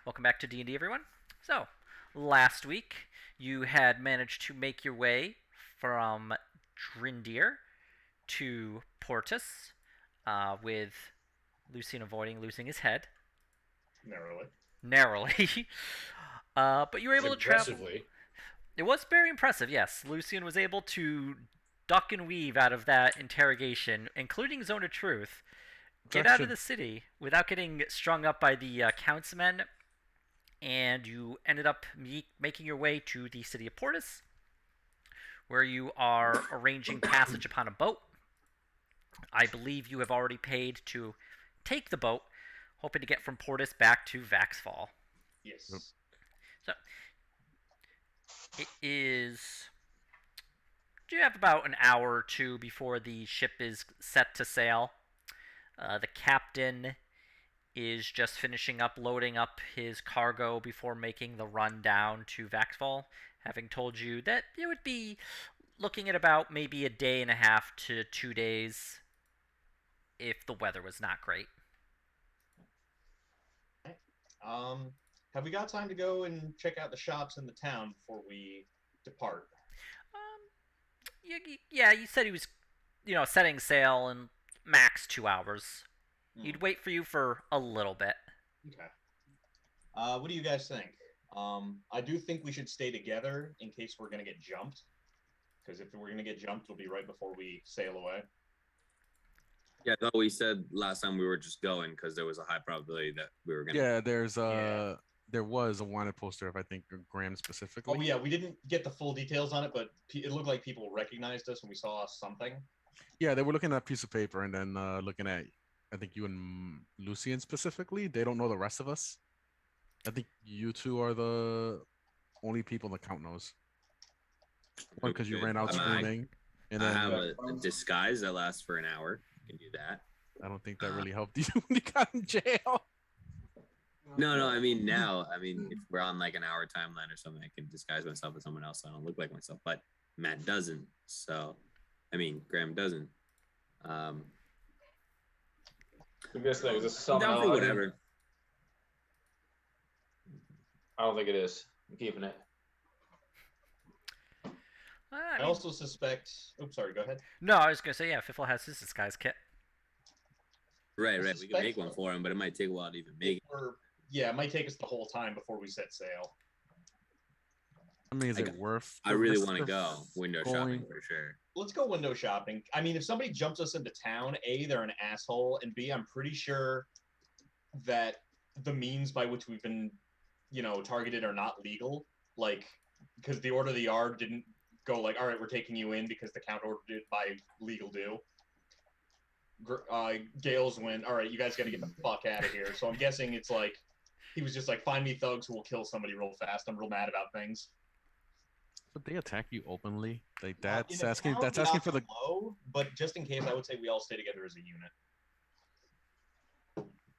Welcome back to D&D, everyone. So, last week you had managed to make your way from Drindir to Portus, with Lucian avoiding losing his head Narrowly. narrowly. But you were able to travel. Impressively. It was very impressive, yes. Lucian was able to duck and weave out of that interrogation, including Zone of Truth, get out of the city without getting strung up by the councilmen, and you ended up making your way to the city of Portus, where you are arranging passage upon a boat. I believe you have already paid to take the boat, hoping to get from Portus back to Vaxfall. Yes. So, it is. You have about an hour or two before the ship is set to sail. The captain is just finishing up loading up his cargo before making the run down to Vaxfall, having told you that it would be looking at about maybe a day and a half to 2 days if the weather was not great. Have we got time to go and check out the shops in the town before we depart? Yeah, you said he was, setting sail in max 2 hours. He'd wait for you for a little bit. Okay. What do you guys think? I do think we should stay together in case we're gonna get jumped. Because if we're gonna get jumped, it'll be right before we sail away. Yeah, though we said last time we were just going because there was a high probability that we were gonna. Yeah, there was a wanted poster of I think Graham specifically. Oh yeah, we didn't get the full details on it, but it looked like people recognized us when we saw something. Yeah, they were looking at a piece of paper and then looking at I think you and Lucian specifically. They don't know the rest of us. I think you two are the only people the count knows. One because you ran out screaming, and then I have a disguise that lasts for an hour. You can do that. I don't think that really helped you when you got in jail. No. I mean, now, if we're on like an hour timeline or something, I can disguise myself as someone else so I don't look like myself. But Matt doesn't. So, Graham doesn't. The best thing is this is something Down for whatever. I don't think it is. I'm keeping it. I also suspect. Oops, sorry. Go ahead. No, I was gonna say yeah. Fiffle has his disguise kit. Right. We can make one for him, but it might take a while to even make it. Yeah, it might take us the whole time before we set sail. I mean, is it worth? I really want to go window shopping for sure. Let's go window shopping. I mean, if somebody jumps us into town, A, they're an asshole, and B, I'm pretty sure that the means by which we've been, targeted are not legal. Like, because the order of the yard didn't go like, all right, we're taking you in because the count ordered it by legal due. Gales went, all right, you guys got to get the fuck out of here. So I'm guessing it's like, he was just like, find me thugs who will kill somebody real fast. I'm real mad about things. But they attack you openly. Like that's asking. That's asking for the. Low, but just in case, I would say we all stay together as a unit.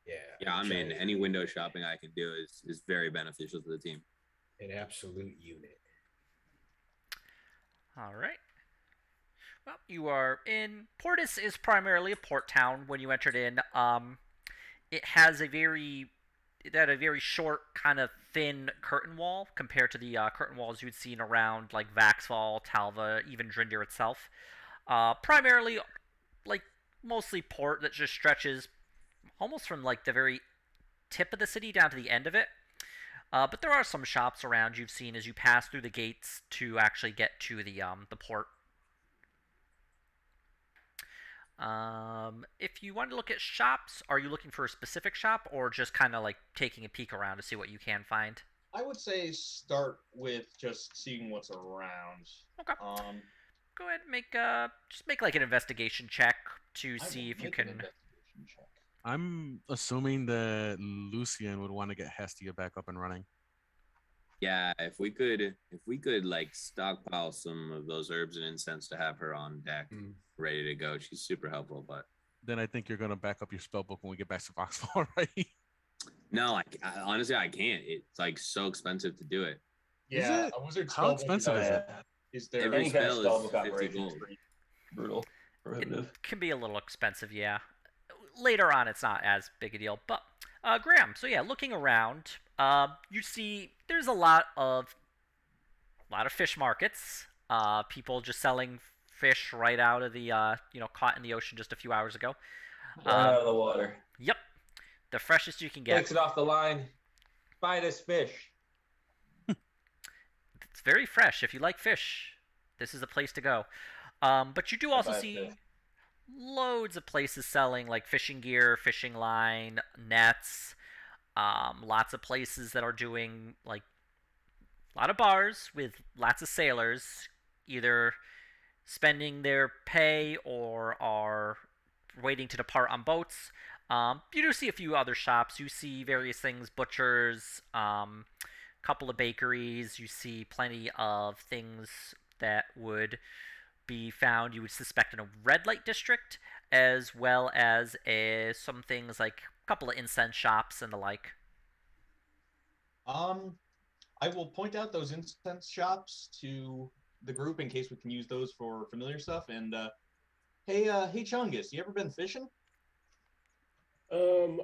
Yeah. Any window shopping I can do is very beneficial to the team. An absolute unit. All right. Well, you are in Portus. Is primarily a port town. When you entered in, it had a very short, kind of thin curtain wall compared to the curtain walls you'd seen around like Vaxfall, Talva, even Drindir itself. Primarily, like mostly port that just stretches almost from like the very tip of the city down to the end of it. But there are some shops around you've seen as you pass through the gates to actually get to the port. If you want to look at shops, are you looking for a specific shop or just kind of like taking a peek around to see what you can find? I would say start with just seeing what's around. Okay. Go ahead and make like an investigation check to see if you can. I'm assuming that Lucian would want to get Hestia back up and running. Yeah, if we could like stockpile some of those herbs and incense to have her on deck, ready to go. She's super helpful, but then I think you're gonna back up your spell book when we get back to Foxfall, right? No, I honestly I can't. It's like so expensive to do it. Yeah, a wizard spell. How expensive is it? Is there every spell is 50 outrageous. gold? Brutal. Prohibitive. It can be a little expensive, yeah. Later on, it's not as big a deal, but Graham. So yeah, looking around, you see there's a lot of fish markets. People just selling fish right out of the caught in the ocean just a few hours ago. Right out Um, of the water. yep, the freshest you can get. Takes it off the line. Buy this fish. It's very fresh. If you like fish, this is a place to go. But you do I also buy fish. see loads of places selling like fishing gear, fishing line, nets. Lots of places that are doing like a lot of bars with lots of sailors, either spending their pay or are waiting to depart on boats. You do see a few other shops. You see various things, butchers, couple of bakeries. You see plenty of things that would be found, you would suspect, in a red light district, as well as some things like a couple of incense shops and the like. Um, I will point out those incense shops to the group in case we can use those for familiar stuff. And hey, Chungus, you ever been fishing?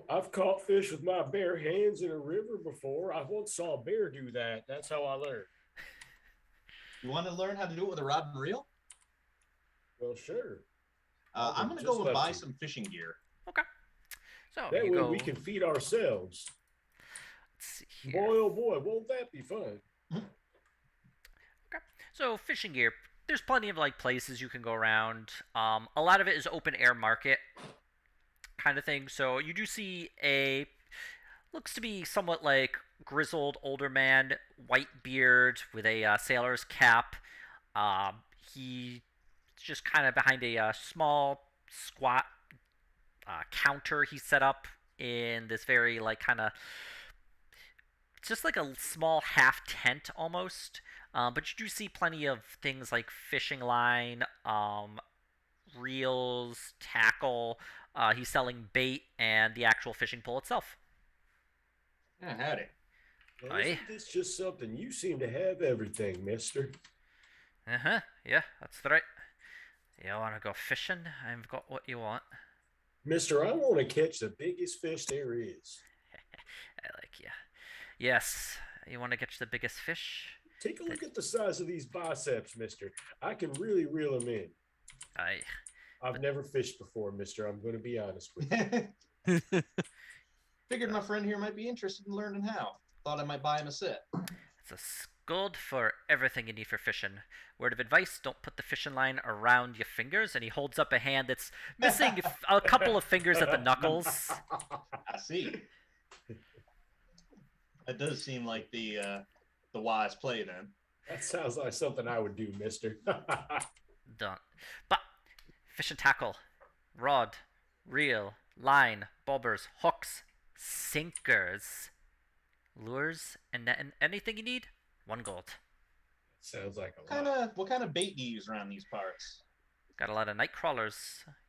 I've caught fish with my bare hands in a river before. I once saw a bear do that. That's how I learned. You want to learn how to do it with a rod and reel? Well, sure. I'm gonna go and buy some fishing gear. Okay. So That you way go. we can feed ourselves. Let's see here. Boy, oh boy, won't that be fun? Okay. So fishing gear. There's plenty of like places you can go around. A lot of it is open air market kind of thing. So you do see a looks to be somewhat like grizzled older man, white beard with a sailor's cap. He's just kind of behind a small squat counter he set up in this very like kind of it's just like a small half tent almost. But you do see plenty of things like fishing line, reels, tackle. He's selling bait and the actual fishing pole itself. Yeah, howdy. Well, Aye. isn't this just something? You seem to have everything, mister. Uh huh. Yeah, that's right. You want to go fishing? I've got what you want. Mister, I want to catch the biggest fish there is. I like you. Yes. You want to catch the biggest fish? Take a look at the size of these biceps, mister. I can really reel them in. Aye. I've never fished before, mister. I'm going to be honest with you. Figured my friend here might be interested in learning how. Thought I might buy him a set. It's a gold for everything you need for fishing. Word of advice: don't put the fishing line around your fingers. And he holds up a hand that's missing a couple of fingers at the knuckles. I see. That does seem like the wise play then. That sounds like something I would do, mister. Done. But fishing tackle, rod, reel, line, bobbers, hooks, sinkers, lures, and anything you need. 1 gold. Sounds like a lot. What kind of bait do you use around these parts? Got a lot of night crawlers.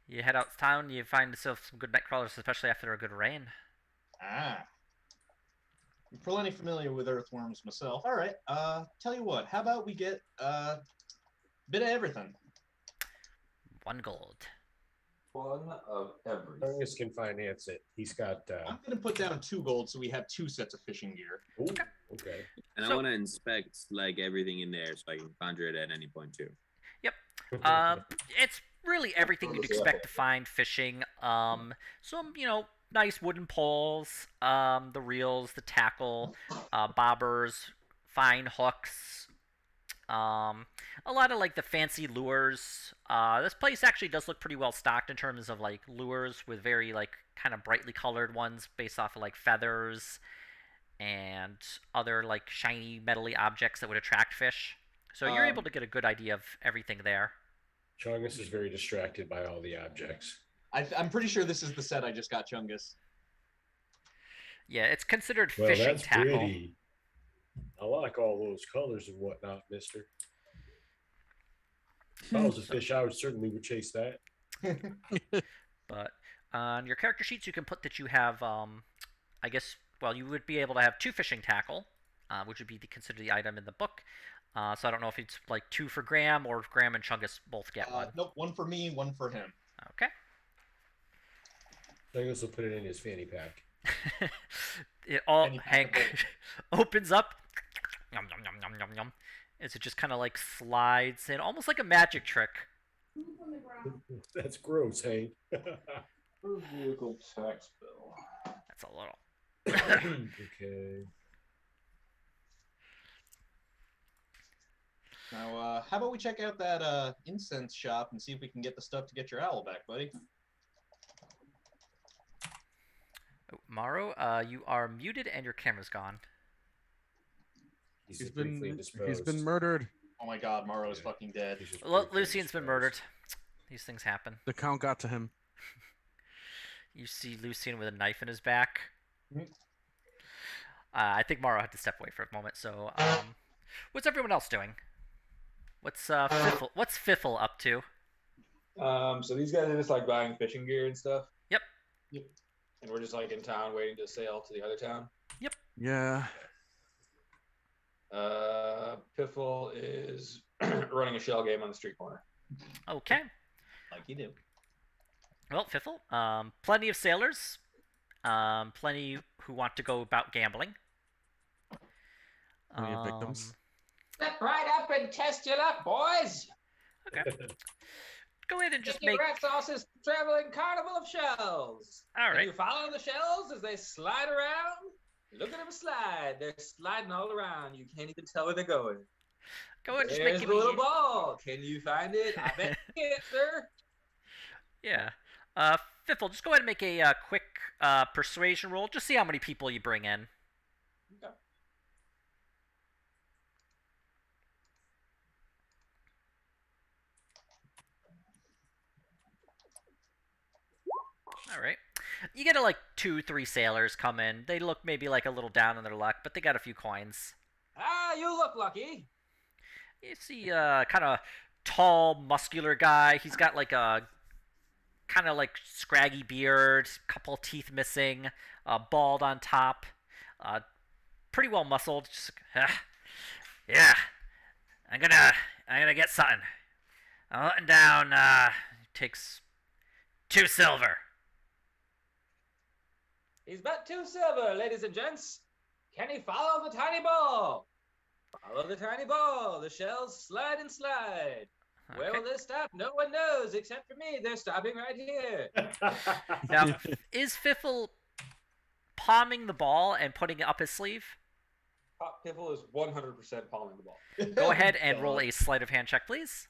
You head out of town, you find yourself some good night crawlers, especially after a good rain. Ah. I'm plenty familiar with earthworms myself. All right. Tell you what. How about we get a bit of everything? 1 gold. One of everything. Angus can finance it. He's got. I'm gonna put down 2 gold so we have 2 sets of fishing gear. Ooh, okay. And I So- want to inspect like everything in there so I can conjure it at any point too. It's really everything you'd expect to find fishing. Some nice wooden poles, the reels, the tackle, bobbers, fine hooks. A lot of like the fancy lures. This place actually does look pretty well stocked in terms of like lures with very like kind of brightly colored ones based off of like feathers and other like shiny metally objects that would attract fish. So you're able to get a good idea of everything there. Chungus is very distracted by all the objects. I'm pretty sure this is the set I just got, Chungus. Yeah, it's considered Well, fishing that's tackle. pretty. I like all those colors and whatnot, mister. If I was a fish, I would chase that. But on your character sheets, you can put that you have, I guess, well, you would be able to have 2 fishing tackle, which would be considered the item in the book. So I don't know if it's like 2 for Graham or if Graham and Chungus both get one. Nope, 1 for me, 1 for him. Okay. Chungus will put it in his fanny pack. It all And you have Hank to opens up. Yum yum yum yum yum yum. As it just kind of like slides in, almost like a magic trick. That's gross, Hank. Vehicle tax bill. That's a little. Okay. Now, how about we check out that incense shop and see if we can get the stuff to get your owl back, buddy? Oh, Morrow, you are muted and your camera's gone. He's He's just briefly been indisposed. murdered. Oh my God, Morrow is Yeah. fucking dead. He's just Lucian's briefly been indisposed. murdered. These things happen. The count got to him. You see Lucian with a knife in his back. Mhm. I think Morrow had to step away for a moment. So, what's everyone else doing? What's Fiffle up to? So these guys are just like buying fishing gear and stuff. Yep. Yep. And we're just like in town waiting to sail to the other town. Yeah. Piffle is running a shell game on the street corner. Okay. Like you do. Well, Fiffle, plenty of sailors, plenty who want to go about gambling. Plenty of victims. Step right up and test your luck, boys. Okay. Go ahead and just Mickey make. Rat Sauce's traveling carnival of shells. All Can right. you follow the shells as they slide around? Look at them slide. They're sliding all around. You can't even tell where they're going. Go ahead and just There's make the little me. ball. Can you find it? I bet you can't, sir. Yeah. Fiffle, just go ahead and make a quick persuasion roll. Just see how many people you bring in. Okay. All right. You get like 2-3 sailors come in. They look maybe like a little down on their luck, but they got a few coins. Ah, you look lucky. You see kind of tall, muscular guy. He's got like a kind of like scraggy beard, couple teeth missing, bald on top, pretty well muscled. Just yeah, I'm gonna get something. I'm letting down. Takes 2 silver. He's bet 2 silver, ladies and gents. Can he follow the tiny ball? Follow the tiny ball. The shells slide and slide. Where Okay. will they stop? No one knows except for me. They're stopping right here. Now, is Fiffle palming the ball and putting it up his sleeve? Pop Piffle is 100% palming the ball. Go ahead and roll a sleight of hand check, please.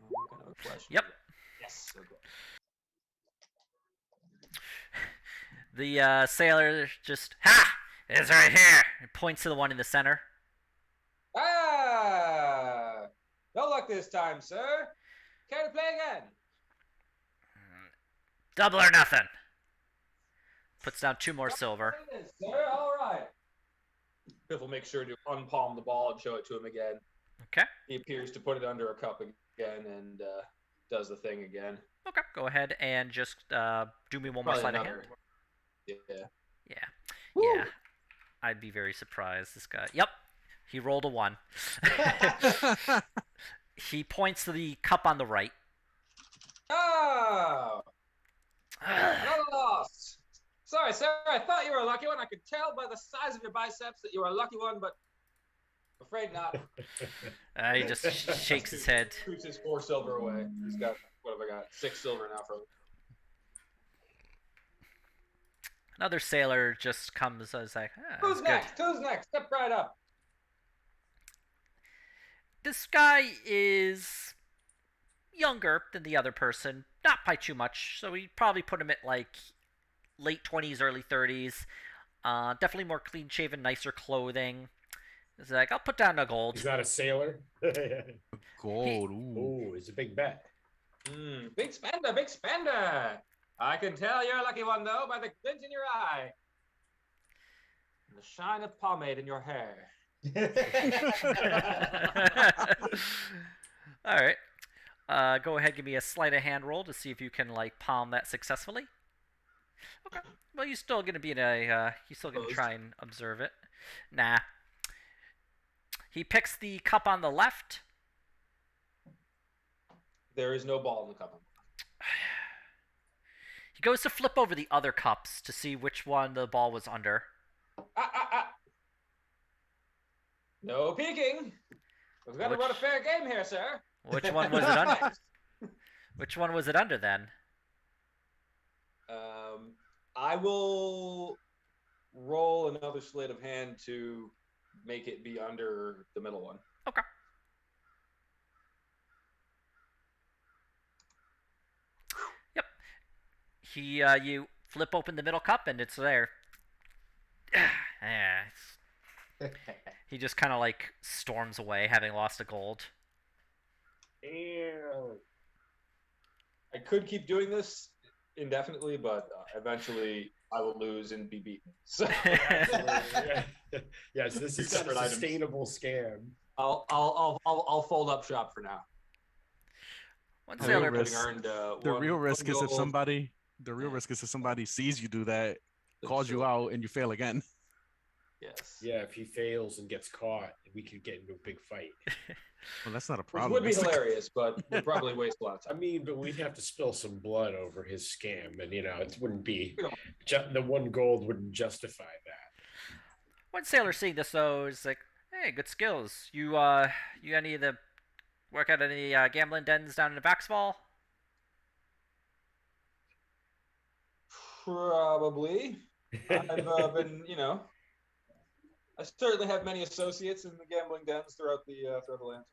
What kind of a question Yep. is that? Yes. Okay. The sailor just, ha! It's right here! It points to the one in the center. Ah! No luck this time, sir. Care to play again? Double or nothing. Puts down 2 more silver. It is, sir. All right. Piffle makes sure to unpalm the ball and show it to him again. Okay. He appears to put it under a cup again and does the thing again. Okay. Go ahead and just do me one more Probably sleight of another. hand. Yeah. Yeah. Woo! Yeah. I'd be very surprised. This guy. Yep. He rolled a 1. He points to the cup on the right. Oh! Another loss. Sorry, sir. I thought you were a lucky one. I could tell by the size of your biceps that you were a lucky one, but I'm afraid not. He just shakes his head. Shoots his 4 silver away. He's got, what have I got? 6 silver now from. Another sailor just comes and is like, Who's that's good. next? Who's next? Step right up. This guy is younger than the other person, not by too much, so we'd probably put him at like late 20s, early 30s. Definitely more clean shaven, nicer clothing. He's like, I'll put down a gold. He's not a sailor. Gold. Ooh. Oh, it's a big bet. Big spender, big spender. I can tell you're a lucky one, though, by the glint in your eye and the shine of pomade in your hair. All right. Go ahead, give me a sleight of hand roll to see if you can like palm that successfully. Okay. Well, you're still gonna be in a. You're still gonna try and observe it. Nah. He picks the cup on the left. There is no ball in the cup. He goes to flip over the other cups to see which one the ball was under. Ah. No peeking. We've got to run a fair game here, sir. Which one was it under? Which one was it under then? I will roll another sleight of hand to make it be under the middle one. Okay. Yep. You flip open the middle cup and it's there. Yeah. He just kind of like storms away, having lost a gold. Ew. I could keep doing this indefinitely, but eventually I will lose and be beaten. So Yes, this is not a sustainable scam. I'll fold up shop for now. Once the other risk. The real risk is if somebody sees you do that, calls you out, and you fail again. Yes. Yeah, if he fails and gets caught, we could get into a big fight. Well, that's not a Which problem. would be hilarious, but would probably waste a lot of I time. mean, but we'd have to spill some blood over his scam, and it wouldn't be the 1 gold wouldn't justify that. One sailor seeing this though is like, "Hey, good skills. You any of the work at any gambling dens down in Vaxval?" Probably. I've been, I certainly have many associates in the gambling dens throughout the land.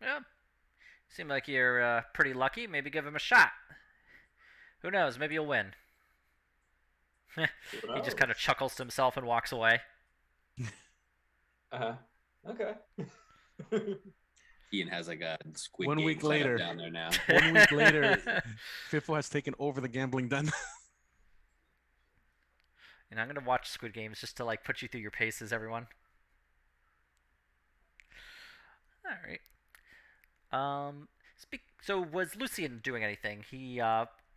Yeah. Seem like you're pretty lucky. Maybe give him a shot. Who knows? Maybe you'll win. He just kind of chuckles to himself and walks away. Okay. Ian has like a Squid 1 Game week setup later. down there now. 1 week later, Fifo has taken over the gambling den. And I'm gonna watch Squid Games just to like put you through your paces, everyone. All right. So was Lucian doing anything?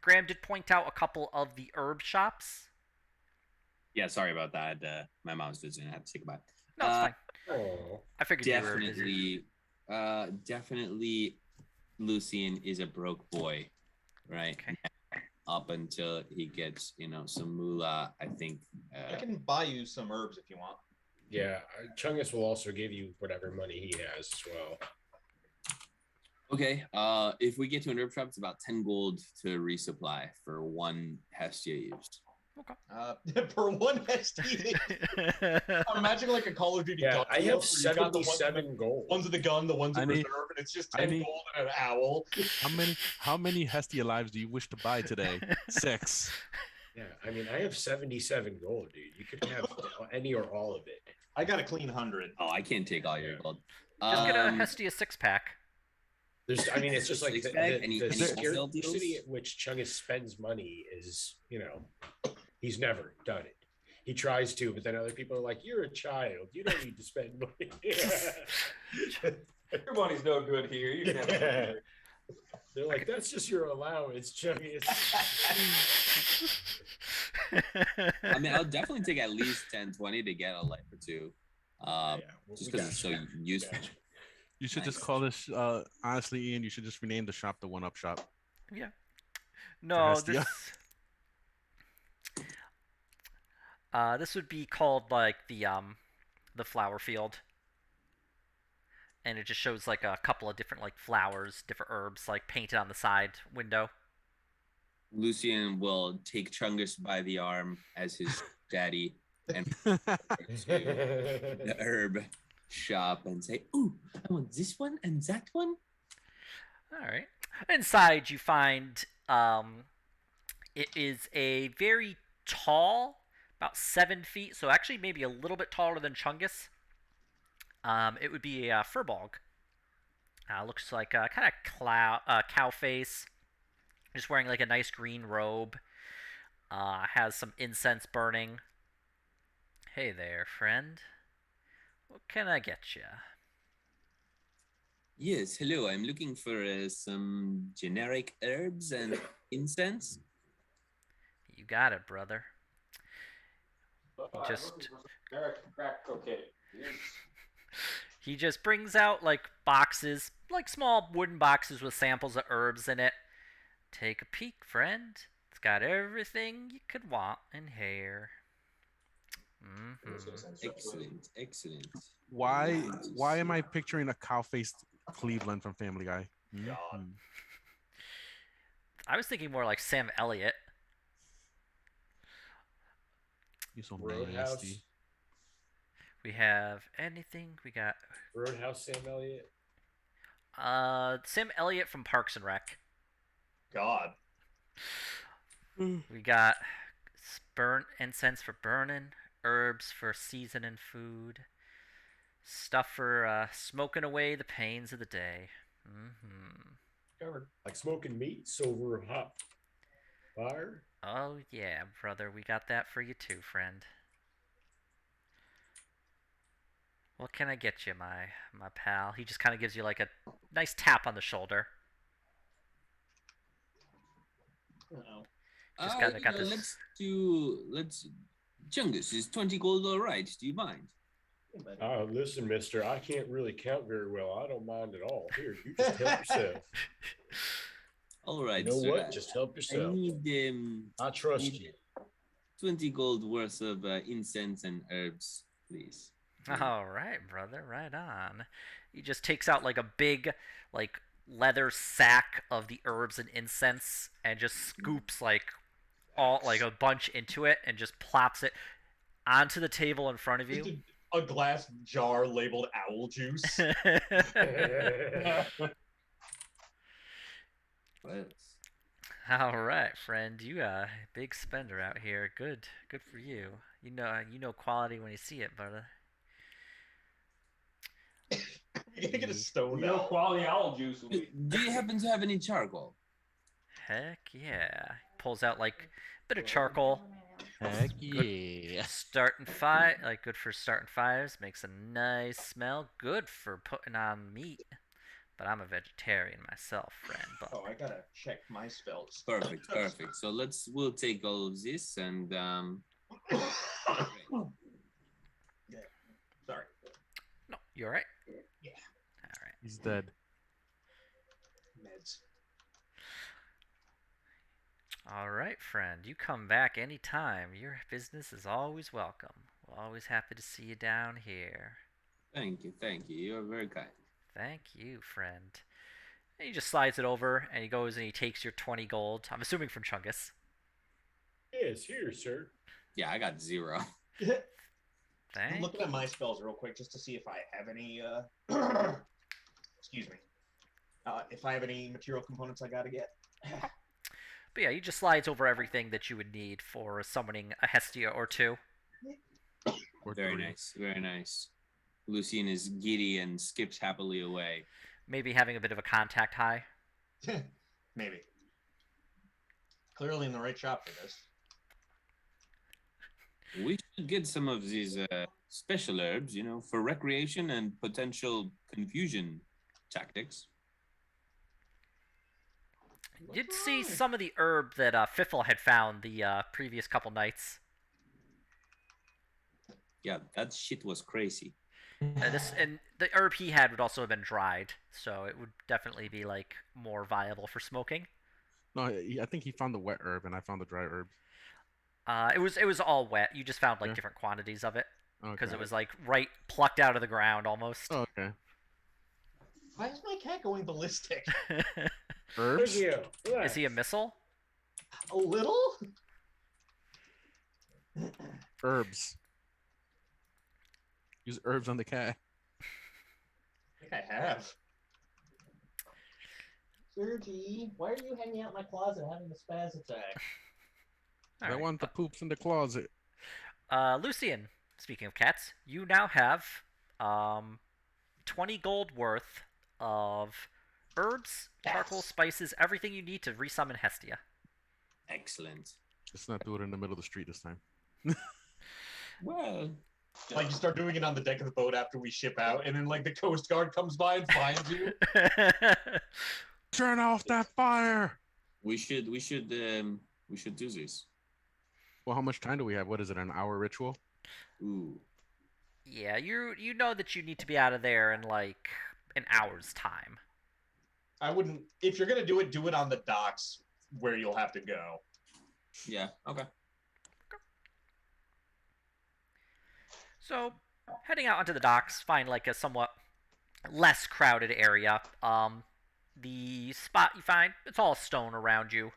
Graham did point out a couple of the herb shops. Yeah, sorry about that. My mom's visiting. I had to say goodbye. No, it's fine. Oh, I figured you were busy. Definitely, Lucian is a broke boy, right? Okay. Up until he gets, some moolah. I think. I can buy you some herbs if you want. yeah. Chungus will also give you whatever money he has as well. Okay. If we get to an herb shop, it's about 10 gold to resupply for 1 Hestia used. Per 1 ST. Imagine like a Call of Duty Yeah, gun. I have where you got the ones 77 gold. One's of the gun, the ones of I need- reserve, and it's just 10 I need- gold and an owl. How many Hestia lives do you wish to buy today? 6. Yeah, I mean, I have 77 gold, dude. You could have any or all of it. I got a clean 100. Oh, I can't take all your gold. Just get a Hestia 6-pack. It's just like Six-pack? Any wholesale deals? scarcity at which Chungus spends money is, he's never done it. He tries to, but then other people are like, "You're a child. You don't need to spend money." Your money's no good here. You can have it. They're like, "That's just your allowance, Chungus." I mean, I'll definitely take at least 10, 20 to get a life or two. Just because it's so useful. You should just Nice. call this, honestly, Ian, you should just rename the shop the 1-Up Shop. Yeah. No, Hestia. this would be called like the flower field. And it just shows like a couple of different like flowers, different herbs like painted on the side window. Lucian will take Chungus by the arm as his daddy and to the herb shop and say, "Ooh, I want this one and that one." All right. Inside, you find it is a very tall, about 7 feet, so actually maybe a little bit taller than Chungus. It would be a furbog. Looks like a kind of cow face, just wearing like a nice green robe. Has some incense burning. Hey there, friend. What can I get you? Yes, hello. I'm looking for some generic herbs and incense. You got it, brother. Just crack cocaine. he just brings out like boxes, like small wooden boxes with samples of herbs in it. Take a peek, friend. It's got everything you could want in here. Excellent, excellent. Why Good to why am see. I picturing a cow-faced Cleveland from Family Guy? God. I was thinking more like Sam Elliott. You so Roadhouse. nasty. We have anything. We got Roadhouse Sam Elliott. Sam Elliott from Parks and Rec. God. We got burnt incense for burning, herbs for seasoning food, stuff for smoking away the pains of the day. Covered. Like smoking meats over a hot fire. Oh yeah, brother, we got that for you too, friend. What can I get you, my pal? He just kind of gives you like a nice tap on the shoulder. Uh-oh. Just got this. Let's Chungus, is 20 gold all right? Do you mind? Listen, mister, I can't really count very well. I don't mind at all. Here, you just help yourself. All right, You know sir. what? Just help I yourself. need I trust you. 20 gold worth of incense and herbs, please. All right, brother, right on. He just takes out like a big, like leather sack of the herbs and incense, and just scoops like a bunch into it, and just plops it onto the table in front of Just you. a glass jar labeled owl juice. What? All right, friend, you big spender out here. Good for you. You know quality when you see it, brother. You're gonna get a stone Real owl. quality owl juice. Do you happen to have any charcoal? Heck yeah. Pulls out like a bit of charcoal. Heck yeah. Starting fire, like good for starting fires. Makes a nice smell. Good for putting on meat. But I'm a vegetarian myself, friend. But Oh, I gotta check my spells. Perfect, perfect. So we'll take all of this and Yeah. Sorry. no, you alright? Yeah. Alright. He's dead. Meds. Alright, friend. You come back anytime. Your business is always welcome. We're always happy to see you down here. thank you, thank you. You're very kind. Thank you, friend. And he just slides it over, and he goes and he takes your 20 gold. I'm assuming from Chungus. Yes, here, sir. Yeah, I got 0. I'm Thank looking at my spells real quick just to see if I have any. Excuse me. If I have any material components I gotta get. But yeah, he just slides over everything that you would need for summoning a Hestia or two. Or Very three. nice, very nice. Lucian is giddy and skips happily away. Maybe having a bit of a contact high. Maybe. Clearly in the right shop for this. We should get some of these special herbs, for recreation and potential confusion tactics. You'd see some of the herb that Fiffle had found the previous couple nights. Yeah, that shit was crazy. And the herb he had would also have been dried, so it would definitely be like more viable for smoking. No, I think he found the wet herb and I found the dry herb. It was all wet. You just found like Yeah. different quantities of it because Okay. it was like right plucked out of the ground almost. Oh, okay. Why is my cat going ballistic? Herbs? Sergio, Is he a missile? A little? Herbs. Use herbs on the cat. I think I have. Sergi, why are you hanging out in my closet having a spaz attack? All I right. want the poops in the closet. Lucian, speaking of cats, you now have 20 gold worth of herbs, charcoal, Yes. spices, everything you need to resummon Hestia. Excellent. Let's not do it in the middle of the street this time. Well, Like you start doing it on the deck of the boat after we ship out, and then like the Coast Guard comes by and finds you. Turn off that fire! we should do this. Well, how much time do we have? What is it, an hour ritual? Ooh. Yeah, you know that you need to be out of there in like an hour's time. I wouldn't. If you're gonna do it on the docks where you'll have to go. Yeah. Okay. So, heading out onto the docks, find like a somewhat less crowded area. The spot you find, it's all stone around you.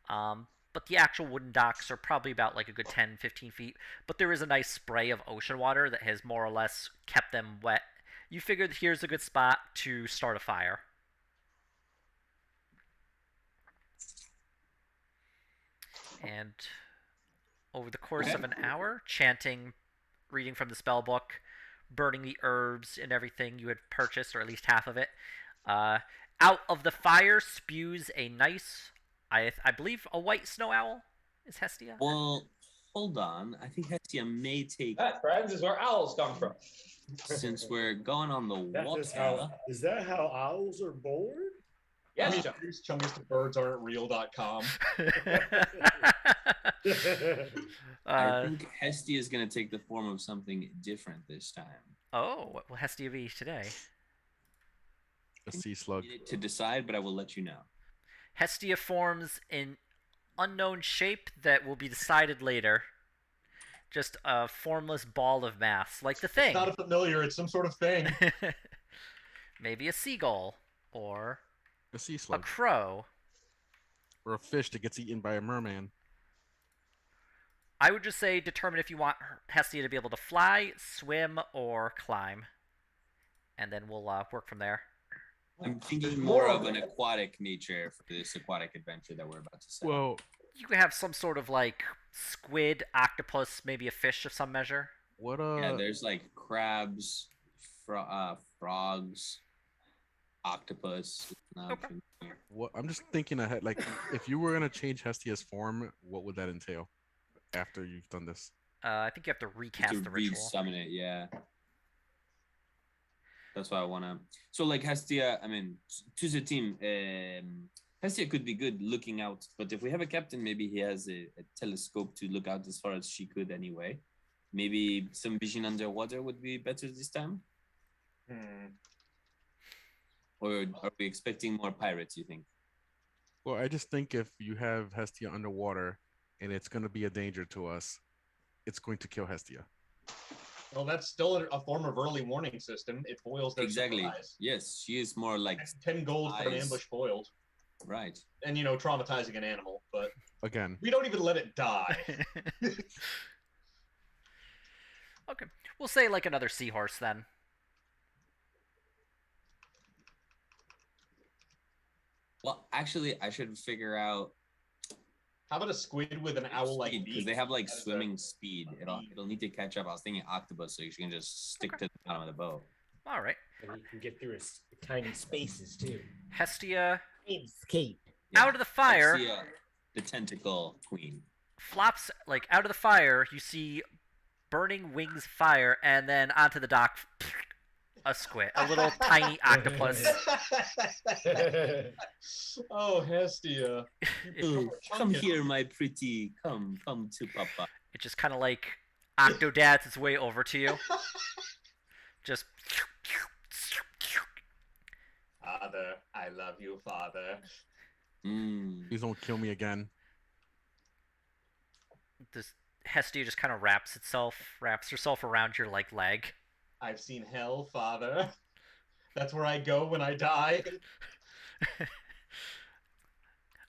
But the actual wooden docks are probably about like a good 10, 15 feet. But there is a nice spray of ocean water that has more or less kept them wet. You figured here's a good spot to start a fire. And over the course Okay. of an hour, chanting, reading from the spell book, burning the herbs and everything you had purchased, or at least half of it, uh, out of the fire spews a nice, I believe, a white snow owl. Is Hestia? Well, hold on. I think Hestia may take, That, friends, is where owls come from. since we're going on the water. Is that how owls are born? I mean, Yes, John. here's Chungus to birds.aren't.real.com. I think Hestia is going to take the form of something different this time. Oh, what will Hestia be today? A sea slug. Need to decide, but I will let you know. Hestia forms an unknown shape that will be decided later. Just a formless ball of mass, like the thing. It's not a familiar, it's some sort of thing. Maybe a seagull, or A sea a slug. crow. Or a fish that gets eaten by a merman. I would just say determine if you want Hestia to be able to fly, swim, or climb. And then we'll work from there. I'm thinking more of an aquatic nature for this aquatic adventure that we're about to set. Well, You could have some sort of like squid, octopus, maybe a fish of some measure. what yeah, there's like crabs, frogs, octopus. Okay. what I'm just thinking ahead. Like, if you were gonna change Hestia's form, what would that entail? After you've done this, I think you have to recast To the ritual. re-summon it, yeah. That's why I wanna. So like Hestia, I mean, to the team, Hestia could be good looking out, but if we have a captain, maybe he has a telescope to look out as far as she could anyway. Maybe some vision underwater would be better this time. Or are we expecting more pirates? You think? well, I just think if you have Hestia underwater and it's gonna be a danger to us, it's going to kill Hestia. Well, that's still a form of early warning system. It foils their Exactly. surprise. Yes, she is more like 10 gold for an Eyes. ambush foiled. right. And, traumatizing an animal, but Again, we don't even let it die. Okay, we'll say like another seahorse then. Well, actually, I should figure out How about a squid with an owl-like beak? because they have like As a- swimming speed. It'll need to catch up. I was thinking octopus, so you can just stick to the bottom of the boat. All right, And you can get through tiny spaces too. Hestia Escape. out of the fire Hestia, the tentacle queen. flops like out of the fire. You see burning wings of fire, and then onto the dock, a squid, a little tiny octopus. Oh, Hestia. Oh, come here, my pretty. Come to Papa. It just kind of like octodats its way over to you. Just Father, I love you, Father. please don't kill me again. this Hestia just kind of wraps herself around your like leg. I've seen hell, Father. That's where I go when I die.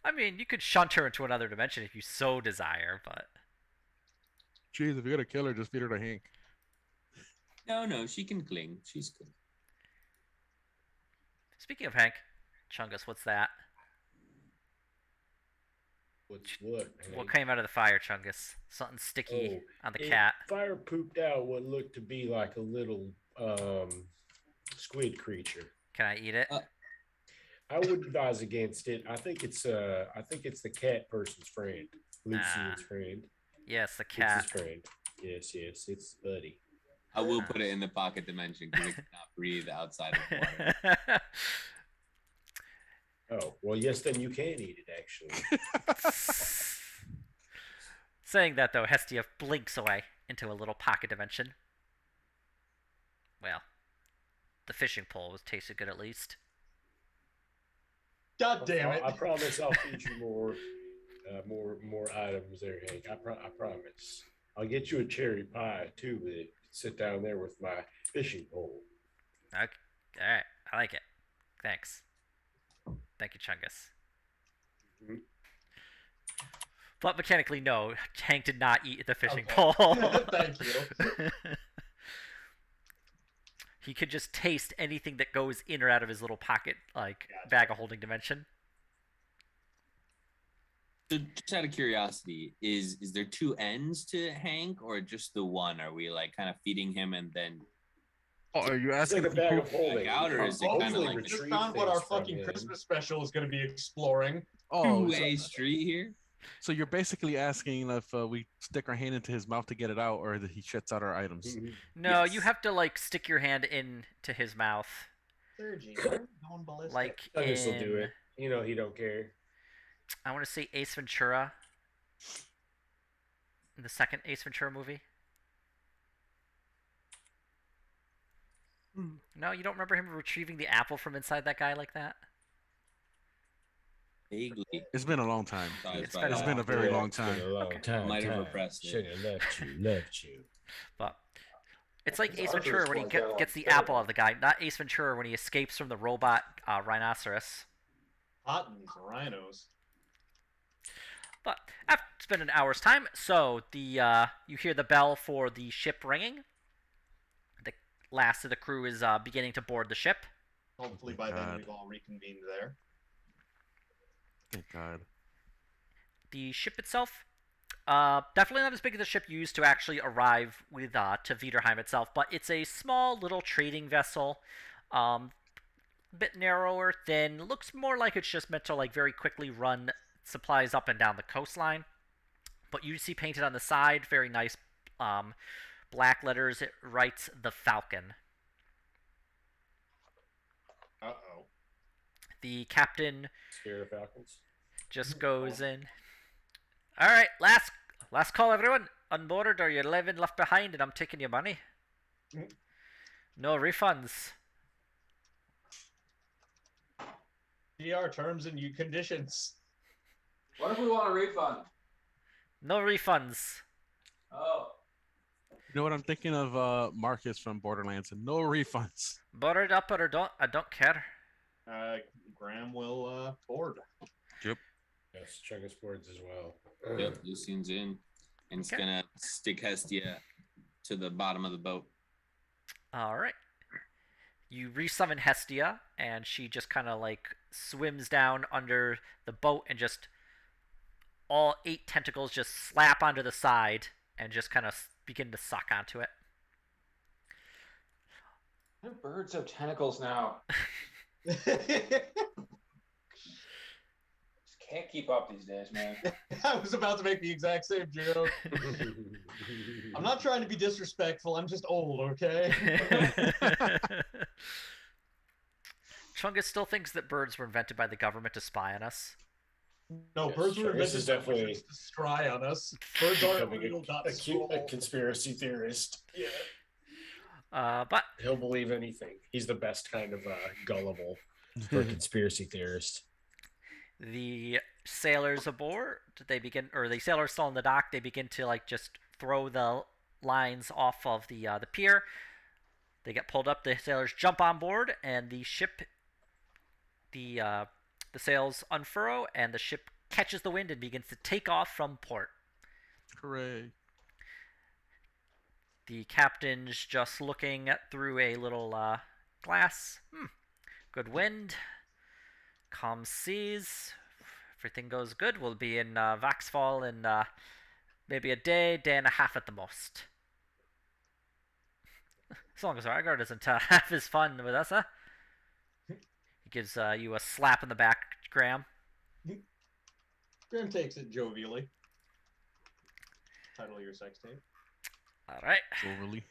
I mean, you could shunt her into another dimension if you so desire, but Jeez, if you're gonna kill her, just feed her to Hank. No, she can cling. She's good. speaking of Hank, Chungus, what's that? What's what? What Hank? came out of the fire, Chungus? Something sticky on the It cat. Fire pooped out what looked to be like a little squid creature. Can I eat it? I would advise against it. I think it's the cat person's friend, Lucian's friend. Yes, the It's cat. his friend. Yes, it's buddy. I will put it in the pocket dimension because it cannot breathe outside of water. Oh well, yes, then you can eat it actually. Saying that though, Hestia blinks away into a little pocket dimension. Well, the fishing pole was tasted good at least. God damn it. I promise I'll feed you more. More items there, Hank. I promise. I'll get you a cherry pie too. With it. Sit down there with my fishing pole. Okay. All right. I like it. Thanks. Thank you, Chungus. Mhm. But mechanically, no. Hank did not eat the fishing Okay. pole. Thank you. He could just taste anything that goes in or out of his little pocket, like Gotcha. bag of holding dimension. So just out of curiosity, is there two ends to Hank or just the one? Are we like kind of feeding him and then Oh, are you It's asking like a if he bag pooped? of holding. back out, or is it Hopefully, kind of Hopefully like we just retrieve found what our things from fucking him. Christmas special is going to be exploring. Oh, two-way street here? so you're basically asking if we stick our hand into his mouth to get it out, or that he shits out our items. Mhm. No, Yes. you have to like stick your hand into his mouth, Sergi, you're going ballistic. like Chungus will do in it. You know he don't care. I want to say Ace Ventura, in the second Ace Ventura movie. No, you don't remember him retrieving the apple from inside that guy like that? Vaguely. It's been a long time. Thought It's about been a It's that. been a very long It's been time. a long Okay. time. Might have repressed it. Should have left you. But it's like It's Ace Arthur's Ventura when he one gets the terrible. apple out of the guy, not Ace Ventura when he escapes from the robot rhinoceros. Cottons, rhinos. But after it's been an hour's time, so the you hear the bell for the ship ringing. The last of the crew is beginning to board the ship. Hopefully Oh by my then God. we've all reconvened there. Thank God. The ship itself, definitely not as big as the ship used to actually arrive with to Viderheim itself, but it's a small little trading vessel, bit narrower, thin. Looks more like it's just meant to like very quickly run supplies up and down the coastline. But you see painted on the side, very nice black letters. It writes the Falcon. Uh-oh. The captain Spirit of Falcons. just goes in. All right, last call, everyone. On board, or you're leaving left behind, and I'm taking your money. No refunds. GR terms and conditions. What if we want a refund? No refunds. Oh. You know what I'm thinking of? Marcus from Borderlands, and no refunds. Board up or don't. I don't care. Graham will board. Yes, Chungus boards as well. Yep, Lucian's in. And it's Okay. gonna stick Hestia to the bottom of the boat. All right. You resummon Hestia, and she just kind of like swims down under the boat, and just all 8 tentacles just slap onto the side and just kind of begin to suck onto it. Why do birds have tentacles now? Just can't keep up these days, man. I was about to make the exact same joke. I'm not trying to be disrespectful. I'm just old, okay? Chungus still thinks that birds were invented by the government to spy on us. No, Yes, birds were sure. This invented is by definitely wizards to scry on us. Birds aren't Becoming real. a conspiracy theorist. Yeah. But He'll believe anything. He's the best kind of gullible for a conspiracy theorist. the sailors aboard, they begin, or the sailors still on the dock, they begin to like just throw the lines off of the pier. They get pulled up. The sailors jump on board, and the ship, the sails unfurl, and the ship catches the wind and begins to take off from port. Hooray. The captain's just looking through a little glass. Good wind, calm seas. Everything goes good. We'll be in Vaxfall in maybe a day and a half at the most. As long as Argar doesn't have his fun with us, huh? He gives you a slap in the back, Graham. Graham takes it jovially. Title of your sex tape. All right. Overly.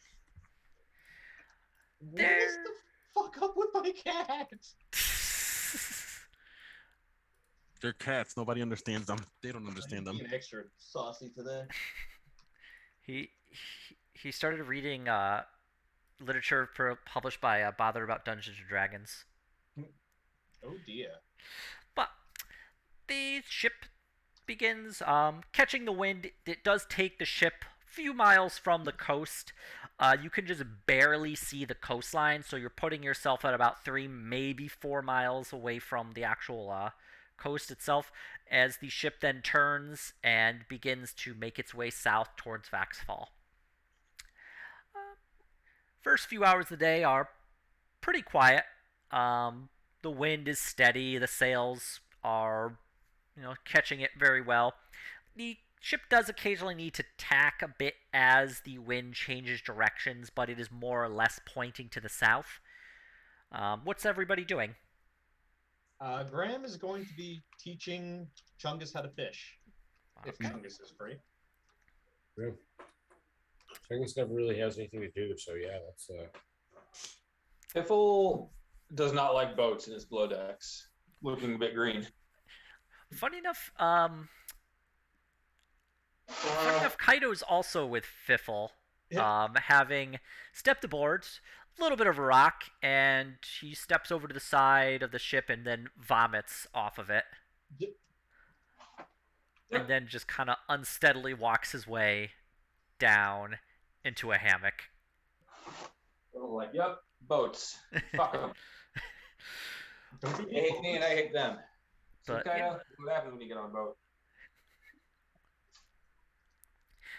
What is the fuck up with my cat? They're cats. Nobody understands them. They don't understand them. Being extra saucy today. He started reading literature published by Bother About Dungeons and Dragons. Oh dear. But the ship begins catching the wind. It does take the ship a few miles from the coast. You can just barely see the coastline, so you're putting yourself at about 3, maybe 4 miles away from the actual coast itself, as the ship then turns and begins to make its way south towards Vaxfall. First few hours of the day are pretty quiet. The wind is steady. The sails are, catching it very well. The ship does occasionally need to tack a bit as the wind changes directions, but it is more or less pointing to the south. What's everybody doing? Graham is going to be teaching Chungus how to fish. If Okay. Chungus is free. Yeah. Chungus never really has anything to do, so yeah, that's Piffle does not like boats in his below decks. Looking a bit green. Funny enough, Kaido's also with Fiffle, Yeah. having stepped aboard, a little bit of a rock, and he steps over to the side of the ship and then vomits off of it, and then just kind of unsteadily walks his way down into a hammock. Like, yep, boats. Fuck them. Don't They hate me and I hate them. So But, kind yeah. of what happens when you get on a boat.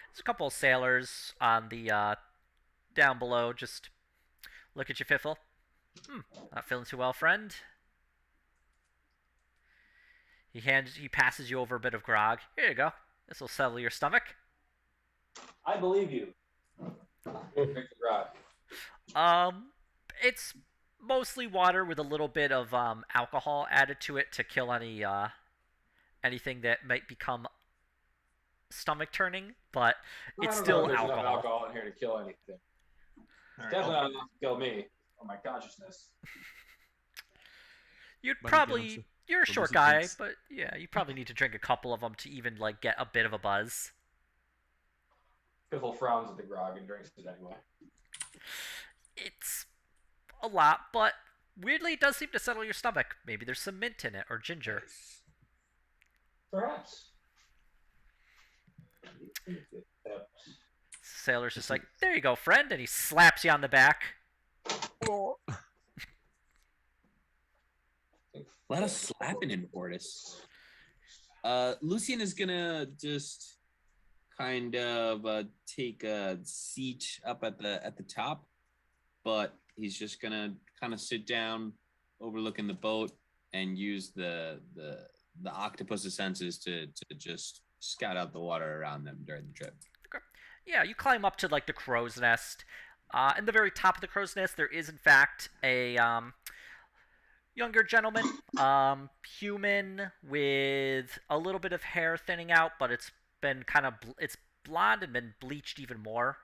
There's a couple of sailors on the down below. Just look at you, Fiffle. Not feeling too well, friend. He passes you over a bit of grog. Here you go. This will settle your stomach. I believe you. Drink the grog. It's mostly water with a little bit of alcohol added to it to kill anything that might become stomach turning, but I it's don't know still if there's enough alcohol. alcohol in here to kill anything. All right, Definitely not enough to kill me or my consciousness. You'd But probably you're a so short Lucy guy, thinks- but yeah, you probably need to drink a couple of them to even like get a bit of a buzz. Piffle frowns at the grog and drinks it anyway. It's a lot, but weirdly it does seem to settle your stomach. Maybe there's some mint in it or ginger. Perhaps. Sailor's just like, there you go, friend, and he slaps you on the back. A lot of slapping in Portis. Lucian is gonna just kind of take a seat up at the top, but he's just gonna kind of sit down, overlooking the boat, and use the octopus's senses to just scout out the water around them during the trip. Yeah, you climb up to like the crow's nest. In the very top of the crow's nest, there is in fact a younger gentleman, human with a little bit of hair thinning out, but it's been it's blonde and been bleached even more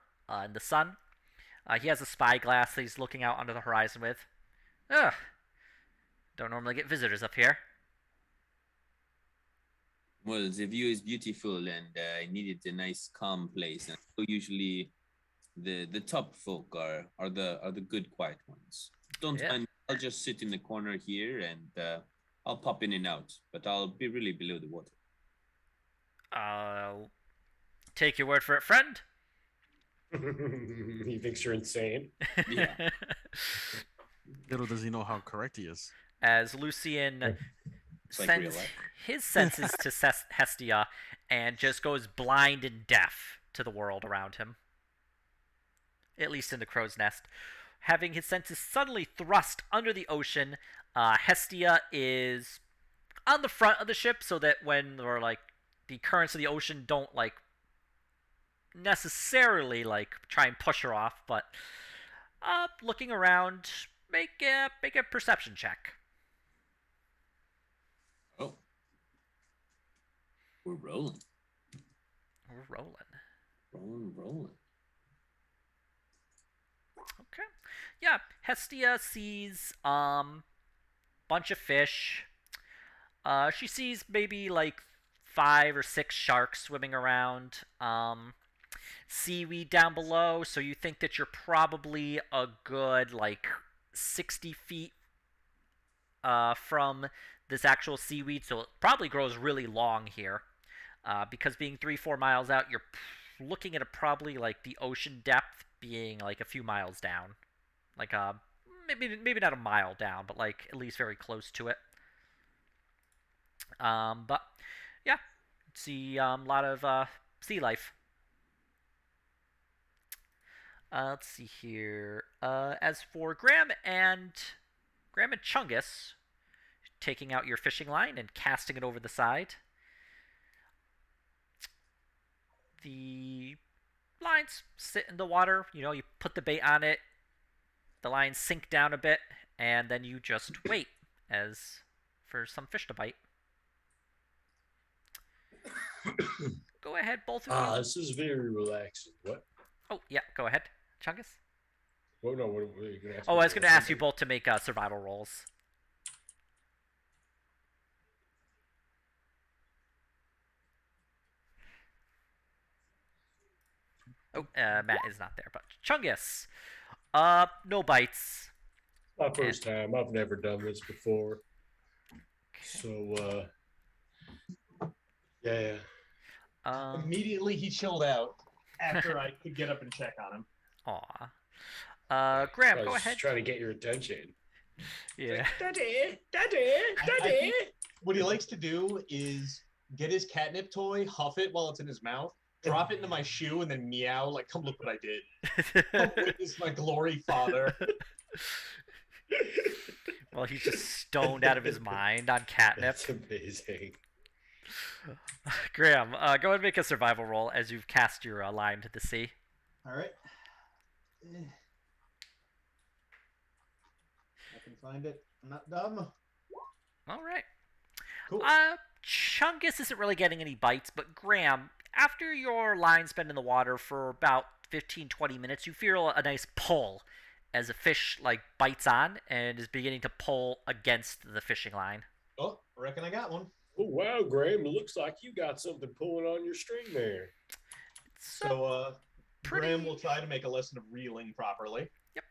in the sun. He has a spyglass that he's looking out onto the horizon with. Ugh, don't normally get visitors up here. Well, the view is beautiful, and I needed a nice, calm place. And so usually, the top folk are the good, quiet ones. Don't Yeah. mind. I'll just sit in the corner here, and I'll pop in and out. But I'll be really below the water. I'll take your word for it, friend. he thinks you're insane. Yeah. Little does he know how correct he is. As Lucian It's like real sends life. his senses to Hestia and just goes blind and deaf to the world around him. At least in the crow's nest. Having his senses suddenly thrust under the ocean, Hestia is on the front of the ship so that when the currents of the ocean don't necessarily try and push her off, but looking around, make a perception check. Oh, we're rolling. We're rolling. Okay. Yeah, Hestia sees bunch of fish. She sees maybe 5 or 6 sharks swimming around. Seaweed down below, so you think that you're probably a good 60 feet from this actual seaweed, so it probably grows really long here. Because being 3-4 miles out, you're looking at probably like the ocean depth being like a few miles down, like maybe not a mile down, but like at least very close to it. But yeah, see a lot of sea life. Let's see here. As for Graham and Chungus, taking out your fishing line and casting it over the side. The lines sit in the water. You put the bait on it. The lines sink down a bit, and then you just wait as for some fish to bite. Go ahead, both of you. This is very relaxing. What? Oh, yeah, go ahead, Chungus. Well, no, what are you going to ask? Oh, I was going to ask you both to make survival rolls. Oh, Matt is not there, but Chungus. No bites. My first time. I've never done this before. So, yeah. Immediately he chilled out after I could get up and check on him. Aw. Graham, go ahead. Just trying to get your attention. Yeah. Daddy. What he likes to do is get his catnip toy, huff it while it's in his mouth, drop it into my shoe, and then meow like, "Come look what I did! Come witness my glory, father." Well, he's just stoned out of his mind on catnip. That's amazing. Graham, go ahead and make a survival roll as you've cast your line to the sea. All right. I can find it. I'm not dumb. All right. Cool. Chungus isn't really getting any bites, but Graham, after your line's been in the water for about 15-20 minutes, you feel a nice pull as a fish like bites on and is beginning to pull against the fishing line. Oh, I reckon I got one. Oh, wow, Graham. It looks like you got something pulling on your string there. So, Graham will try to make a lesson of reeling properly. Yep.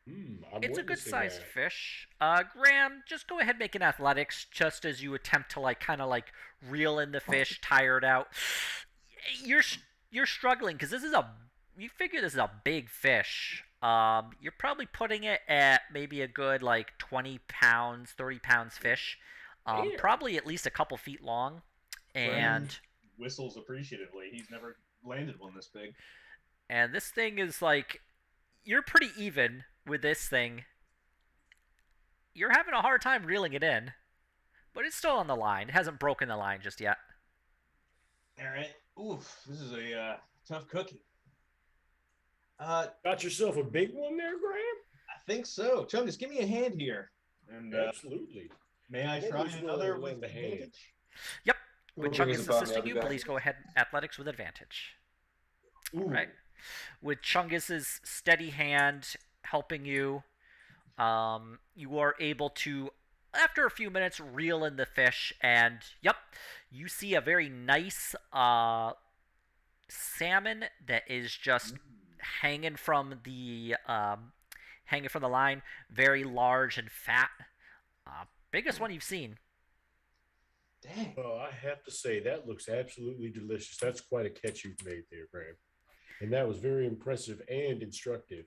I'm It's a good witnessing sized that. fish. Graham, just go ahead and make an athletics just as you attempt to kind of reel in the fish, tire it out. You're struggling because you figure this is a big fish. You're probably putting it at maybe a good 20 pounds, 30 pounds fish. Probably at least a couple feet long. And whistles appreciatively. He's never landed one this big. And this thing is you're pretty even with this thing. You're having a hard time reeling it in, but it's still on the line. It hasn't broken the line just yet. All right. Oof, this is a tough cookie. Got yourself a big one there, Graham? I think so. Chungus, give me a hand here. And Absolutely. May I What try was another the with hand? advantage? Yep. We'll With bring Chungus us above assisting now, you, we got please it. go ahead. Athletics with advantage. Ooh. All right. With Chungus's steady hand helping you, you are able to, after a few minutes, reel in the fish, and yep, you see a very nice salmon that is just hanging from the line, very large and fat, biggest one you've seen. Dang. Well, I have to say, that looks absolutely delicious. That's quite a catch you've made there, Graham. And that was very impressive and instructive.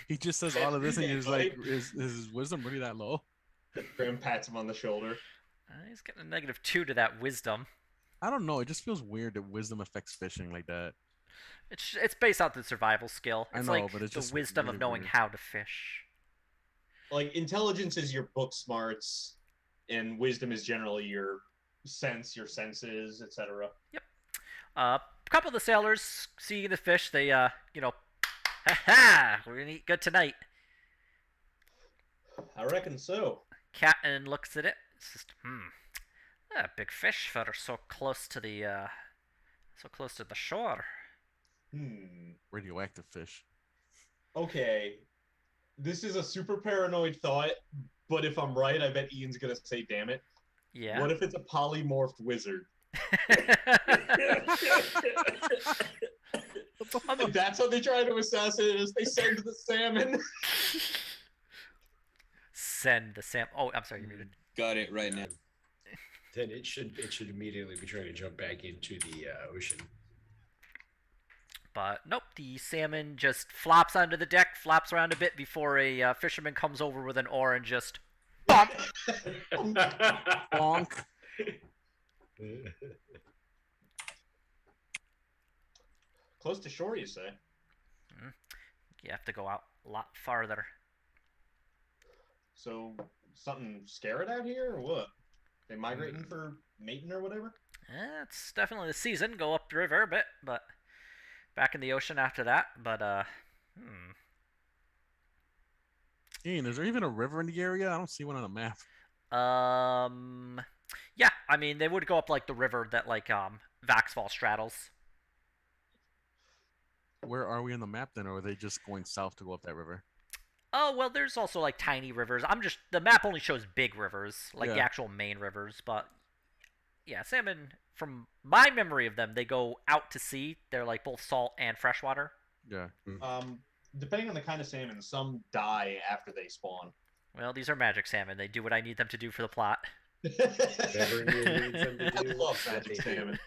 He just says all of this, and he's like, is his wisdom really that low? Graham pats him on the shoulder. He's getting a -2 to that wisdom. I don't know. It just feels weird that wisdom affects fishing like that. It's based off the survival skill. I It's know, like but it's the just wisdom of really knowing weird. how to fish. Like, intelligence is your book smarts, and wisdom is generally your senses, etc. A couple of the sailors seeing the fish, they ha, we're gonna eat good tonight. I reckon so. Captain looks at it. It's just, big fish that are so close to the shore. Radioactive fish. Okay. This is a super paranoid thought, but if I'm right, I bet Ian's gonna say, "Damn it." Yeah. What if it's a polymorphed wizard? And that's how they try to assassinate us. They send the salmon. Send the salmon. Oh, I'm sorry, you muted. Got it right now. then it should immediately be trying to jump back into the ocean. But nope, the salmon just flops onto the deck, flops around a bit before a fisherman comes over with an oar and just bump. Bonk. Close to shore, you say? You have to go out a lot farther. So something scared out here, or what? They migrating for mating or whatever? It's definitely the season. Go up the river a bit, but back in the ocean after that. But Ian, is there even a river in the area? I don't see one on the map. yeah. I mean, they would go up like the river that like Vaxfall straddles. Where are we on the map then, or are they just going south to go up that river? Oh well, there's also like tiny rivers. The map only shows big rivers, like the Yeah. actual main rivers. But yeah, salmon. From my memory of them, they go out to sea. They're like both salt and freshwater. Yeah. Depending on the kind of salmon, some die after they spawn. Well, these are magic salmon. They do what I need them to do for the plot. Whatever you need them to I do, love that's what magic they do. salmon.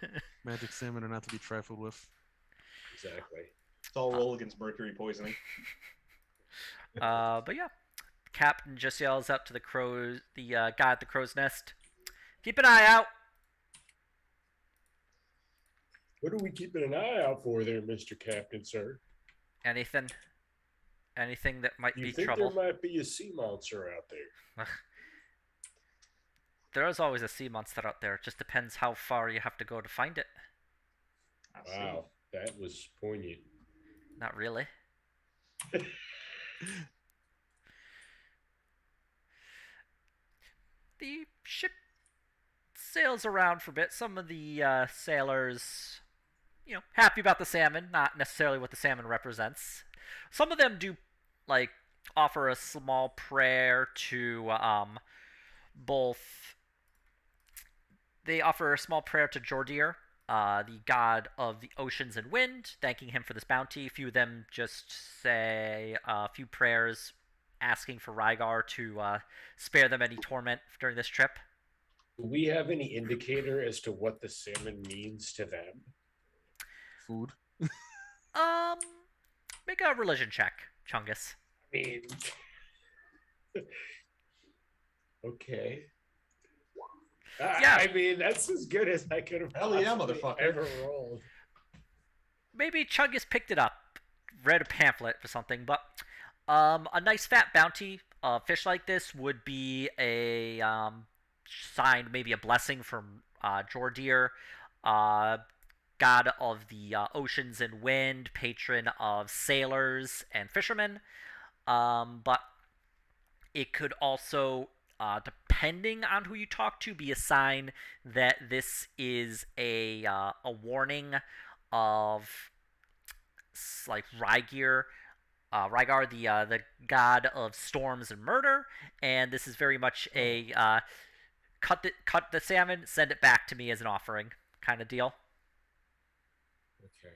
Magic salmon are not to be trifled with. Exactly. It's all roll against mercury poisoning. But yeah, Captain just yells out to the crows, the guy at the crow's nest. Keep an eye out. What are we keeping an eye out for there, Mr. Captain, sir? Anything that might You be think trouble. there might be a sea monster out there? There is always a sea monster out there. It just depends how far you have to go to find it. I see. Wow, that was poignant. Not really. The ship sails around for a bit. Some of the sailors, happy about the salmon, not necessarily what the salmon represents. Some of them do, like, offer a small prayer to both. They offer a small prayer to Jordir, the god of the oceans and wind, thanking him for this bounty. A few of them just say a few prayers asking for Rygar to spare them any torment during this trip. Do we have any indicator as to what the salmon means to them? Food. Make a religion check, Chungus. I mean, okay. Yeah. I mean, that's as good as I could have Hell yeah, possibly motherfucker. ever rolled. Maybe Chungus picked it up, read a pamphlet or something, but a nice fat bounty, fish like this would be a sign, maybe a blessing from Jordir, god of the oceans and wind, patron of sailors and fishermen. But it could also, depending on who you talk to, be a sign that this is a warning of like Rygar, the god of storms and murder, and this is very much a cut the salmon, send it back to me as an offering kind of deal. Okay.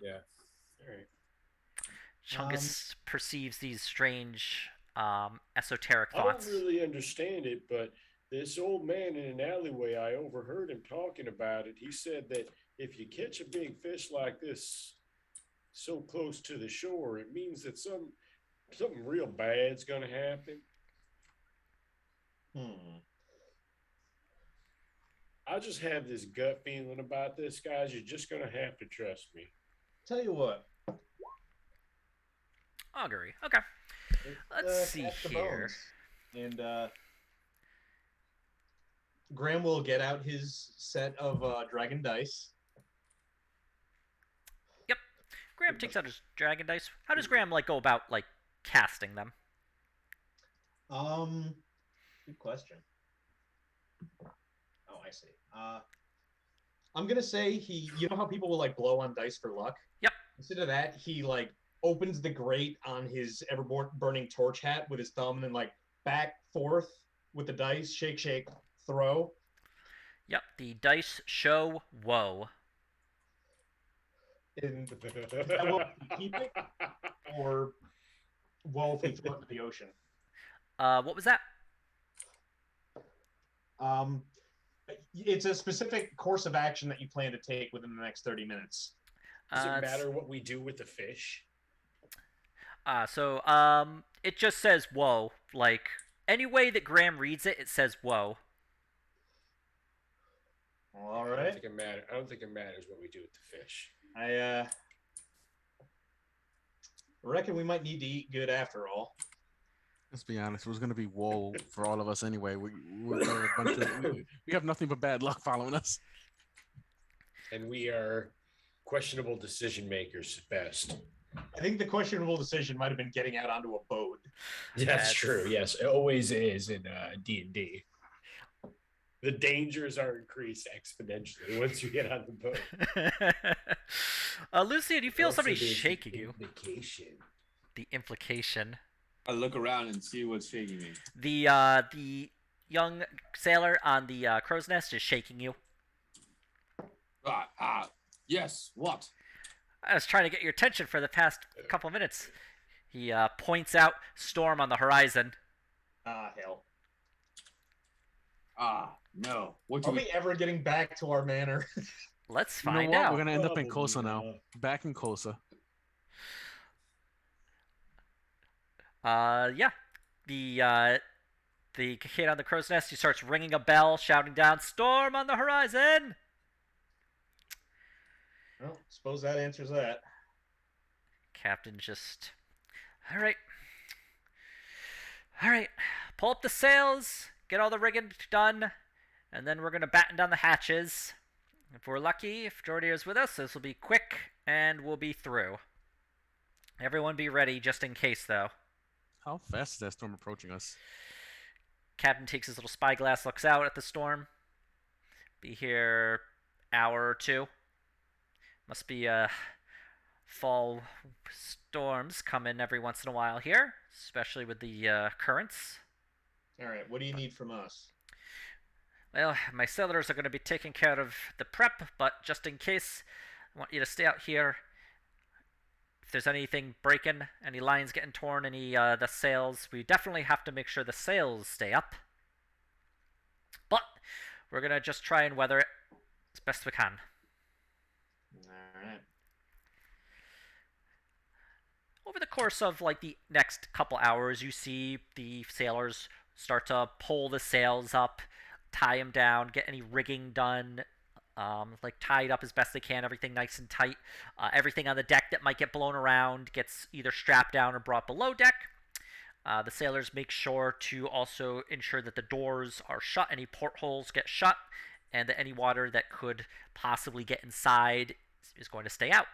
Yeah. All right. Chungus perceives these strange esoteric I thoughts. don't really understand it, but this old man in an alleyway, I overheard him talking about it. He said that if you catch a big fish like this so close to the shore, it means that something real bad's going to happen. I just have this gut feeling about this, guys. You're just going to have to trust me. Tell you what. Augury. Okay. Let's see ask the here. bones. And Graham will get out his set of dragon dice. Yep. Graham takes out his dragon dice. How does Graham go about casting them? Good question. Oh, I see. I'm gonna say you know how people will blow on dice for luck? Yep. Instead of that, he opens the grate on his ever burning torch hat with his thumb and then back forth with the dice, shake, throw. Yep. The dice show woe. And that will keep it or woe if we throw it into the ocean. What was that? It's a specific course of action that you plan to take within the next 30 minutes. Does it It's- matter what we do with the fish? it just says whoa. Like, any way that Graham reads it, it says whoa. All I don't right. think it matters. I don't think it matters what we do with the fish. I reckon we might need to eat good after all. Let's be honest. It was gonna be woe for all of us anyway. We're a bunch of, we have nothing but bad luck following us. And we are questionable decision makers at best. I think the questionable decision might have been getting out onto a boat. That's true. Yes, it always is in D&D. The dangers are increased exponentially once you get on the boat. Lucian, you feel Also, somebody there's the shaking you. implication. The implication. I look around and see what's shaking me. The young sailor on the crow's nest is shaking you. Yes. What? I was trying to get your attention for the past couple minutes. He points out storm on the horizon. Ah, hell. No. What do Are we ever getting back to our manor? Let's You know find what? out. We're gonna end up in Probably Kosa now. not. Back in Kosa. Yeah. The kid on the crow's nest, he starts ringing a bell, shouting down, "Storm on the horizon!" Well, suppose that answers that. Captain just, all right, pull up the sails, get all the rigging done, and then we're gonna batten down the hatches. If we're lucky, if Jordy is with us, this will be quick and we'll be through. Everyone be ready just in case, though. How fast is that storm approaching us? Captain takes his little spyglass, looks out at the storm. Be here hour or two. Must be fall storms come in every once in a while here, especially with the currents. All right, what do you need from us? Well, my sailors are going to be taking care of the prep, but just in case, I want you to stay out here. If there's anything breaking, any lines getting torn, any the sails, we definitely have to make sure the sails stay up. But we're going to just try and weather it as best we can. All right. Over the course of like the next couple hours, you see the sailors start to pull the sails up, tie them down, get any rigging done, like tied up as best they can, everything nice and tight. Everything on the deck that might get blown around gets either strapped down or brought below deck. The sailors make sure to also ensure that the doors are shut, any portholes get shut, and that any water that could possibly get inside is going to stay out.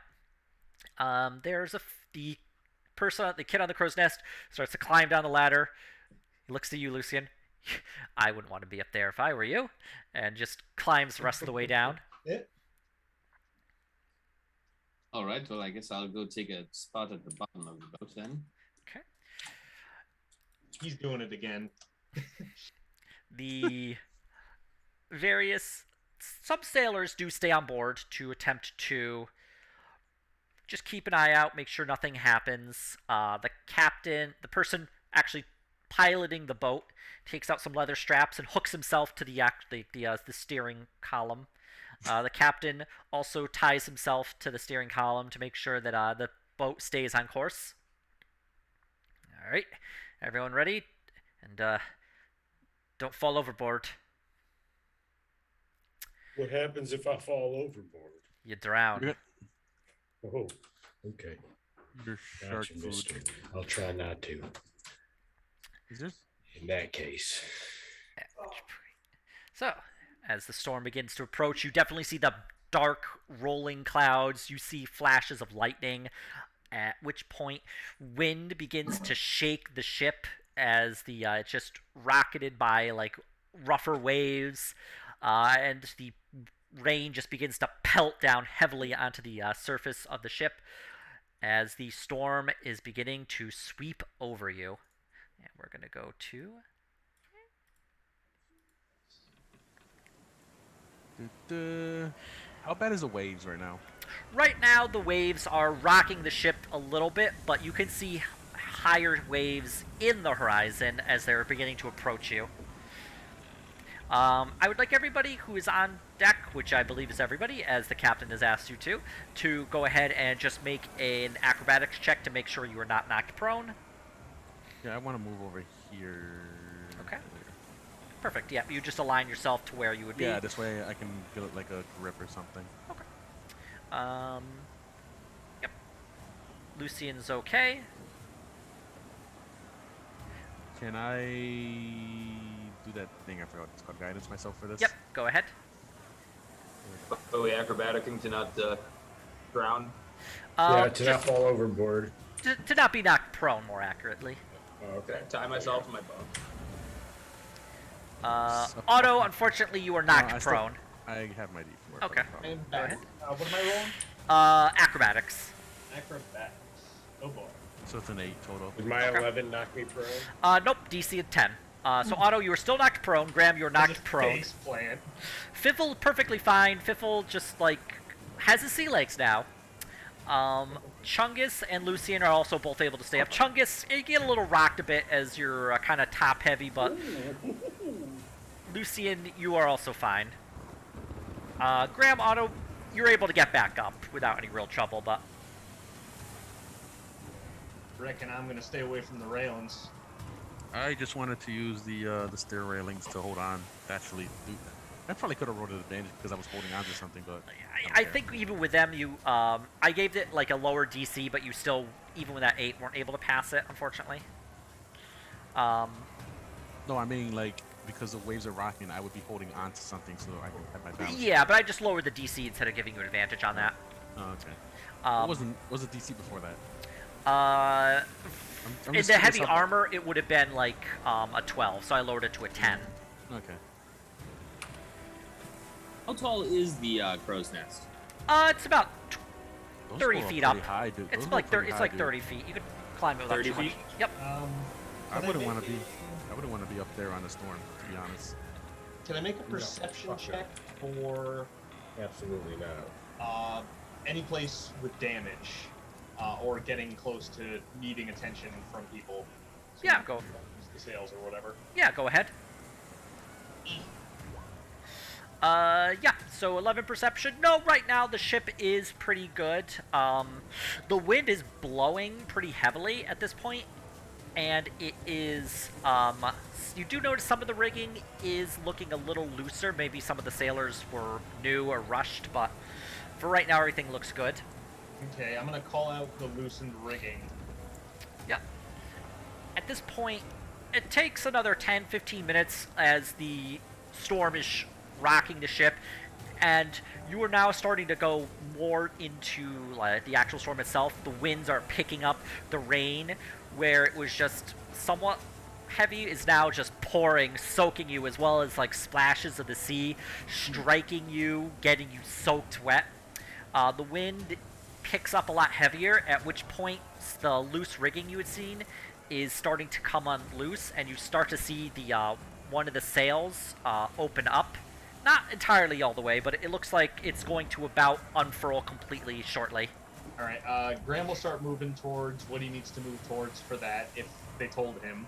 The kid on the crow's nest starts to climb down the ladder. He looks to you, Lucian. I wouldn't want to be up there if I were you. And just climbs the rest of the way down. Yeah. All right. Well, I guess I'll go take a spot at the bottom of the boat then. Okay. He's doing it again. The some sailors do stay on board to attempt to just keep an eye out, make sure nothing happens. The captain, the person actually piloting the boat, takes out some leather straps and hooks himself to the steering column. The captain also ties himself to the steering column to make sure that the boat stays on course. All right, everyone ready? And don't fall overboard. What happens if I fall overboard? You drown. You're- Oh, okay. Your shark Gotcha, food. mister. I'll try not to. Is there? In that case. So, as the storm begins to approach, you definitely see the dark rolling clouds. You see flashes of lightning, at which point wind begins to shake the ship as it's just rocketed by like rougher waves, and the rain just begins to pelt down heavily onto the surface of the ship as the storm is beginning to sweep over you. And we're going to go to... How bad is the waves right now? Right now, the waves are rocking the ship a little bit, but you can see higher waves in the horizon as they're beginning to approach you. I would like everybody who is on deck, which I believe is everybody, as the captain has asked you to go ahead and just make an acrobatics check to make sure you are not knocked prone. Yeah, I want to move over here. Okay. Perfect. Yeah, you just align yourself to where you would be. Yeah, this way I can get it like a grip or something. Okay. Yep. Lucian's okay. Can I do that thing? I forgot what it's called. Guidance myself for this? Yep. Go ahead. Oh, we acrobaticing to not drown. Yeah, to just not fall overboard. to not be knocked prone, more accurately. Oh, okay. Tie myself to my bow. Otto, unfortunately, you are knocked I prone. I have my D4. Okay. I'm Go back. ahead. What am I rolling? Acrobatics. Acrobatics. Oh boy. So it's an 8 total. Did my Okay. 11 knock me prone? Nope, DC of 10. So Otto, you are still knocked prone. Graham, you're knocked prone. Face plant. Fiffle, perfectly fine. Fiffle just, like, has his sea legs now. Chungus and Lucian are also both able to stay up. Chungus, you get a little rocked a bit as you're kind of top heavy, but Lucian, you are also fine. Graham, Otto, you're able to get back up without any real trouble, but Reckon I'm gonna stay away from the railings. I just wanted to use the stair railings to hold on. Actually, I probably could have rolled an advantage because I was holding on to something, but I think even with them, you I gave it like a lower DC, but you still, even with that 8, weren't able to pass it, unfortunately. No, I mean like because the waves are rocking, I would be holding on to something so I can have my balance. Yeah, but I just lowered the DC instead of giving you an advantage on that. Oh, okay. Um, what was the DC before that? I'm in just the curious heavy how- armor, it would have been like a 12, so I lowered it to a 10. Okay. How tall is the crow's nest? It's about Those 30 go feet pretty up. High, dude. It's Those go like pretty 30. It's high, like dude. 30 feet. You could climb it without 30 too much. feet? Yep. I Can wouldn't make- want to be. I wouldn't want to be up there on the storm, to be honest. Can I make a perception fuck check for Absolutely not. any place with damage, or getting close to needing attention from people? So Yeah, you go. can use the sails or whatever. Yeah, go ahead. Yeah, so 11 perception. No, right now the ship is pretty good. The wind is blowing pretty heavily at this point, and it is, you do notice some of the rigging is looking a little looser. Maybe some of the sailors were new or rushed, but for right now everything looks good. Okay, I'm gonna call out the loosened rigging. Yeah. At this point, it takes another 10-15 minutes as the storm is rocking the ship, and you are now starting to go more into the actual storm itself. The winds are picking up. The rain, where it was just somewhat heavy, is now just pouring, soaking you, as well as like splashes of the sea striking you, getting you soaked wet. The wind picks up a lot heavier, at which point the loose rigging you had seen is starting to come unloose, and you start to see the one of the sails open up. Not entirely all the way, but it looks like it's going to about unfurl completely shortly. All right, Graham will start moving towards what he needs to move towards for that, if they told him,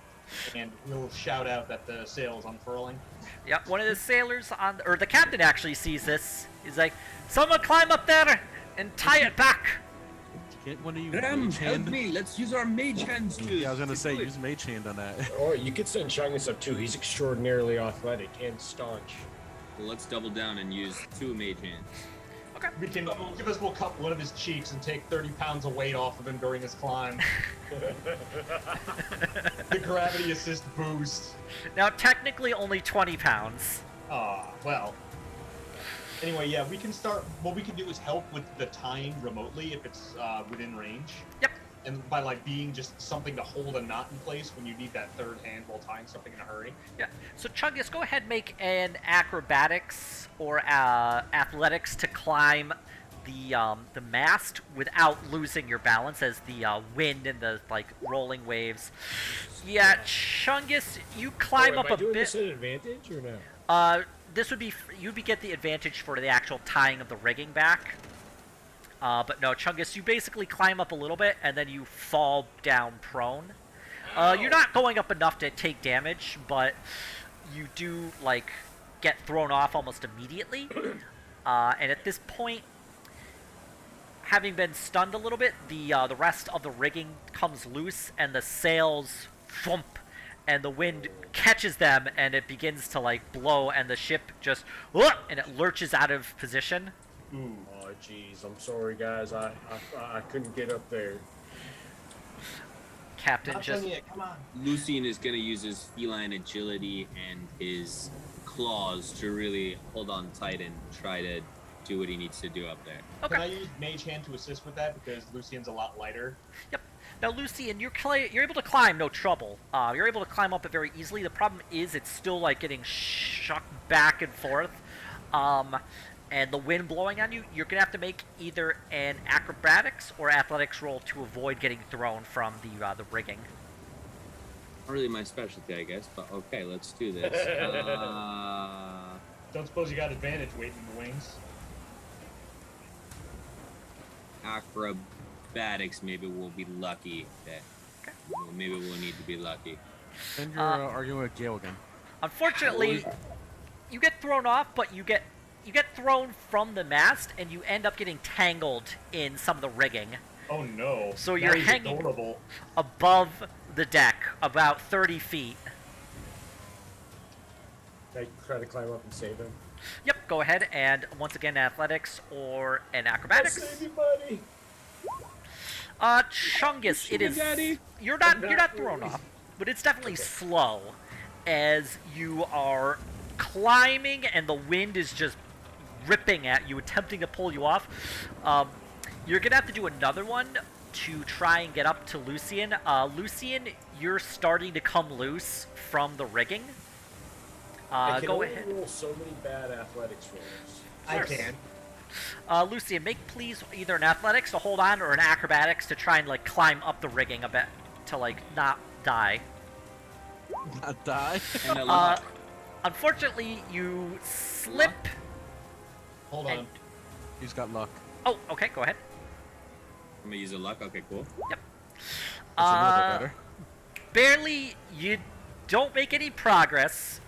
and he'll shout out that the sail is unfurling. Yep, one of the sailors or the captain actually sees this. He's like, "Someone climb up there and tie it back." Can't one of you Graham, mage help hand? me. Let's use our mage hands to. Yeah, I was gonna to say do it. use mage hand on that. Or you could send Chungus up too. He's extraordinarily athletic and staunch. Well, let's double down and use 2 mage hands. Okay. We can we'll cut one of his cheeks and take 30 pounds of weight off of him during his climb. The gravity assist boost. Now, technically, only 20 pounds. Well. Anyway, yeah, we can start. What we can do is help with the tying remotely if it's within range. Yep. And by like being just something to hold a knot in place when you need that third hand while tying something in a hurry. Yeah. So Chungus, go ahead and make an acrobatics or athletics to climb the mast without losing your balance as the wind and the like rolling waves. Yeah, Chungus, you climb am up I a doing bit. this at advantage or no? This would be you'd be get the advantage for the actual tying of the rigging back. But no, Chungus, you basically climb up a little bit and then you fall down prone. You're not going up enough to take damage, but you do like get thrown off almost immediately. And at this point, having been stunned a little bit, the rest of the rigging comes loose, and the sails thump, and the wind catches them, and it begins to like blow, and the ship just and it lurches out of position. Ooh. Oh, jeez. I'm sorry, guys. I couldn't get up there. Captain Not just done yet. Come on. Lucian is going to use his feline agility and his claws to really hold on tight and try to do what he needs to do up there. Can I use Mage Hand to assist with that because Lucian's a lot lighter? Yep. Now, Lucian, you're able to climb, no trouble. You're able to climb up it very easily. The problem is it's still like getting shucked back and forth, and the wind blowing on you. You're gonna have to make either an acrobatics or athletics roll to avoid getting thrown from the rigging. Not really my specialty, I guess, but okay, let's do this. Don't suppose you got advantage waiting in the wings? Acrobatics, maybe we'll be lucky. That well, maybe we'll need to be lucky. And you're arguing with Gale again. Unfortunately, you get thrown off, but you get thrown from the mast, and you end up getting tangled in some of the rigging. Oh no. So Now you're he's hanging adorable. above the deck, about 30 feet. Can I try to climb up and save him? Yep, go ahead, and once again, athletics or an I'll acrobatics. save you, buddy. Chungus, it is. Daddy. You're I'm not not thrown really- off, but it's definitely Okay. slow as you are climbing, and the wind is just ripping at you, attempting to pull you off. You're gonna have to do another one to try and get up to Lucian. Lucian, you're starting to come loose from the rigging. I can Go only ahead. roll so many bad athletics rolls. I Course. can. Lucian, make please either an athletics to hold on or an acrobatics to try and like climb up the rigging a bit to like not die. Not die. And a luck. Unfortunately, you slip. Hold And- on. He's got luck. Oh, okay, go ahead. I'm gonna use a luck. Okay, cool. Yep. That's a little bit better. Barely, you don't make any progress,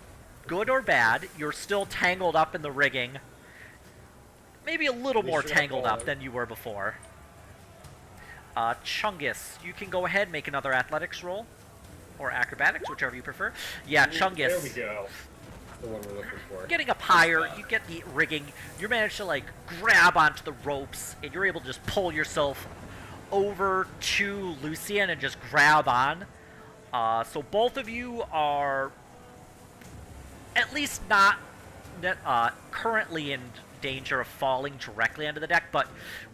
good or bad. You're still tangled up in the rigging. Maybe a little more Sure, tangled up fine. than you were before. Chungus, you can go ahead and make another athletics roll. Or acrobatics, whichever you prefer. Yeah, Chungus. There we go. The one we're looking for. Getting up higher, you get the rigging, you manage to like grab onto the ropes, and you're able to just pull yourself over to Lucian and just grab on. So both of you are at least not currently in danger of falling directly onto the deck, but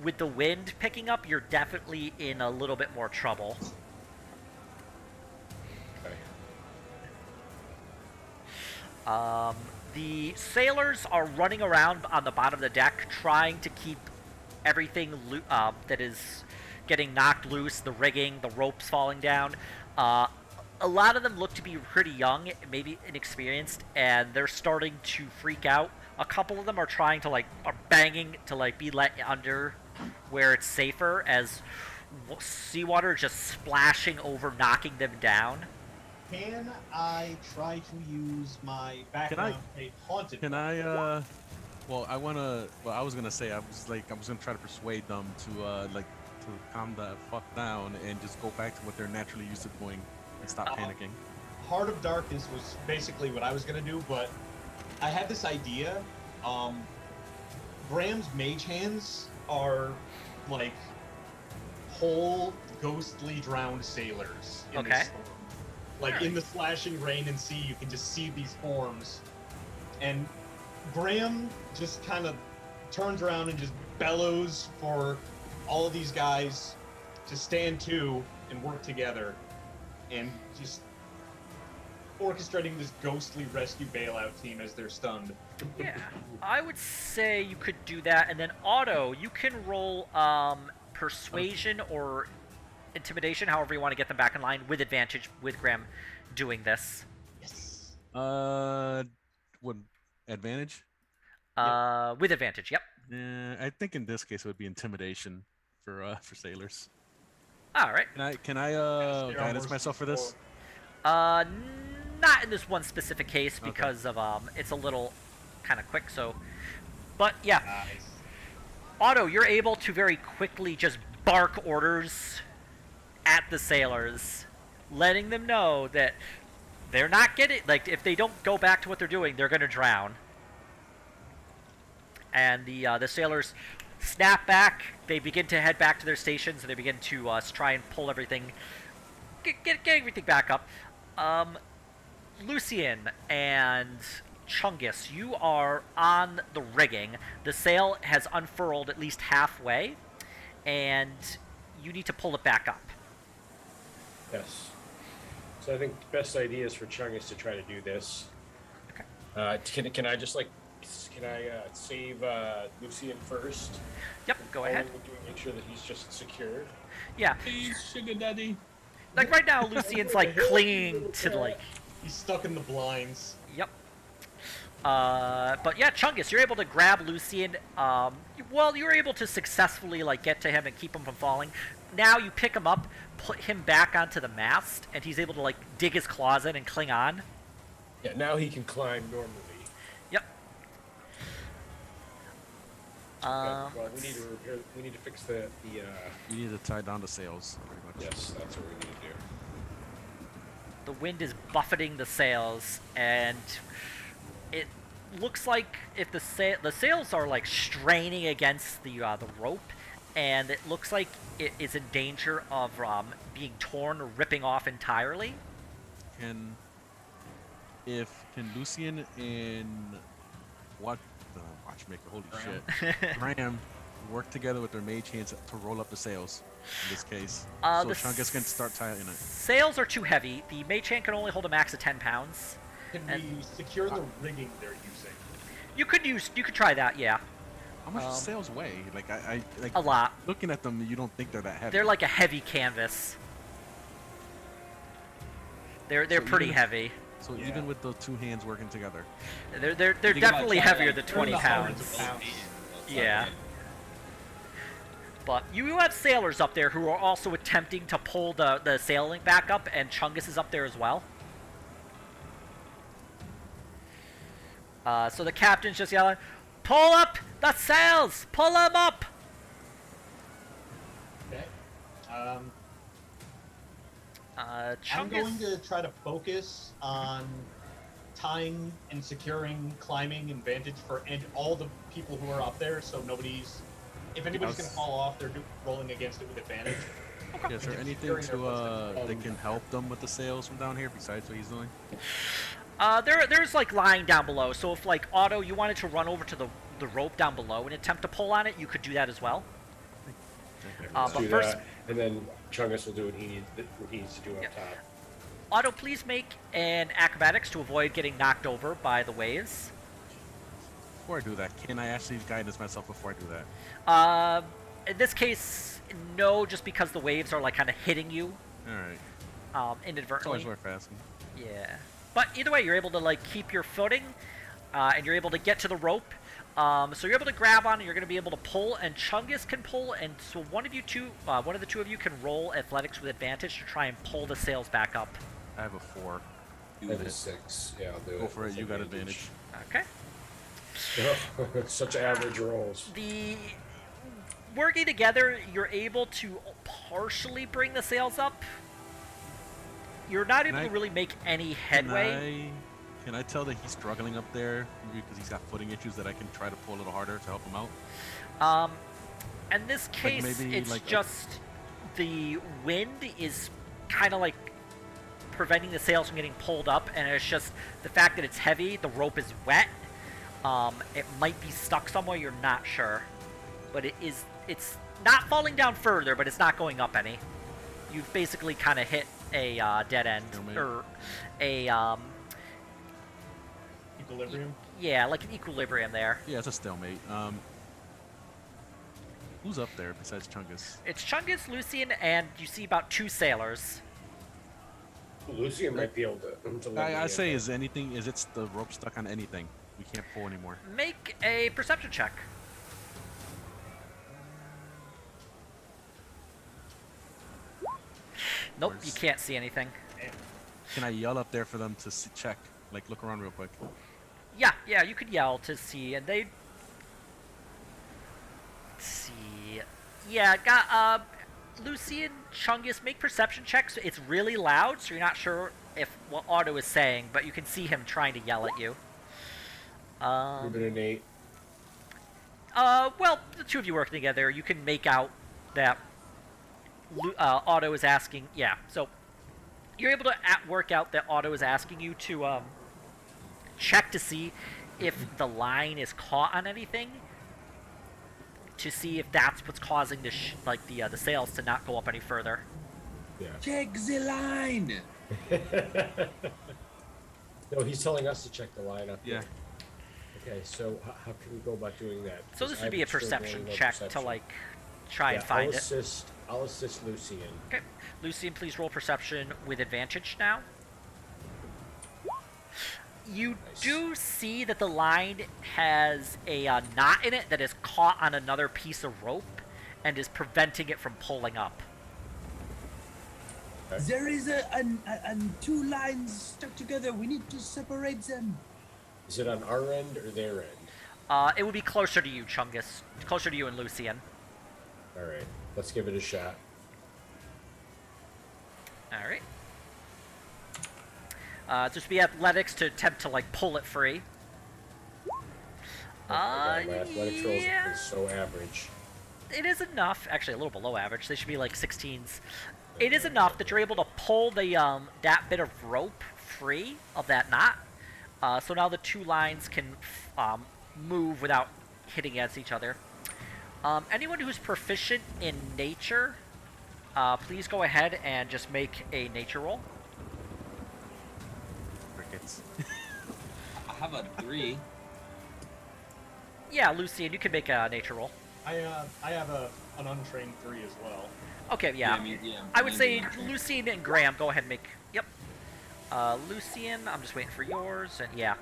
with the wind picking up, you're definitely in a little bit more trouble. The sailors are running around on the bottom of the deck trying to keep everything that is getting knocked loose, the rigging, the ropes falling down. A lot of them look to be pretty young, maybe inexperienced, and they're starting to freak out. A couple of them are trying to are banging to be let under where it's safer, as seawater just splashing over, knocking them down. Can I try to use my background tape haunted? Can I? Well, I wanna. Well, I was gonna say I was gonna try to persuade them to to calm the fuck down and just go back to what they're naturally used to doing and stop panicking. Heart of Darkness was basically what I was gonna do, but I had this idea. Graham's mage hands are like whole ghostly drowned sailors. In Okay. this storm. Like in the slashing rain and sea, you can just see these forms. And Graham just kind of turns around and just bellows for all of these guys to stand to and work together, and just orchestrating this ghostly rescue bailout team as they're stunned. Yeah, I would say you could do that, and then Otto, you can roll persuasion or intimidation, however you want to get them back in line, with advantage with Graham doing this. Yes. What advantage? With advantage, yep. I think in this case it would be intimidation for sailors. All right. Can I Steer on guidance horse myself for this? Not in this one specific case because of it's a little kind of quick. So, but yeah, Nice. Otto, you're able to very quickly just bark orders at the sailors, letting them know that they're not getting, like, if they don't go back to what they're doing, they're gonna drown. And the sailors snap back. They begin to head back to their stations, and they begin to try and pull everything, get everything back up. Lucian and Chungus, you are on the rigging. The sail has unfurled at least halfway, and you need to pull it back up. Yes. So I think the best idea is for Chungus to try to do this. Okay. Can I just like save Lucian first? Yep, go All ahead. we would do is make sure that he's just secure. Yeah, Please, sugar daddy. like right now, Lucian's like clinging to like. He's stuck in the blinds. Yep. But yeah, Chungus, you're able to grab Lucian. Well, you're able to successfully like get to him and keep him from falling. Now you pick him up, put him back onto the mast, and he's able to like dig his claws in and cling on. Yeah, now he can climb normally. Yep. Well, we need to fix the You need to tie down the sails, pretty much. yes, that's what we need to do. The wind is buffeting the sails, and it looks like if the sails are like straining against the rope, and it looks like it is in danger of being torn or ripping off entirely. Can Lucian and watchmaker, holy shit, Graham work together with their mage hands to roll up the sails? In this case, so The Chungus can start tying it. Sails are too heavy. The mage hand can only hold a max of 10 pounds. Can And- we secure the rigging they're using? You could try that, yeah. How much do sails weigh? Like I like A lot. looking at them, you don't think they're that heavy. They're like a heavy canvas. They're So pretty even- heavy. So Yeah. even with the two hands working together, They're Think about definitely trying to, heavier like, than turn 20 the hundreds pounds. of pounds. Yeah. But you have sailors up there who are also attempting to pull the sailing back up, and Chungus is up there as well. So the captain's just yelling, "Pull up the sails! Pull them up!" Okay. I'm Chungus. going to try to focus on tying and securing climbing and vantage for all the people who are up there, so nobody's. If anybody's going to fall off, they're rolling against it with advantage. is there Just anything securing their to footsteps. that can help them with the sails from down here besides what he's doing? There's like lying down below. So if like Otto, you wanted to run over to the rope down below and attempt to pull on it, you could do that as well. Let's But do first- that, and then Chungus will do what he needs to do up Yep. top. Otto, please make an acrobatics to avoid getting knocked over by the waves. Before I do that, can I actually guidance myself before I do that? In this case, no, just because the waves are like kind of hitting you All right. It's always inadvertently. worth asking. Yeah. But either way, you're able to like keep your footing, and you're able to get to the rope. So you're able to grab on, and you're going to be able to pull, and Chungus can pull, and so one of the two of you can roll athletics with advantage to try and pull the sails back up. I have a 4. I have a 6. Yeah, I'll do it. Go for it. with You got advantage. Okay. Such average rolls. The working together, you're able to partially bring the sails up. You're not able I- to really make any headway. Can I tell that he's struggling up there because he's got footing issues that I can try to pull a little harder to help him out? In this case, maybe, it's like, a- just the wind is kind of like preventing the sails from getting pulled up, and it's just the fact that it's heavy, the rope is wet. It might be stuck somewhere, you're not sure. But it's not falling down further, but it's not going up any. You've basically kind of hit a dead end, Stalemate. or a, Equilibrium. yeah, like an equilibrium there. Yeah, it's a stalemate. Who's up there besides Chungus? It's Chungus, Lucian, and you see about 2 sailors. Lucian might be able to let I me say, in. is it's the rope stuck on anything? We can't pull anymore. Make a perception check. Nope, you Where's- can't see anything. Can I yell up there for them to check? Like, look around real quick. Yeah, you could yell to see, and they. Let's see. Yeah, got Lucy and Chungus make perception checks. It's really loud, so you're not sure if what Otto is saying, but you can see him trying to yell at you. Give it an 8. Well, the two of you working together, you can make out that Otto is asking. Yeah, so you're able to work out that Otto is asking you to check to see if the line is caught on anything, to see if that's what's causing the sails to not go up any further. Yeah. Check the line. No, he's telling us to check the line up. Yeah. Okay, so how can we go about doing that? So this Because would be a I'm still perception rolling low check perception. to try and find it. I'll assist Lucian. Okay, Lucian, please roll perception with advantage now. You Nice. do see that the line has a knot in it that is caught on another piece of rope and is preventing it from pulling up. There is a two lines stuck together. We need to separate them. Is it on our end or their end? It would be closer to you, Chungus. Closer to you and Lucian. All right, let's give it a shot. Alright. Just be athletics to attempt to, pull it free. Oh my God, my athletics rolls yeah. have been so average. It is enough. Actually, a little below average. They should be, 16s. It is enough that you're able to pull the, that bit of rope free of that knot. So now the two lines can, move without hitting against each other. Anyone who's proficient in nature, please go ahead and just make a nature roll. Crickets. I have a 3. Yeah, Lucian, you can make a nature roll. I have an untrained 3 as well. Okay, yeah. Yeah, I would say mine's Lucian and Graham, go ahead and make... Yep. Lucian, I'm just waiting for yours, and yeah.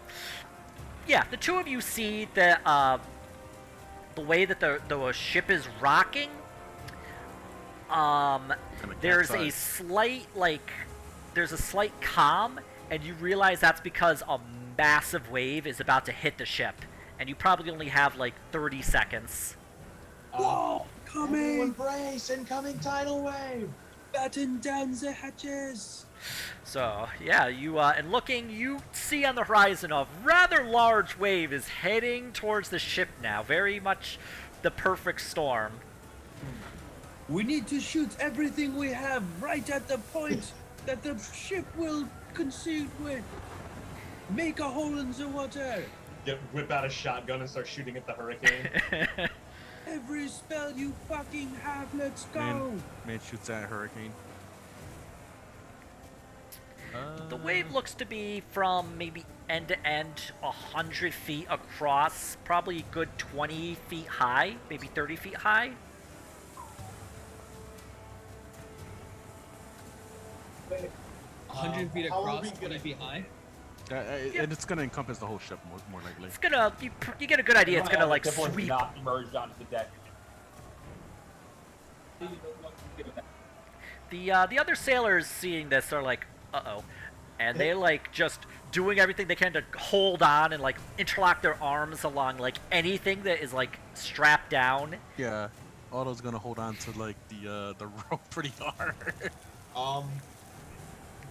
Yeah, the two of you see that, the way that the ship is rocking, there's a slight, there's a slight calm, and you realize that's because a massive wave is about to hit the ship, and you probably only have, 30 seconds. Whoa, Everyone coming! brace! Incoming tidal wave! Batten down the hatches. So, yeah, you, and looking, you see on the horizon a rather large wave is heading towards the ship now. Very much the perfect storm. We need to shoot everything we have right at the point that the ship will concede with. Make a hole in the water. Whip out a shotgun and start shooting at the hurricane. Every spell you fucking have, let's go. Man shoots at Hurricane. The wave looks to be from maybe end to end 100 feet across, probably a good 20 feet high, maybe 30 feet high. Wait, 100 feet how are across, we 20 gonna- feet high. And it's gonna encompass the whole ship more likely. It's gonna, you get a good idea, it's gonna Definitely sweep. not emerged onto the deck. The other sailors seeing this are like, uh-oh. And they just doing everything they can to hold on and interlock their arms along anything that is strapped down. Yeah, Otto's gonna hold on to the rope pretty hard.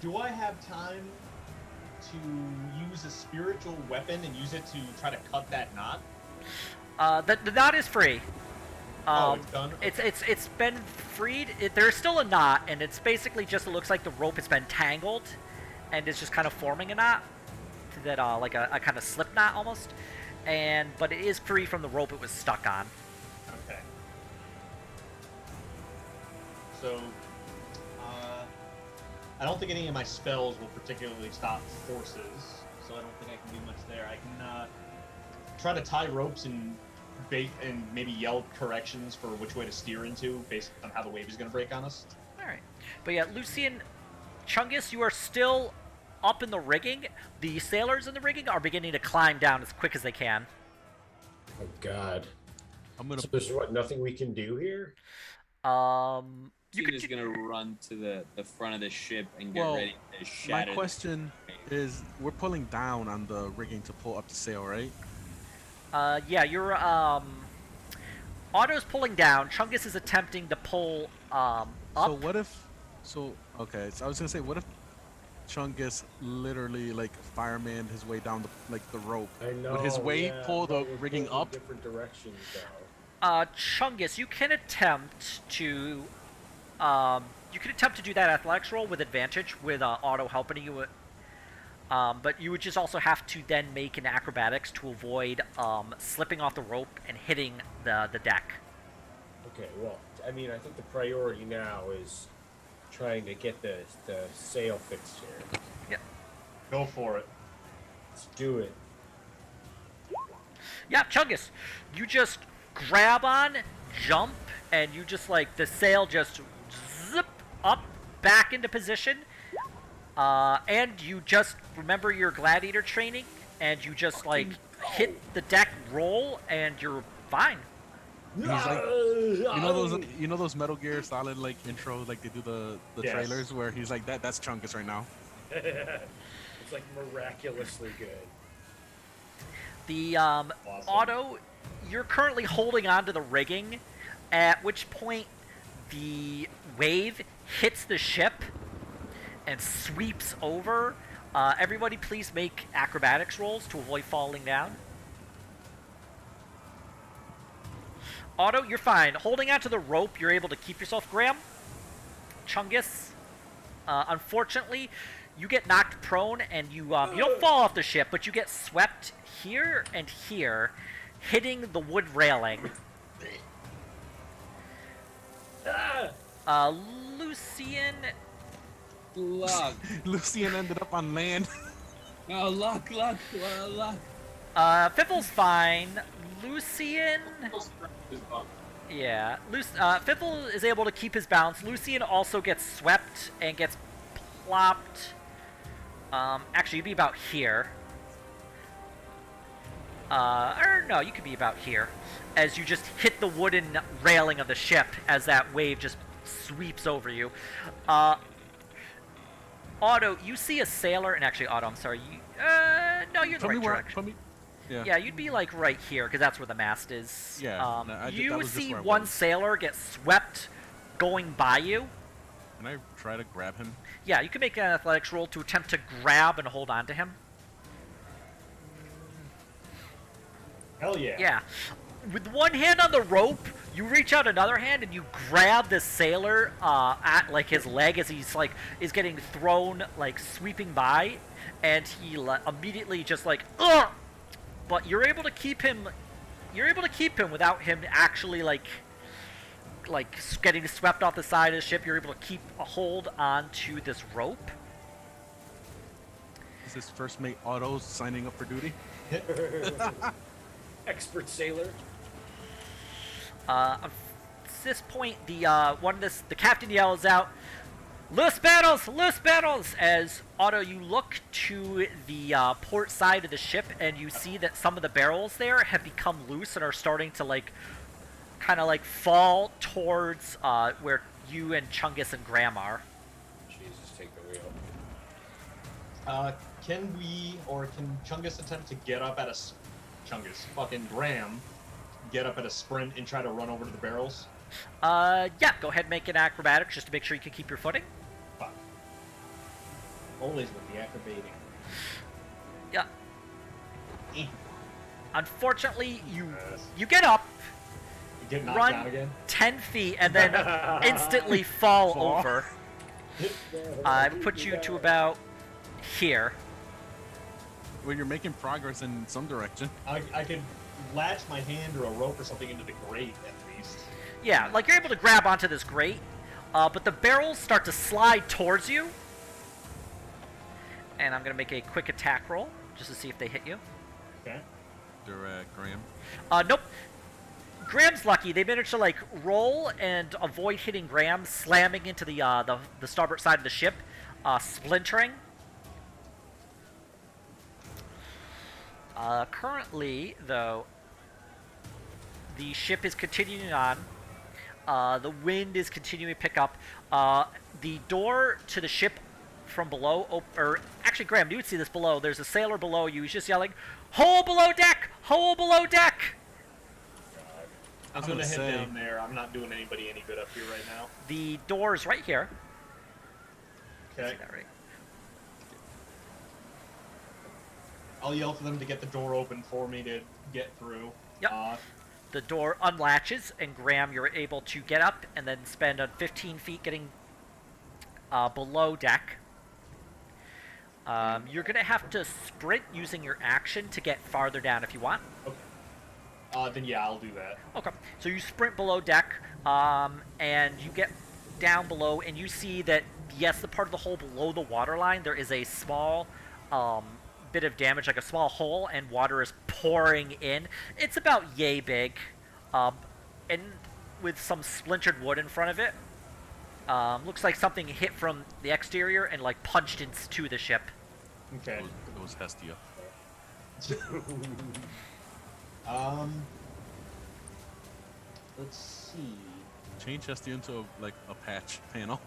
Do I have time to use a spiritual weapon and use it to try to cut that knot? The knot is free. It's done? It's been freed. There's still a knot, and it's basically just, it looks like the rope has been tangled, and it's just kind of forming a knot, that like a kind of slip knot almost, but it is free from the rope it was stuck on. Okay. So, I don't think any of my spells will particularly stop forces, so I don't think I can do much there. I can try to tie ropes and maybe yell corrections for which way to steer into, based on how the wave is going to break on us. All right, but yeah, Lucian, Chungus, you are still up in the rigging. The sailors in the rigging are beginning to climb down as quick as they can. Oh God. I'm gonna So there's nothing we can do here? You Lucian is could gonna run to the front of the ship and get Well, ready to my shatter. the question frame. is, we're pulling down on the rigging to pull up the sail, right? yeah, you're Otto's pulling down. Chungus is attempting to pull So up. what if? So okay, so I was gonna say, what if Chungus literally like fireman his way down the rope? I know. Would his weight Yeah, pull the but we're rigging pulling in up? different directions now. Chungus, you can attempt to do that athletics roll with advantage with Otto helping you. But you would just also have to then make an acrobatics to avoid slipping off the rope and hitting the deck. Okay, well, I mean, I think the priority now is trying to get the sail fixed here. Yeah. Go for it. Let's do it. Yeah, Chungus, you just grab on, jump, and you just like the sail just zip up back into position. And you just remember your gladiator training, and you just like hit the deck, roll, and you're fine. He's like, you know those Metal Gear Solid like intro, like they do the Yes. trailers where he's like that's Chungus right now. It's like miraculously good. The Awesome. Otto, you're currently holding onto the rigging, at which point the wave hits the ship and sweeps over. Everybody, please make acrobatics rolls to avoid falling down. Otto, you're fine. Holding onto the rope, you're able to keep yourself. Graham, Chungus, unfortunately, you get knocked prone and you don't fall off the ship, but you get swept here and here, hitting the wood railing. Lucian, Luck. Lucian ended up on land. Oh, luck. Fiffle's fine. Lucian, yeah, Fiffle is able to keep his balance. Lucian also gets swept and gets plopped. Actually, you'd be about here. Or no, you could be about here, as you just hit the wooden railing of the ship as that wave just sweeps over you. Otto, you see a sailor, and actually, Otto, I'm sorry, you, no, you're in the right direction. Yeah, you'd be like right here, because that's where the mast is. Yeah, no, that you was just see where I one was. sailor get swept going by you. Can I try to grab him? Yeah, you can make an athletics roll to attempt to grab and hold on to him. Hell yeah. Yeah. With one hand on the rope, you reach out another hand and you grab the sailor at like his leg as he's like is getting thrown like sweeping by, and he immediately just like ugh. But you're able to keep him. You're able to keep him without him actually like getting swept off the side of the ship. You're able to keep a hold onto this rope. Is this first mate Otto signing up for duty? Expert sailor. At this point, the captain yells out, "Loose battles!" As Otto, you look to the port side of the ship, and you see that some of the barrels there have become loose and are starting to kind of fall towards where you and Chungus and Graham are. Jesus, take the wheel. Can Chungus attempt to get up at fucking Graham, get up at a sprint and try to run over to the barrels? Yeah, go ahead and make an acrobatics just to make sure you can keep your footing. Fuck. Always with the acrobating. Yeah. Eh. Unfortunately, you Yes. get up, You get knocked run down again? 10 feet, and then instantly fall over. I put you to about here. Well, you're making progress in some direction. I could latch my hand or a rope or something into the grate at least. Yeah, like you're able to grab onto this grate, but the barrels start to slide towards you. And I'm gonna make a quick attack roll just to see if they hit you. Okay. Graham. Nope. Graham's lucky. They managed to roll and avoid hitting Graham, slamming into the starboard side of the ship, splintering. Currently, though, the ship is continuing on. The wind is continuing to pick up. The door to the ship from below, or actually, Graham, you would see this below. There's a sailor below you. He's just yelling, "Hole below deck! Hole below deck!" I was I'm gonna gonna head say, down there. I'm not doing anybody any good up here right now. The door is right here. Okay. See that right? I'll yell for them to get the door open for me to get through. Yep. The door unlatches, and Graham, you're able to get up and then spend 15 feet getting below deck. You're going to have to sprint using your action to get farther down if you want. Okay. Then yeah, I'll do that. Okay. So you sprint below deck, and you get down below, and you see that, yes, the part of the hole below the water line, there is a small bit of damage, like a small hole, and water is pouring in. It's about yay big, and with some splintered wood in front of it. Looks like something hit from the exterior and like punched into the ship. Okay. it was Hestia. Let's see. Change Hestia into a patch panel.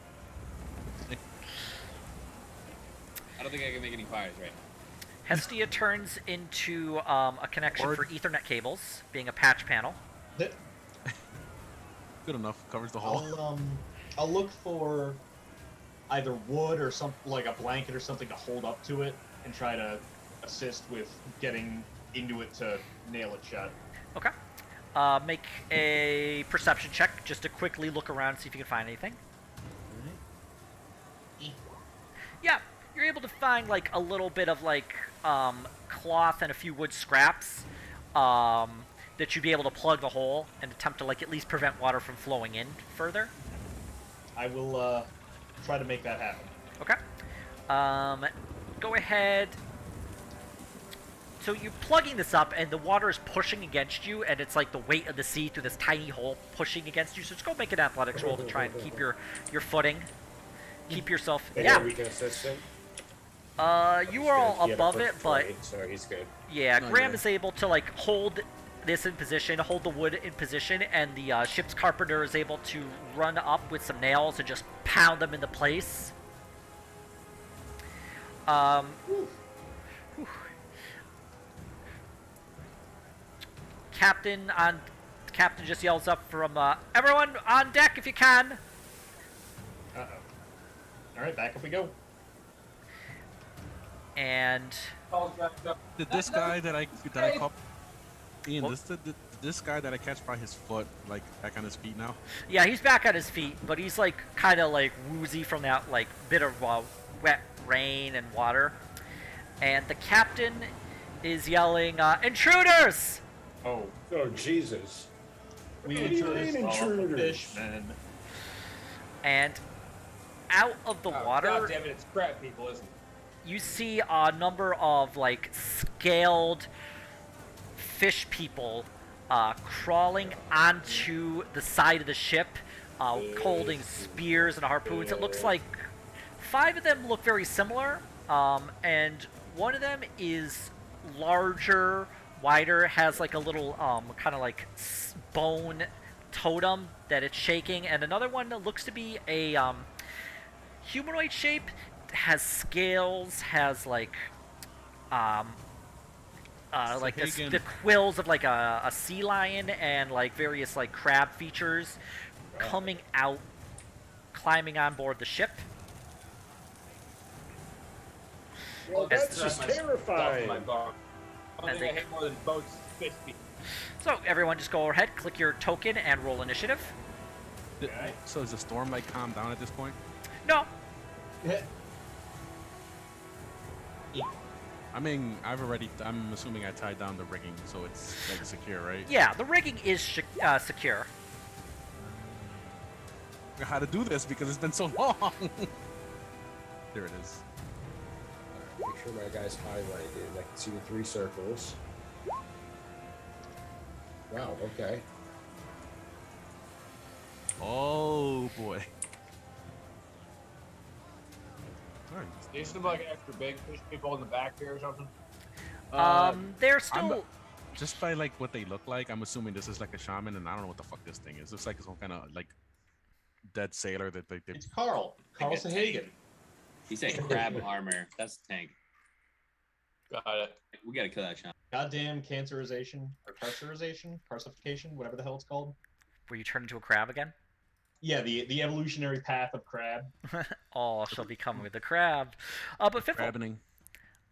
I don't think I can make any fires right now. Hestia turns into a connection Word. for Ethernet cables, being a patch panel. Good enough. Covers the hole. I'll look for either wood or something like a blanket or something to hold up to it, and try to assist with getting into it to nail it shut. Okay. Make a perception check just to quickly look around and see if you can find anything. Yeah, you're able to find like a little bit of like cloth and a few wood scraps that you'd be able to plug the hole and attempt to like at least prevent water from flowing in further. I will try to make that happen. Okay. Go ahead. So you're plugging this up, and the water is pushing against you, and it's like the weight of the sea through this tiny hole pushing against you. So just go make an athletics roll to try and keep your footing. Keep yourself. Hey, Yeah. are we gonna assist him? You are all He had a above quick it, but flight, so he's good. yeah, Oh, Graham yeah. is able to like hold this in position, hold the wood in position, and the ship's carpenter is able to run up with some nails and just pound them into place. Whew. Captain just yells up from everyone on deck if you can. Uh-oh. All right, back up we go. And Did this guy that I caught, Ian? This guy that I catch by his foot, like back on his feet now. yeah, he's back on his feet, but he's like kind of like woozy from that like bit of wet rain and water. And the captain is yelling, "Intruders!" Oh, Oh Jesus! we What do you intruders mean off the intruders? fish, man. And out of the water, God damn it, it's crab people, isn't it? you see a number of like scaled fish people crawling onto the side of the ship, holding spears and harpoons. It looks like 5 of them look very similar, and one of them is larger, wider, has like a little kind of like bone totem that it's shaking, and another one that looks to be a humanoid shape, has scales, has like Hagen. the quills of like a sea lion, and like various like crab features coming out, climbing on board the ship. Well, that's As- just My terrifying. bar. I As think I they- hate more than boats is fish people. So everyone just go ahead, click your token, and roll initiative. Okay. So is the storm like calmed down at this point? No, I mean, I'm assuming I tied down the rigging, so it's like secure, right? yeah, the rigging is secure. I forgot how to do this because it's been so long. There it is. Make sure my guy's highlighted. I can see the 3 circles. Wow. Okay. Oh boy. Alright. These seem like extra big fish people in the back here or something. They're I'm still Just by like what they look like, I'm assuming this is like a shaman, and I don't know what the fuck this thing is. It's like some kind of like dead sailor that they It's Carl. Carl Like a Sahagan. He said crab armor. That's the tank. Got it. We gotta kill that shaman. Goddamn cancerization or carcification, whatever the hell it's called. Where you turn into a crab again? Yeah, the evolutionary path of crab. All shall become with the crab. But Fifth, crabbing.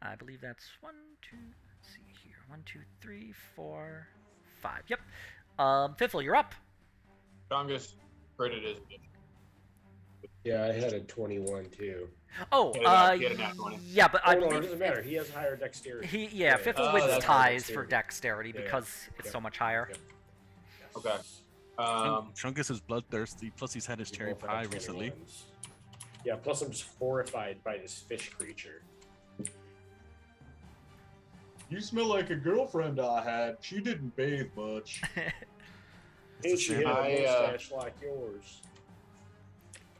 I believe that's 1, 2. Let's see here. 1, 2, 3, 4, 5. Yep. Fifth, you're up. Strongest credit is. Yeah, I had a 21 too. Oh, Yeah, he had a nat 20. yeah, but I Oh, no, it believe doesn't matter. He has higher dexterity. Yeah, Fifth Oh, wins that's ties dexterity. for dexterity Yeah. because it's Yeah. so much higher. Yeah. Okay. Chungus is bloodthirsty. Plus, he's had his We cherry both have pie recently. 21s. Yeah, plus I'm just horrified by this fish creature. You smell like a girlfriend I had. She didn't bathe much. It's Hey, a she shame. had a I, mustache like yours.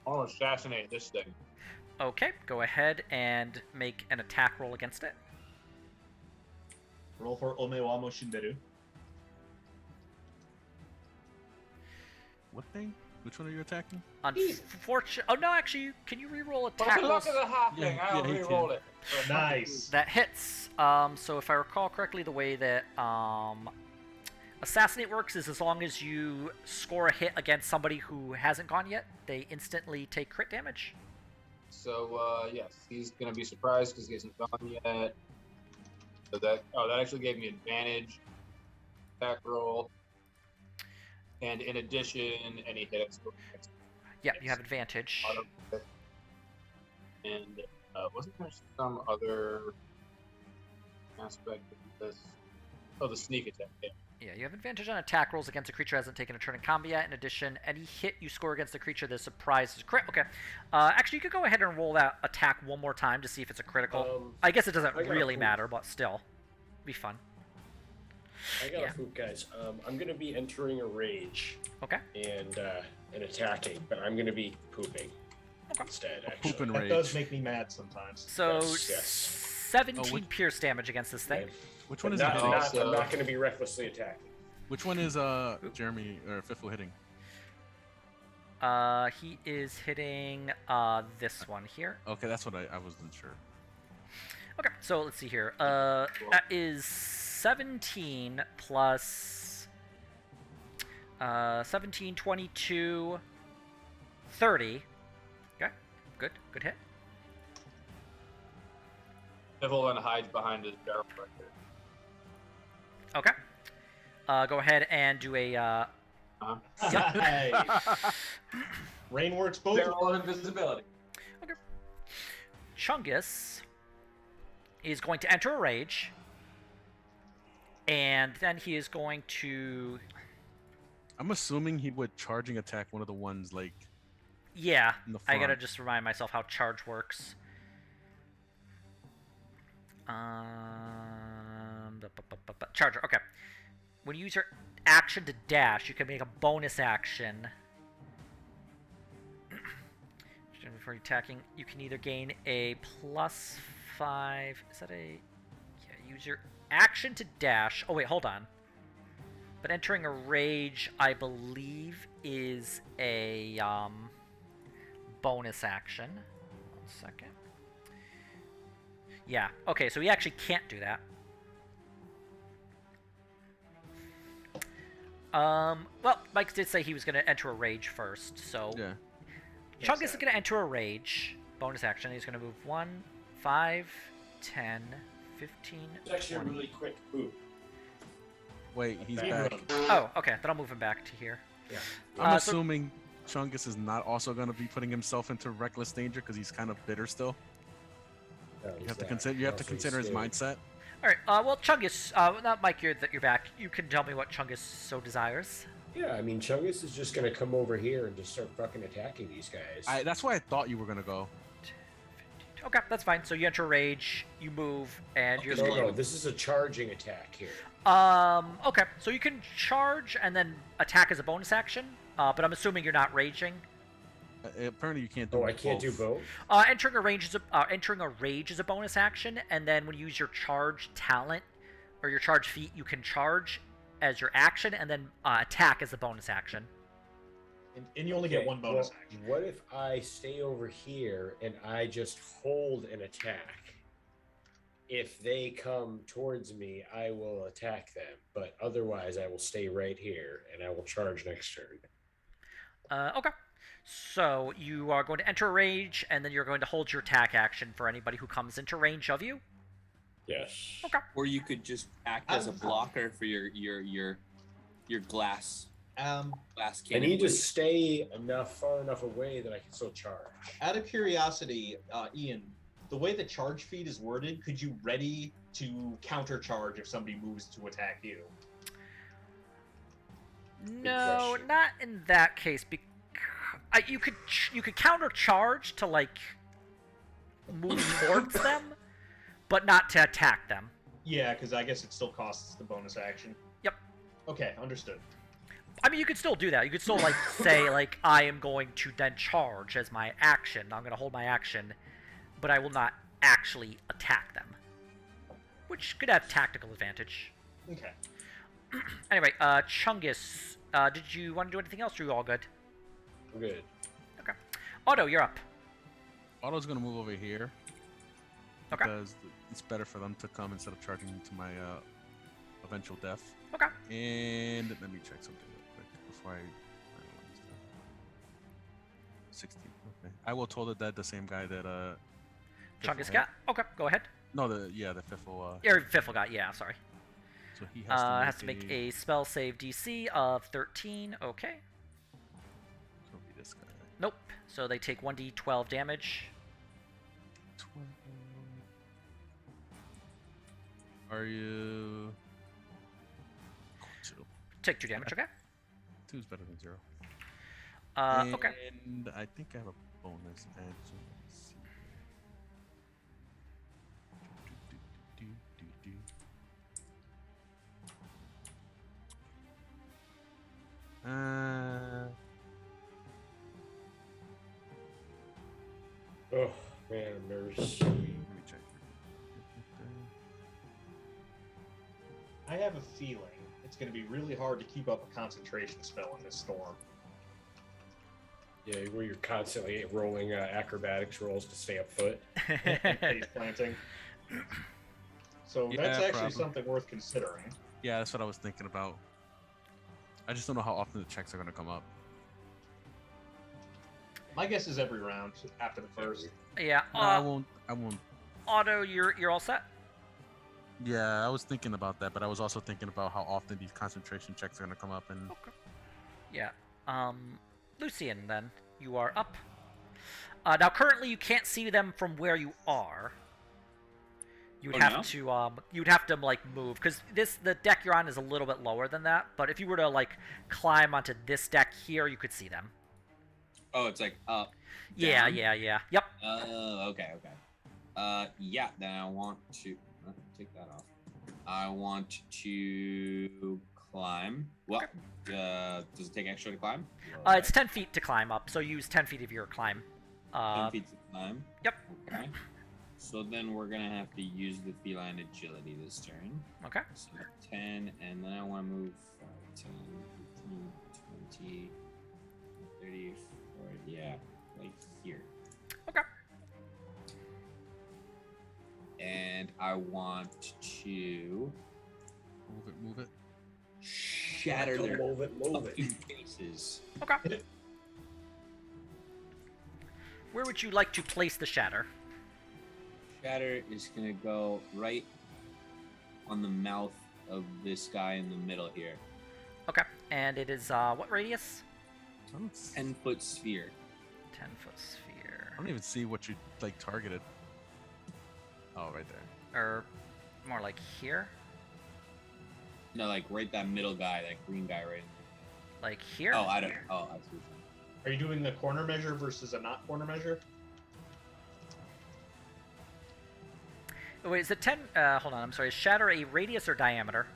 I want to assassinate this thing. Okay, go ahead and make an attack roll against it. Roll for Omewamo Shinderu. What thing? Which one are you attacking? Unfortunate. Oh no, actually, can you re-roll But attack if you rolls? look at the halfling, Yeah, I'll he re-roll can. it. Nice. That hits. So if I recall correctly, the way that Assassinate works is as long as you score a hit against somebody who hasn't gone yet, they instantly take crit damage. So yes, he's gonna be surprised because he hasn't gone yet. So that actually gave me advantage. Attack roll. And in addition, any hit I Yeah, you have advantage. And wasn't there some other aspect of this? Oh, the sneak attack. Yeah. Yeah, you have advantage on attack rolls against a creature that hasn't taken a turn in combat. In addition, any hit you score against a creature that is surprised is a crit. Okay. Actually, you could go ahead and roll that attack one more time to see if it's a critical. I guess it doesn't I got a really poop. matter, but still. Be fun. I got Yeah. a poop, guys. I'm gonna be entering a rage Okay. and attacking, but I'm gonna be pooping instead. Actually. Poop and That rage. does make me mad sometimes. So, Yes. 17 which- pierce damage against this thing. Okay. Which But one is not, he hitting? not, I'm not gonna be recklessly attacking. Which one is Jeremy or Fiffle hitting? He is hitting this one here. Okay, that's what I wasn't sure. Okay, so let's see here. That is 17 plus 17, 22, 30. Okay, good hit. Neville then hides behind his barrel right there. Okay. Go ahead and do a. Hey. Rain works both. Barrel of invisibility. Chungus is going to enter a rage, and then he is going to. I'm assuming he would charging attack one of the ones like Yeah, in the I gotta front. just remind myself how charge works. Charger. Okay. When you use your action to dash, you can make a bonus action. Before attacking, you can either gain a +5. Is that a? Yeah. Use your action to dash. Oh wait, hold on. But entering a rage, I believe, is a bonus action. 1 second. Yeah. Okay, so he actually can't do that. Well, Mike did say he was going to enter a rage first, so Yeah. Chungus is going to enter a rage. Bonus action. He's going to move 1, 5, 10, 15, It's actually a 20. really quick poop. Wait, he's Speed back. run. Oh, okay. Then I'll move him back to here. Yeah. I'm so- assuming Chungus is not also going to be putting himself into reckless danger because he's kind of bitter still. You have to consider. You have to consider his mindset. All right. Well, Chungus. Not Mike. You're back. You can tell me what Chungus so desires. Yeah, I mean, Chungus is just gonna come over here and just start fucking attacking these guys. That's why I thought you were going to go. Okay, that's fine. So you enter rage, you move, and you're. No, this is a charging attack here. Okay. So you can charge and then attack as a bonus action. But I'm assuming you're not raging. Apparently, you can't do. Oh, I can't do both. Entering a rage is a bonus action, and then when you use your charge talent, or your charge feat, you can charge as your action, and then attack as a bonus action. And you only get one bonus action. What if I stay over here and I just hold an attack? If they come towards me, I will attack them, but otherwise I will stay right here and I will charge next turn. Okay. So you are going to enter a range, and then you're going to hold your attack action for anybody who comes into range of you. Yes. Okay. Or you could just act as a blocker for your glass glass I cannon. need to stay far enough away that I can still charge. Out of curiosity, Ian, the way the charge feat is worded, could you ready to countercharge if somebody moves to attack you? No, question. not in that case. You could countercharge to like move towards them, but not to attack them. Yeah, because I guess it still costs the bonus action. Yep. Okay, understood. I mean, you could still do that. You could still like say like I am going to then charge as my action. I'm going to hold my action, but I will not actually attack them, which could have tactical advantage. Okay. Anyway, Chungus, did you want to do anything else? Or are you all good? I'm good. Okay. Otto, you're up. Otto's gonna move over here. Okay. Because it's better for them to come instead of charging to my eventual death. Okay. And let me check something real quick before I finalize that. 16. Okay. I will toll the dead the same guy that Chungus Fiffle got. Okay, go ahead. No, the Fiffle. Or Fiffle got. Yeah, sorry. So he Has to make a spell save DC of 13. Okay. So it'll be this guy. Nope. So they take 1d12 damage. 12. Are you? 2. Take 2 damage. Okay. 2 is better than 0. Okay. And I think I have a bonus action. Let's see here. Oh man, I'm nervous. Let me check. I have a feeling it's going to be really hard to keep up a concentration spell in this storm. Yeah, where you're constantly rolling acrobatics rolls to stay afoot. And face planting. So Yeah, that's actually probably. something worth considering. Yeah, that's what I was thinking about. I just don't know how often the checks are going to come up. My guess is every round after the first. Yeah. No, I won't. Otto, you're all set. Yeah, I was thinking about that, but I was also thinking about how often these concentration checks are going to come up. And Okay. Yeah. Lucian, then you are up. Now, currently, you can't see them from where you are. You would have to you'd have to like move because the deck you're on is a little bit lower than that. But if you were to like climb onto this deck here, you could see them. Oh, it's like up. Yeah, down? yeah. Yep. Okay. Yeah. Then I want to take that off. I want to climb. What? Does it take extra to climb? It's 10 feet to climb up, so use 10 feet of your climb. 10 feet to climb. Yep. Okay. So then we're gonna have to use the feline agility this turn. Okay. So 10, and then I want to move 5, 10, 15, 20, 30, 40, yeah, like here. Okay. And I want to move it. shatter their Move it. fucking faces. Okay. Where would you like to place the shatter? Shatter is gonna go right on the mouth of this guy in the middle here. Okay. And it is what radius? 10-foot sphere. 10-foot sphere. I don't even see what you like targeted. Oh, right there. Or more like here? No, like right that middle guy, that green guy right in Like here? there. Oh, I don't. Oh, I see. Are you doing the corner measure versus a not corner measure? Wait, is it 10? Hold on, I'm sorry. Is shatter a radius or diameter?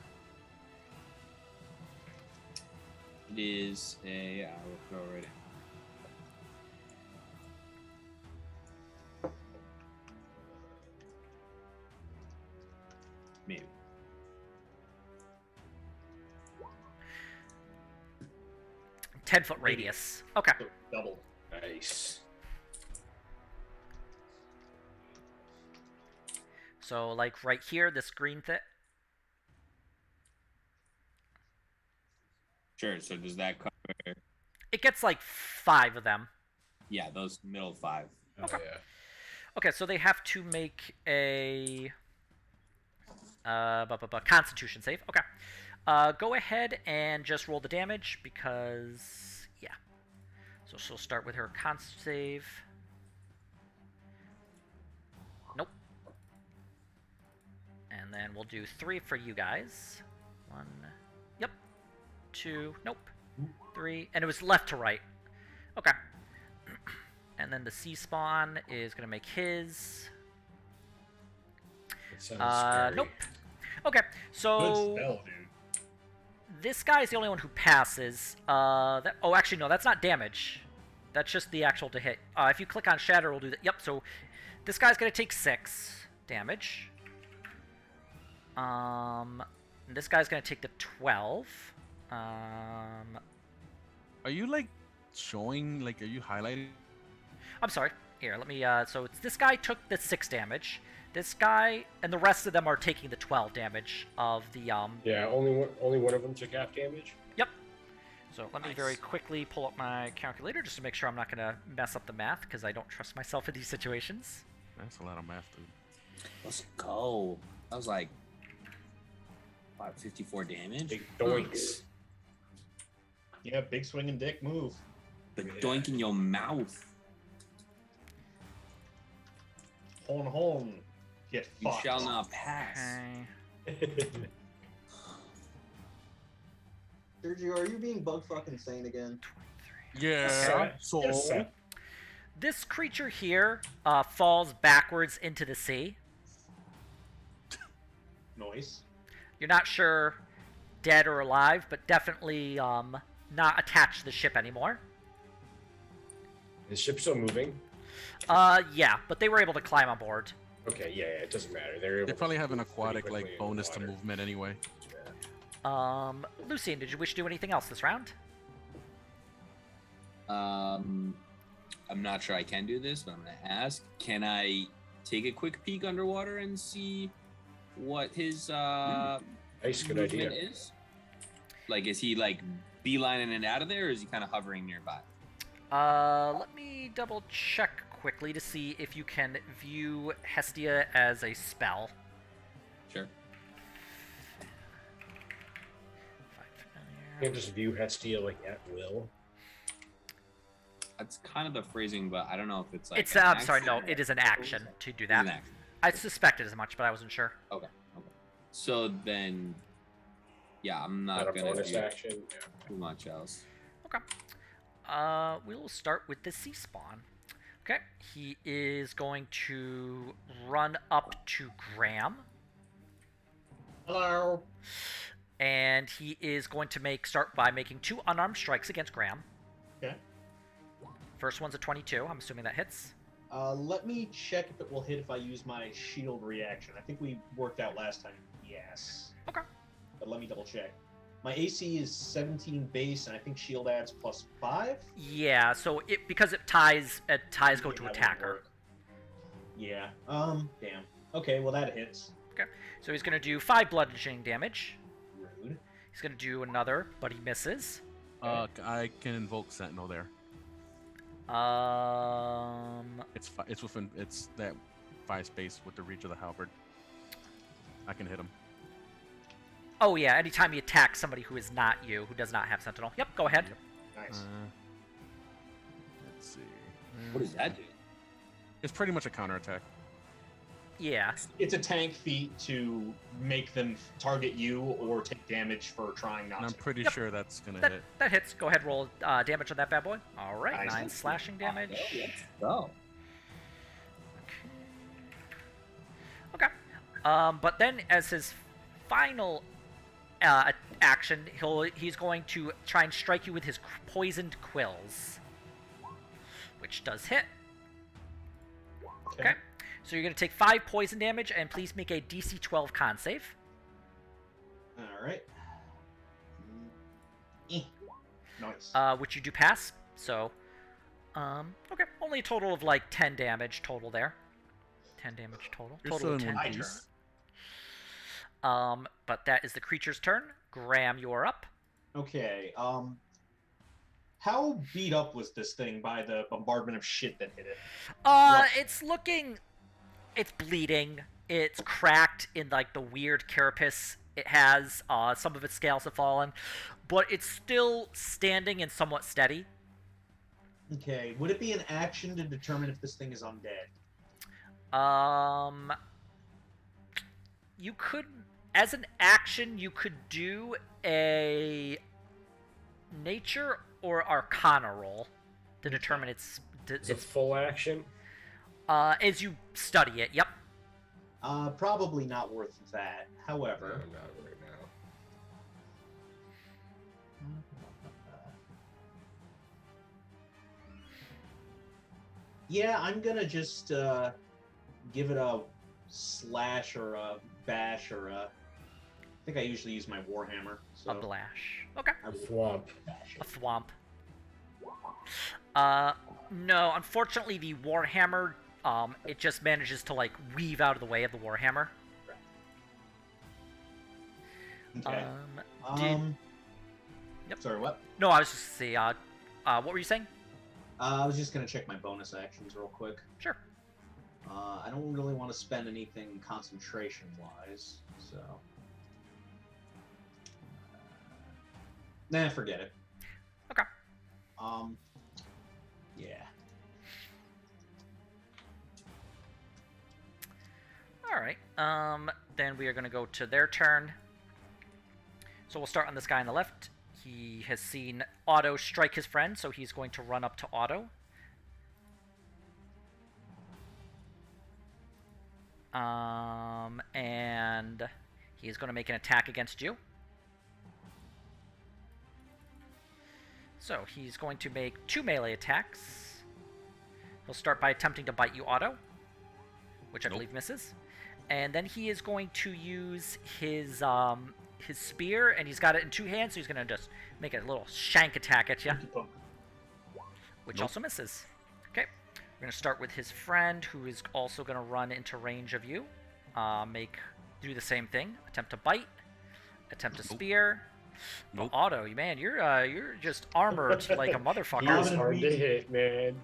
It is a. I will throw it right in. Maybe. 10-foot radius. Okay. So double. Nice. So, like, right here, this green thing. Sure. So does that cover? It gets, like, 5 of them. Yeah, those middle 5. Oh, Okay. yeah. Okay, so they have to make a Constitution save. Okay. Go ahead and just roll the damage because yeah. So she'll start with her Con save. Nope. And then we'll do 3 for you guys. 1. Yep. 2. Nope. 3. And it was left to right. Okay. And then the sea spawn is gonna make his. It sounds scary. Nope. Okay, Good so spell, dude. this guy is the only one who passes. Oh, actually, no, that's not damage. That's just the actual to hit. If you click on Shatter, we'll do that. Yep. So this guy's gonna take 6 damage. And this guy's gonna take the 12. Are you like showing? Like, are you highlighting? I'm sorry. Here, let me. So it's this guy took the 6 damage. This guy and the rest of them are taking the 12 damage of the Yeah, only one of them took half damage. Yep. So let me Nice. very quickly pull up my calculator just to make sure I'm not gonna mess up the math because I don't trust myself in these situations. That's a lot of math, dude. Let's go. That was like 54 damage. Big doinks. Yeah, big swinging dick move. The doink in your mouth. Hon. Get You fucked. shall not pass. Okay. Sergio, are you being bug fucking sane again? Yeah. Okay. So Yes, sir. This creature here falls backwards into the sea. Noise. You're not sure dead or alive, but definitely not attached to the ship anymore. The ship's still moving. Yeah, but they were able to climb on board. Okay, yeah, it doesn't matter. They're able they to probably have an move pretty aquatic quickly like in bonus to water. movement anyway. Lucian, did you wish to do anything else this round? I'm not sure I can do this, but I'm gonna ask. Can I take a quick peek underwater and see what his Nice, good movement idea. is? Like, is he like beelining it out of there, or is he kind of hovering nearby? Let me double check quickly to see if you can view Hestia as a spell. Sure. You can just view Hestia like at will. That's kind of the phrasing, but I don't know if it's like. It's an I'm sorry, action no, or- it is an action to do It's an that. action. I suspected as much, but I wasn't sure. Okay. So then, yeah, I'm Not not a gonna bonus do action. too much else. Okay. We'll start with the sea spawn. Okay, he is going to run up to Graham, Hello. and he is going to start by making 2 unarmed strikes against Graham. Okay. First one's a 22. I'm assuming that hits. Let me check if it will hit if I use my shield reaction. I think we worked out last time. Yes. Okay. But let me double check. My AC is 17 base, and I think shield adds +5. Yeah, so because it ties go Yeah, to that would attacker. work. Yeah. Damn. Okay, well that hits. So he's going to do 5 bludgeoning damage. Rude. He's going to do another, but he misses. I can invoke Sentinel there. It's within that 5 space with the reach of the halberd. I can hit him. Oh yeah, anytime you attack somebody who is not you, who does not have Sentinel. Yep, go ahead. Nice. Let's see. What does that do? It's pretty much a counterattack. Yeah. It's a tank feat to make them target you or take damage for trying not And I'm to. pretty Yep. sure that's gonna That, hit. that hits. Go ahead, roll damage on that bad boy. All right, Nice. 9 slashing damage. Oh, Okay. But then as his final action, he's going to try and strike you with his poisoned quills, which does hit. Okay. So you're going to take 5 poison damage, and please make a DC 12 con save. All right. Nice. which you do pass. So, okay, only a total of like 10 damage total there. 10 damage total. You're Total still of in 10 one My piece. But that is the creature's turn. Graham, you are up. Okay. How beat up was this thing by the bombardment of shit that hit it? It's looking, it's bleeding. It's cracked in like the weird carapace it has. Some of its scales have fallen, but it's still standing and somewhat steady. Okay. Would it be an action to determine if this thing is undead? You could, as an action, you could do a nature or arcana roll to determine its It's a full action. as you study it. Yep. Probably not worth that. No, However, not right now. yeah, I'm gonna just give it a slash or a bash or a. I think I usually use my warhammer. So A blash. Okay. I will Thwomp. bash A it. thwomp. No, unfortunately, the warhammer, it just manages to like weave out of the way of the warhammer. Okay. Did Yep. Sorry, what? no, I was just see. What were you saying? I was just gonna check my bonus actions real quick. Sure. I don't really want to spend anything concentration-wise, so. Nah, forget it. Okay. Yeah. All right. Then we are going to go to their turn. So we'll start on this guy on the left. He has seen Otto strike his friend, so he's going to run up to Otto. And he is going to make an attack against you. So he's going to make 2 melee attacks. He'll start by attempting to bite you, Otto, which I believe misses. And then he is going to use his spear, and he's got it in 2 hands, so he's going to just make a little shank attack at you, which also misses. Okay, we're going to start with his friend, who is also going to run into range of you. Do the same thing. Attempt to bite. Attempt to spear. Nope. Well, Otto, man, you're just armored like a He motherfucker. is hard to hit, man.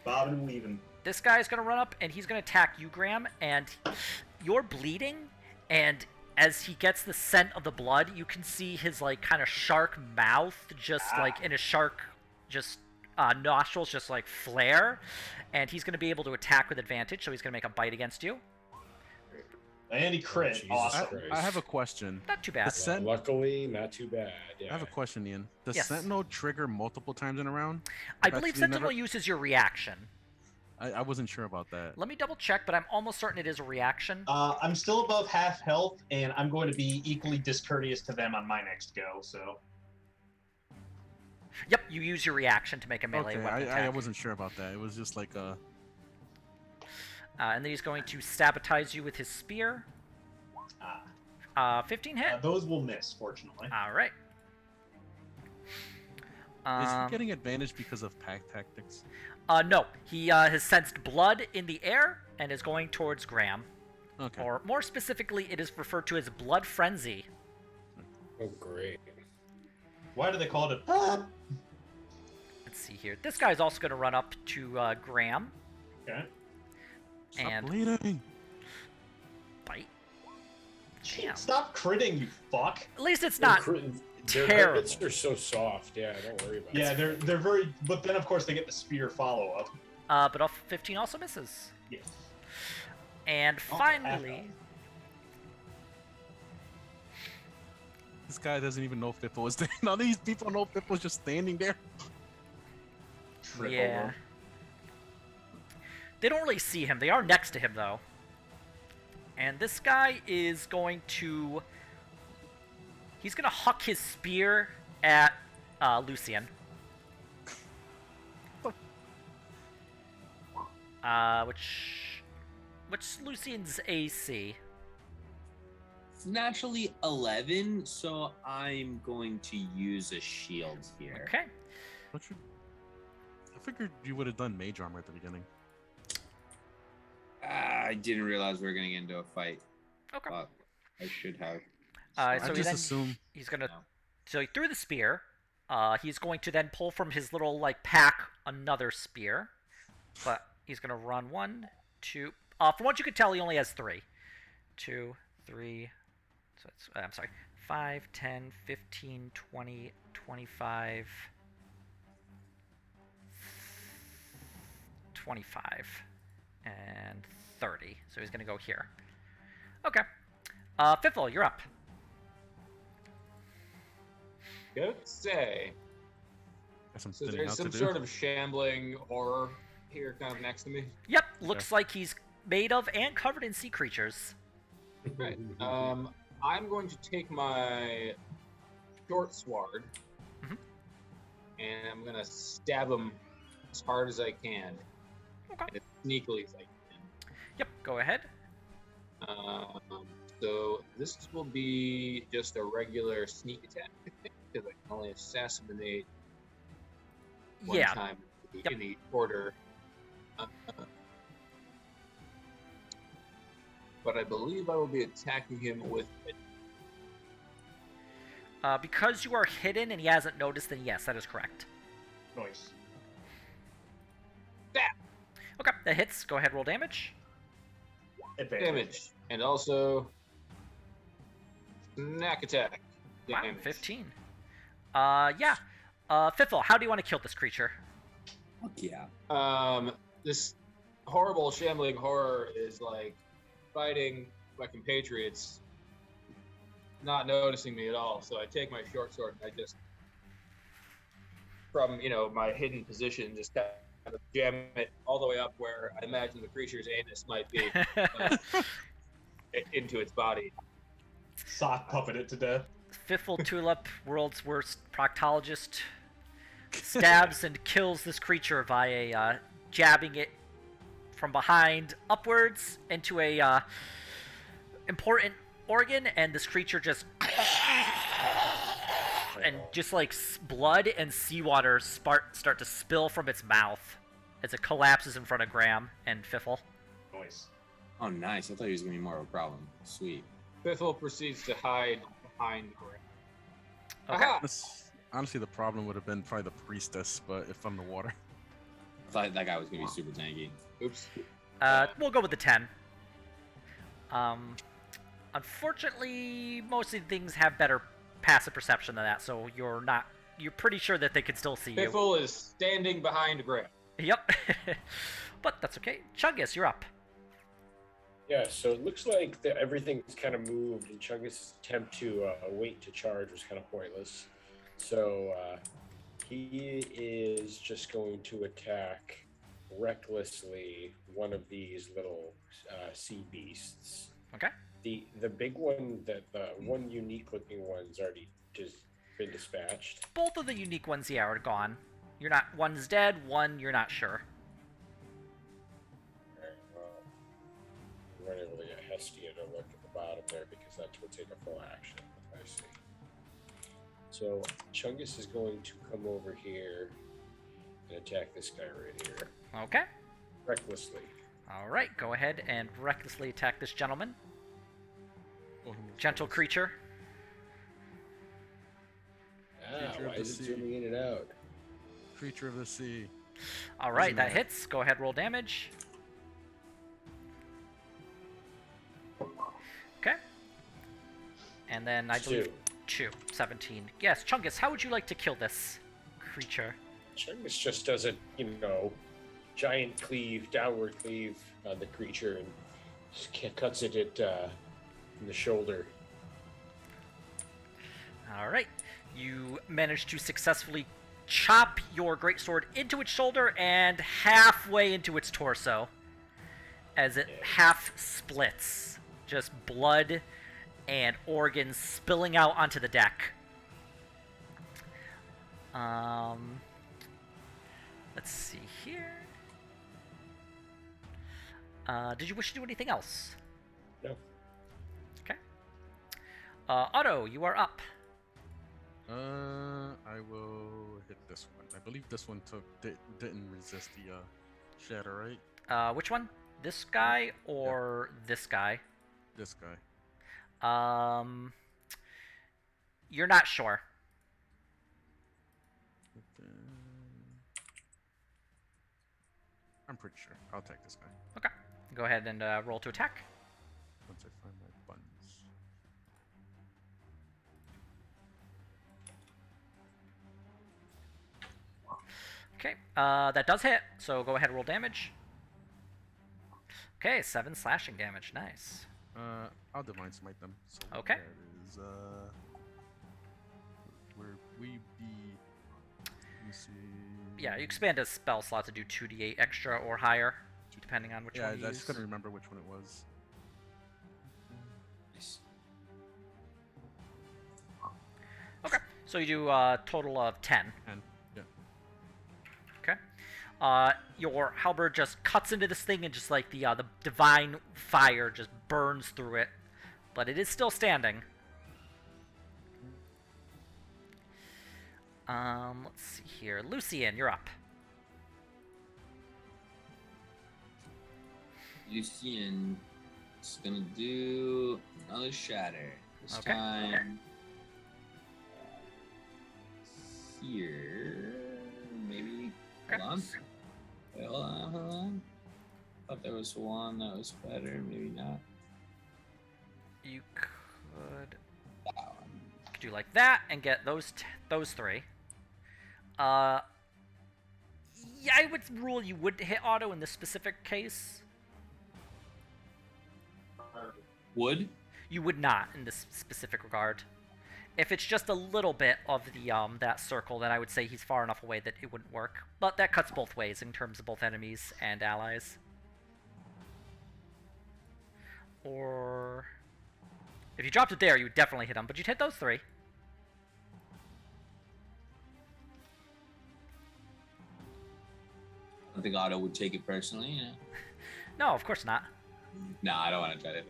Bobbing and weaving. This guy's gonna run up and he's gonna attack you, Graham, and you're bleeding, and as he gets the scent of the blood, you can see his like kind of shark mouth just like in his shark nostrils just like flare, and he's gonna be able to attack with advantage, so he's gonna make a bite against you. And he crit. Jesus Awesome. Christ. I have a question. Not too bad. The Sen- Luckily, not too bad. Yeah. I have a question, Ian. Does Yes. Sentinel trigger multiple times in a round? I believe Actually, Sentinel never- uses your reaction. I wasn't sure about that. Let me double check, but I'm almost certain it is a reaction. I'm still above half health, and I'm going to be equally discourteous to them on my next go. So. Yep, you use your reaction to make a melee Okay, weapon I attack. wasn't sure about that. It was just like And then he's going to sabotage you with his spear. 15 hit. Those will miss, fortunately. All right. Is he getting advantage because of pack tactics? No, he has sensed blood in the air and is going towards Graham. Okay. Or more specifically, it is referred to as blood frenzy. Oh, great. Why do they call it a? Let's see here. This guy's also going to run up to Graham Okay. Stop and bleeding. bite. Damn. Stop critting, you fuck. At least it's not Their terrible. hits are so soft. Yeah, don't worry about Yeah, it. they're very. But then of course they get the spear follow up. But off 15 also misses. Yes. And Oh, finally, This guy doesn't even know Fippo is there. None of these people know Fippo's just standing there. Trip yeah. over. They don't really see him. They are next to him, though. And this guy is going to... He's going to huck his spear at Lucian. Which... What's Lucian's AC? It's naturally 11, so I'm going to use a shield here. Okay. Don't you? I figured you would have done mage armor at the beginning. I didn't realize we were going to get into a fight. Okay. But I should have. I So just assume. he's gonna. No. So he threw the spear. He's going to then pull from his little like pack another spear, but he's gonna run 1, 2. From what you could tell, he only has 3. 2, 3. So it's, I'm sorry. 5, 10, 15, 20, 25, 25, and 30. So he's gonna go here. Okay. Fiffle, you're up. Good say. Got some So thinning there's out to some do. sort of shambling horror here kind of next to me. Yep, looks like he's made of and covered in sea creatures. Right. I'm going to take my short sword Mhm. and I'm going to stab him as hard as I can. Okay. And as sneakily as I Yep, go ahead. can. So this will be just a regular sneak attack because I can only assassinate one Yeah. time Yep. in the order. But I believe I will be attacking him with it. Because you are hidden and he hasn't noticed, then yes, that is correct. Nice. Okay, that hits. Go ahead, roll damage. Advantage. Damage. And also snack attack. Wow, Damage. 15. Yeah. Fiffle, how do you want to kill this creature? Fuck yeah. This horrible shambling horror is like fighting my compatriots, not noticing me at all. So I take my short sword and I just, from my hidden position, just kind of jam it all the way up where I imagine the creature's anus might be into its body. Sock puppet it to death. Fiffle Tulip, world's worst proctologist, stabs and kills this creature via jabbing it from behind upwards into a important organ, and this creature just and just like blood and seawater start to spill from its mouth as it collapses in front of Graham and Fiffle. Nice. Oh, nice. I thought he was going to be more of a problem. Sweet. Biffle proceeds to hide behind Graham. Okay. Aha! Honestly, the problem would have been probably the priestess, but if I'm the water. I thought that guy was going to be super tanky. Oops. We'll go with the 10. Unfortunately, most of the things have better passive perception than that, so you're pretty sure that they can still see you. Biffle is standing behind Graham. Yep. But that's okay. Chungus, you're up. Yeah, so it looks like everything's kind of moved, and Chungus' attempt to wait to charge was kind of pointless. So he is just going to attack recklessly one of these little sea beasts. Okay. The big one, the one unique looking one's already just been dispatched. Both of the unique ones, yeah, are gone. One's dead, one you're not sure. Alright, well, we're not able to get Hestia to look at the bottom there because that would take a full action. I see. So Chungus is going to come over here and attack this guy right here. Okay. Recklessly. Alright, go ahead and recklessly attack this gentleman. Oh, Gentle creature. Creature Why of is the it sea. zooming in and out? Creature of the sea. Alright, that matter. hits. Go ahead, roll damage. Okay. And then I believe 2. 17. Yes, Chungus, how would you like to kill this creature? Chungus just does a, giant downward cleave on the creature and just cuts it in the shoulder. Alright. You manage to successfully chop your greatsword into its shoulder and halfway into its torso as it half splits. Just blood and organs spilling out onto the deck. Let's see here. Did you wish to do anything else? No. Okay. Otto, you are up. I will hit this one. I believe this one didn't resist the shatter, right? Which one? This guy or this guy? This guy. You're not sure. I'm pretty sure. I'll take this guy. Okay. Go ahead and roll to attack. Once I find my buttons. Okay. That does hit. So go ahead and roll damage. Okay, 7 slashing damage. Nice. I'll divine smite them. So Okay. That is where we be. Let me see. Yeah, you expand a spell slot to do 2d8 extra or higher, depending on which Yeah, one you I use. just couldn't remember which one it was. Nice. Okay, so you do a total of 10. And yeah. Okay. Your halberd just cuts into this thing and just like the divine fire just burns through it, but it is still standing. Let's see here. Lucian, you're up. Lucian is gonna do another shatter. This Okay. time here, maybe. Okay. Hold on. Wait, hold on. Thought there was one that was better. Maybe not. You could That one. do like that and get those three. Yeah, I would rule you would hit auto in this specific case. Wood. You would not in this specific regard. If it's just a little bit of the that circle, then I would say he's far enough away that it wouldn't work. But that cuts both ways in terms of both enemies and allies. Or if you dropped it there, you would definitely hit him, but you'd hit those three. I don't think Otto would take it personally. Yeah. No, of course not. No, I don't want to try to.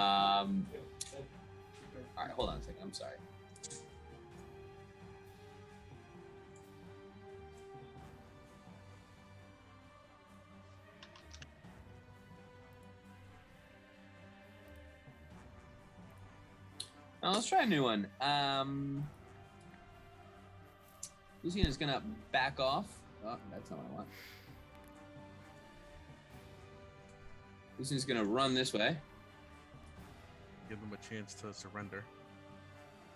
All right, hold on a second. I'm sorry. Now, let's try a new one. Lucian is gonna back off. Oh, that's not what I want. Lucian's gonna run this way Give them a chance to surrender.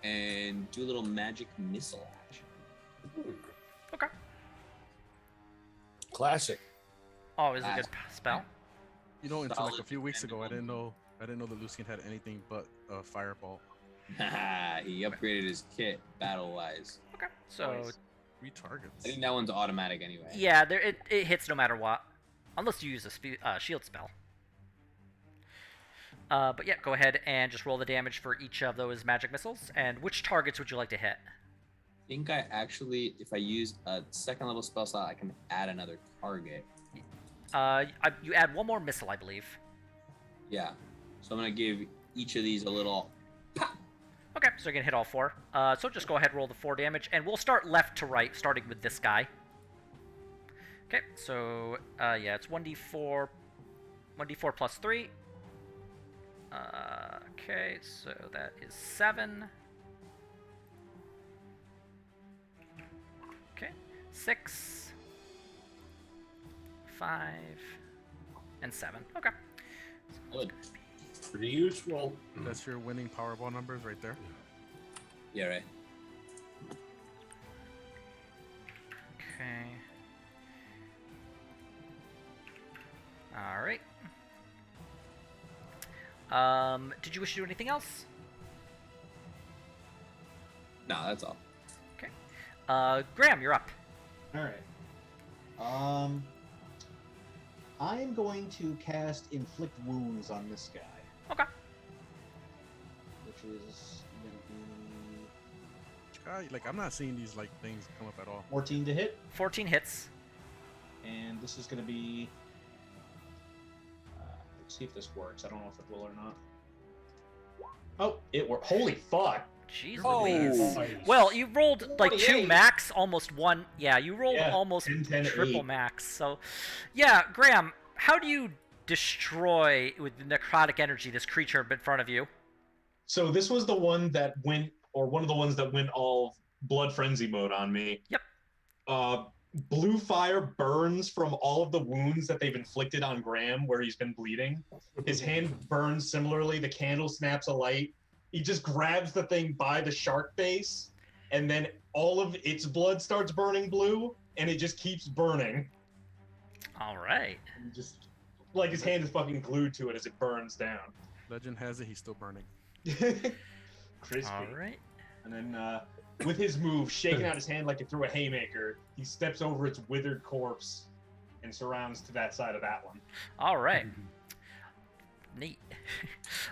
and do a little magic missile action. Okay. Classic. Always a good spell. You know, until like a Solid few weeks ago, I defendable. didn't know that Lucian had anything but a fireball. Haha, he upgraded his kit battle-wise. Okay. So Nice. 3 targets. I think that one's automatic anyway. yeah, it hits no matter what, unless you use a shield spell. But yeah, go ahead and just roll the damage for each of those magic missiles. And which targets would you like to hit? I think I actually, if I use a second level spell slot, I can add another target. You add one more missile, I believe. Yeah. So I'm gonna give each of these a little pop. Okay, so you're gonna hit all 4. So just go ahead and roll the 4 damage, and we'll start left to right, starting with this guy. Okay, so yeah, it's 1d4 plus 3. Okay, so that is 7. Okay, 6, 5, and 7. Okay. Good. Pretty useful. That's your winning Powerball numbers right there. Yeah, right. Okay. All right. Did you wish to do anything else? No, that's all. Okay. Graham, you're up. All right. I am going to cast Inflict Wounds on this guy, Okay. which is going to be God, like I'm not seeing these like things come up at all. 14 to hit, 14 hits. and this is going to be. Let's see if this works. I don't know if it will or not. Oh, it worked. Holy fuck. Jeez Oh. Louise. Nice. Well, you rolled like 2 28. max, almost 1. Yeah, you rolled Yeah, almost 10, 10, triple 8. max. So, yeah, Graham, how do you destroy with necrotic energy this creature in front of you? So this was the one that went, or one of the ones that went all blood frenzy mode on me. Yep. Blue fire burns from all of the wounds that they've inflicted on Graham where he's been bleeding. His hand burns similarly. The candle snaps alight. He just grabs the thing by the shark face, and then all of its blood starts burning blue, and it just keeps burning. All right. And just like his hand is fucking glued to it as it burns down. Legend has it he's still burning. Crispy. All right. And then with his move, shaking out his hand like he threw a haymaker, he steps over its withered corpse and surrounds to that side of that one. All right. Neat.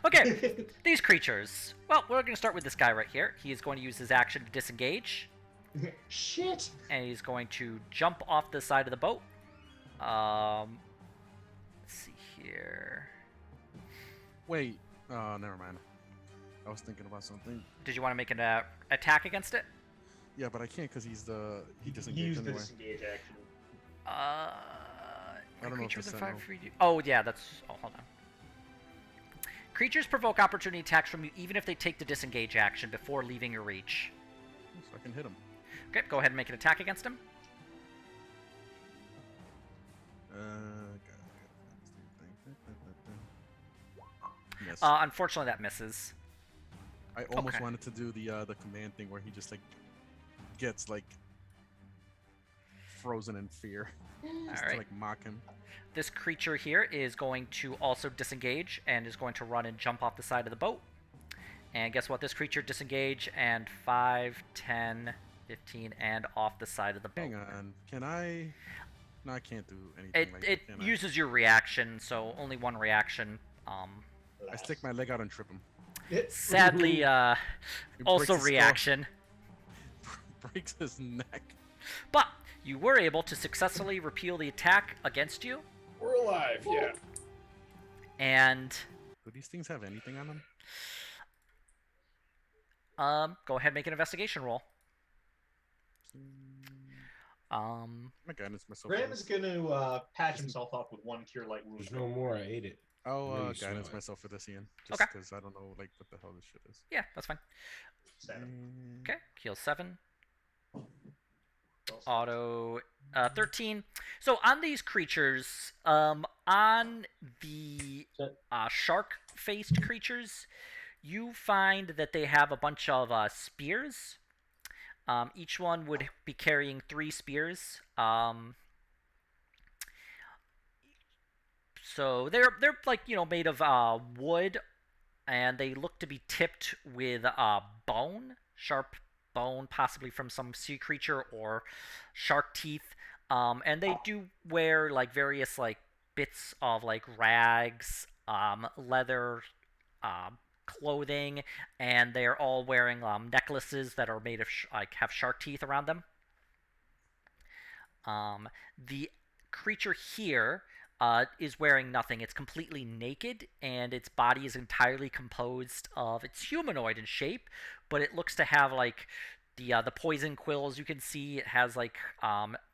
Okay, these creatures. Well, we're going to start with this guy right here. He is going to use his action to disengage, Shit. and he's going to jump off the side of the boat. Let's see here. Wait, never mind. I was thinking about something. Did you want to make an attack against it? Yeah, but I can't because he He disengaged used the anyway. disengage action. I don't know if creature it's within Sentinel. 5 feet. Oh, yeah, that's. Oh, hold on. Creatures provoke opportunity attacks from you even if they take the disengage action before leaving your reach. So I can hit him. Okay, go ahead and make an attack against him. Yes. Unfortunately, that misses. I almost okay. wanted to do the command thing where he just like gets like frozen in fear. Just All right. to like mock him. This creature here is going to also disengage and is going to run and jump off the side of the boat. And guess what? This creature disengage and 5, 10, 15, and off the side of the boat. Hang on. Can I? No, I can't do anything It like it that. Can I? uses your reaction, so only one reaction. I stick my leg out and trip him. Sadly, He also breaks his skull. reaction. Breaks his neck. But you were able to successfully repeal the attack against you, We're alive, yeah. and Do these things have anything on them? go ahead and make an investigation roll. My guidance myself. Graham is going to patch himself up with one cure light wound. There's no more. I ate it. I'll Really smell guidance it. myself for this, Ian. Just Okay. because I don't know like what the hell this shit is. Yeah, that's fine. Seven. Okay, heal 7. Auto 13. So on these creatures, on the shark-faced creatures, you find that they have a bunch of spears. Each one would be carrying 3 spears. So they're like made of wood, and they look to be tipped with bone, sharp bone, possibly from some sea creature or shark teeth. And they do wear like various like bits of like rags, leather, clothing, and they're all wearing necklaces that are made of have shark teeth around them. The creature here is wearing nothing. It's completely naked, and its body is entirely composed of. It's humanoid in shape, but it looks to have like the poison quills. You can see it has like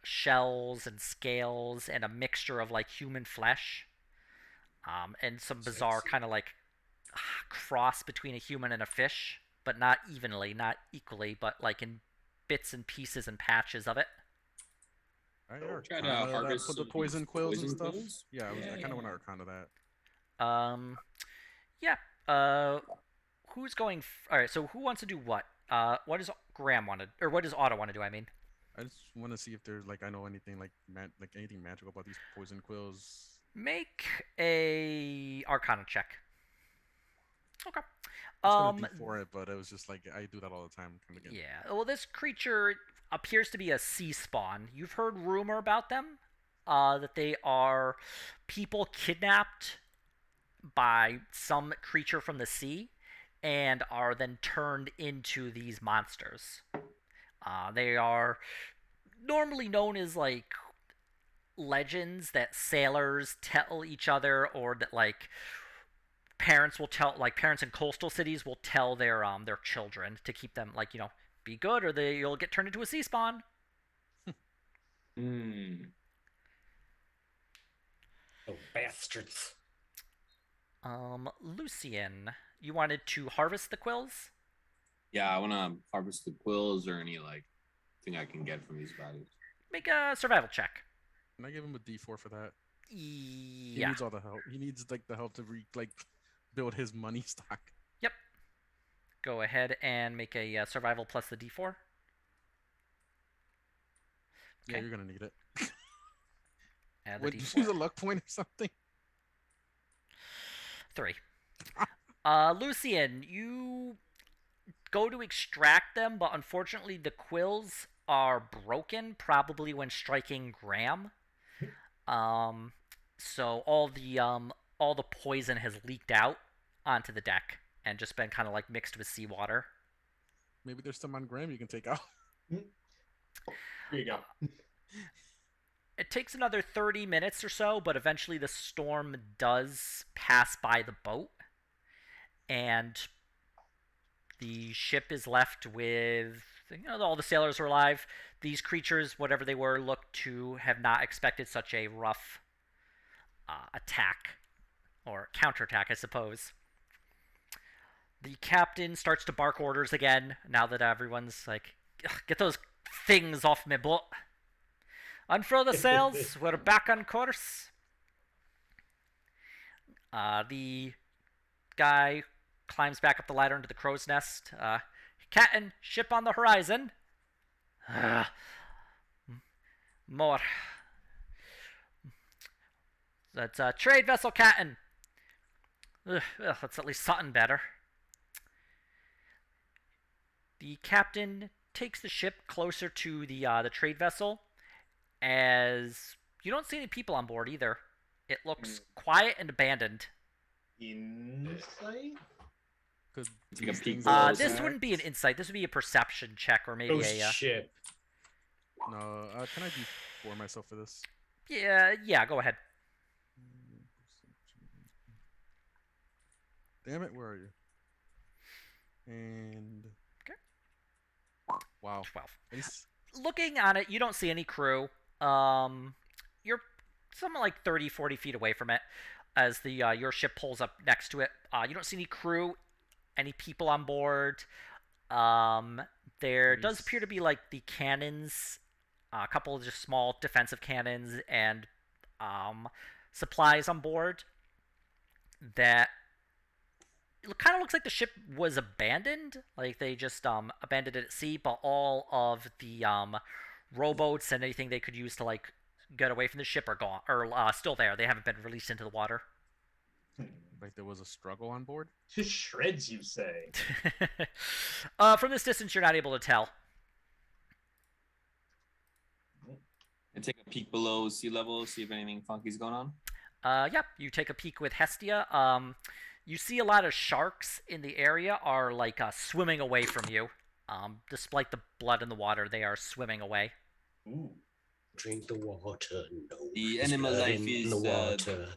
shells and scales and a mixture of like human flesh, and some bizarre kind of like cross between a human and a fish, but not evenly, not equally, but like in bits and pieces and patches of it. Alright, Try to Arcana that, harvest put the some of poison these quills and poison stuff. quills? Yeah, I Yeah, kind yeah. of want to Arcana that. Yeah. Who's going? All right. So who wants to do what? What does Graham want to, or what does Otto want to do? I mean, I just want to see if there's like I know anything like like anything magical about these poison quills. make a Arcana check. Okay. I was gonna do for it, but it was just like I do that all the time. Kind of Yeah. Well, this creature appears to be a sea spawn. You've heard rumor about them, that they are people kidnapped by some creature from the sea, and are then turned into these monsters. They are normally known as like legends that sailors tell each other, or that like parents will tell, like parents in coastal cities will tell their children to keep them, like, be good, or you'll get turned into a sea spawn. Hmm. Oh, bastards. Lucian, you wanted to harvest the quills? Yeah, I want to harvest the quills or any like thing I can get from these bodies. Make a survival check. Can I give him a D4 for that? He Yeah. needs all the help. He needs like the help to build his money stock. Yep. Go ahead and make a survival plus the D4. Yeah, Okay. you're gonna need it. Add the Would you D4. use a luck point or something? 3. Lucian, you go to extract them, but unfortunately the quills are broken, probably when striking Graham. So all the poison has leaked out onto the deck and just been kind of like mixed with seawater. Maybe there's some on Graham you can take out. Here you go. It takes another 30 minutes or so, but eventually the storm does pass by the boat, and the ship is left with, all the sailors are alive. These creatures, whatever they were, look to have not expected such a rough attack, or counterattack, I suppose. The captain starts to bark orders again, now that everyone's like, get those things off me boat. Unfurl the sails, we're back on course. The guy climbs back up the ladder into the crow's nest. Captain, ship on the horizon. More. That's a trade vessel, Captain. That's at least something better. The captain takes the ship closer to the trade vessel, as you don't see any people on board either. It looks quiet and abandoned. Insight? Could Take a these peek things below be the This sack. wouldn't be an insight. This would be a perception check, or maybe Ghost a. ship. No, can I D4 myself for this? Yeah. Go ahead. Damn it, where are you? And Okay. wow, 12. Ace. Looking on it, you don't see any crew. You're something like 30, 40 feet away from it as the your ship pulls up next to it. You don't see any crew, any people on board. There does Nice. appear to be like the cannons, a couple of just small defensive cannons, and supplies on board. That it kind of looks like the ship was abandoned, like they just abandoned it at sea. But all of the rowboats and anything they could use to like get away from the ship are gone, or still there. They haven't been released into the water. Like there was a struggle on board. To shreds, you say? From this distance, you're not able to tell. And take a peek below sea level, see if anything funky's going on. Yep, you take a peek with Hestia. You see a lot of sharks in the area are like swimming away from you. Despite the blood in the water, they are swimming away. Ooh. Drink the water. No, The there's animal blood life in is the water.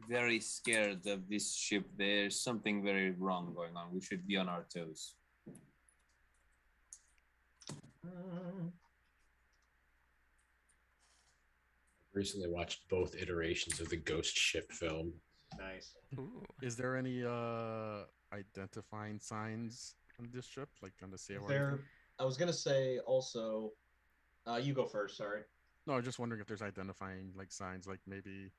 very scared of this ship. There's something very wrong going on. We should be on our toes. Recently watched both iterations of the Ghost Ship film. Nice. Ooh. Is there any identifying signs on this ship, like on the sail or There, anything? I was gonna say also. You go first. Sorry. No, I was just wondering if there's identifying like signs, like maybe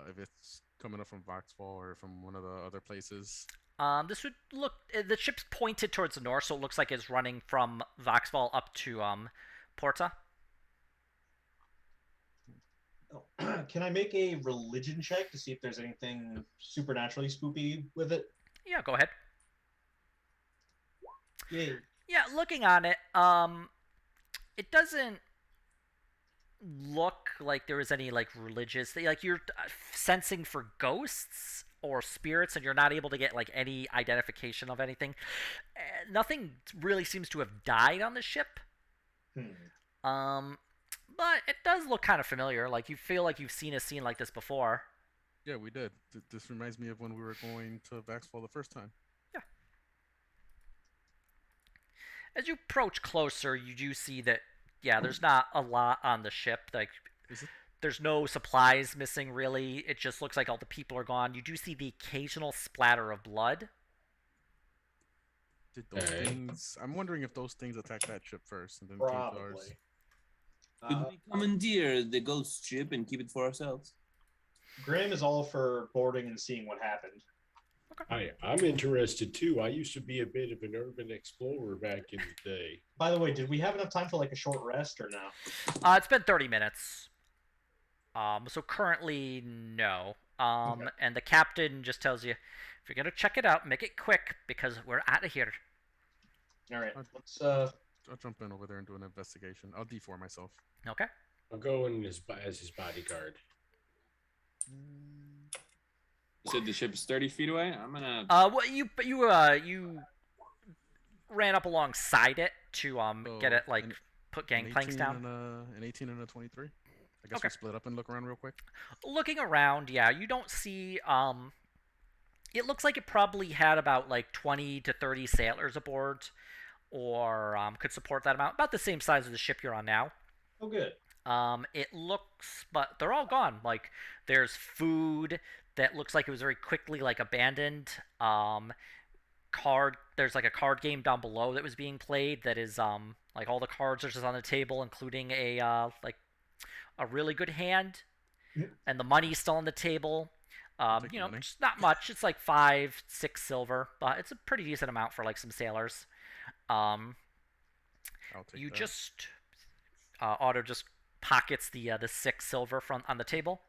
if it's coming up from Voxfall or from one of the other places. This would look. The ship's pointed towards the north, so it looks like it's running from Voxfall up to Porta. Oh. Can I make a religion check to see if there's anything supernaturally spoopy with it? Yeah, go ahead. Yay. Yeah, looking on it, it doesn't look like there is any like religious thing. Like you're sensing for ghosts or spirits, and you're not able to get like any identification of anything. Nothing really seems to have died on the ship. But it does look kind of familiar. Like you feel like you've seen a scene like this before. Yeah, we did. This reminds me of when we were going to Vaxfall the first time. Yeah. As you approach closer, you do see that, yeah, there's not a lot on the ship. Like, Is it? there's no supplies missing, really. It just looks like all the people are gone. You do see the occasional splatter of blood. Did those Okay. things? I'm wondering if those things attacked that ship first and then came to ours. Probably. Could we commandeer the ghost ship and keep it for ourselves? Graham is all for boarding and seeing what happened. I'm interested too. I used to be a bit of an urban explorer back in the day. By the way, did we have enough time for like a short rest or no? It's been 30 minutes. So currently, no. Okay. And the captain just tells you, if you're gonna check it out, make it quick because we're out of here. All right, let's. I'll jump in over there and do an investigation. I'll D4 myself. Okay. I'll go in as his bodyguard. You said the ship is 30 feet away. I'm gonna. Well, you ran up alongside it to get it like put gangplanks down. An 18 and a 23. I guess Okay. we split up and look around real quick. Looking around, yeah, you don't see. It looks like it probably had about like 20 to 30 sailors aboard, or could support that amount. About the same size as the ship you're on now. Oh, good. It looks, but they're all gone. Like there's food that looks like it was very quickly like abandoned. There's like a card game down below that was being played that is like all the cards are just on the table, including a like a really good hand, and the money's still on the table. Take You the know, money. just not much. It's like 5, 6 silver, but it's a pretty decent amount for like some sailors. Um, I'll take you that. just Otto just pockets the 6 silver from on the table.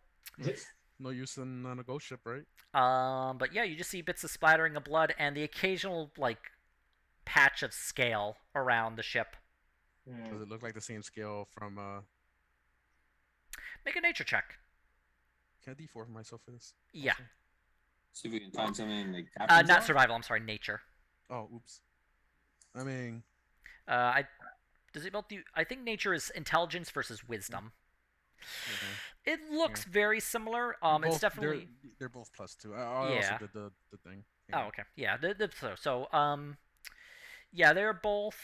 No use in on a ghost ship, right? But yeah, you just see bits of splattering of blood and the occasional like patch of scale around the ship. Does it look like the same scale from? Make a nature check. Can I D4 for myself for this? Yeah. Also? See if we can find something like. Not captain's survival. I'm sorry, nature. Oh, oops. I mean, I does it both do? I think nature is intelligence versus wisdom. yeah. It looks very similar. It's Both- definitely. they're both +2. I Yeah. also did the thing. Oh, okay. Yeah. Yeah, they're both.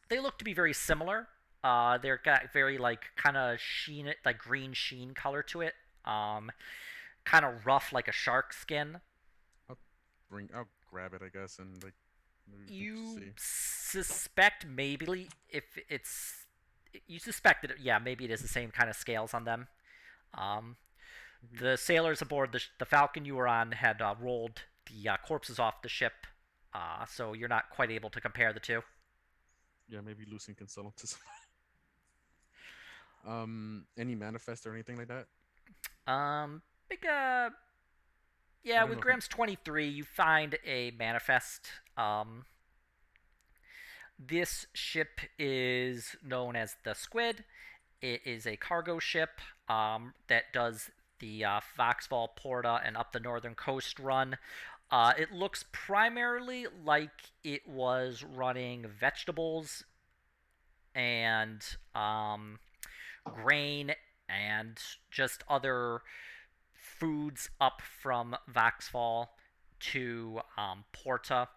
They look to be very similar. They're got very like kind of sheen, like green sheen color to it. Kind of rough, like a shark skin. I'll grab it, I guess, and like. maybe we can You see. suspect maybe if it's. You suspect that yeah, maybe it is the same kind of scales on them. The sailors aboard the Falcon you were on had rolled the corpses off the ship, so you're not quite able to compare the two. Yeah, maybe Lucian can sell them to somebody. Any manifest or anything like that? Big I yeah, don't with know if Graham's 23, you find a manifest. This ship is known as the Squid. It is a cargo ship that does the Foxfall, Porta, and up the northern coast run. It looks primarily like it was running vegetables and grain and just other foods up from Vaxfall to Porta.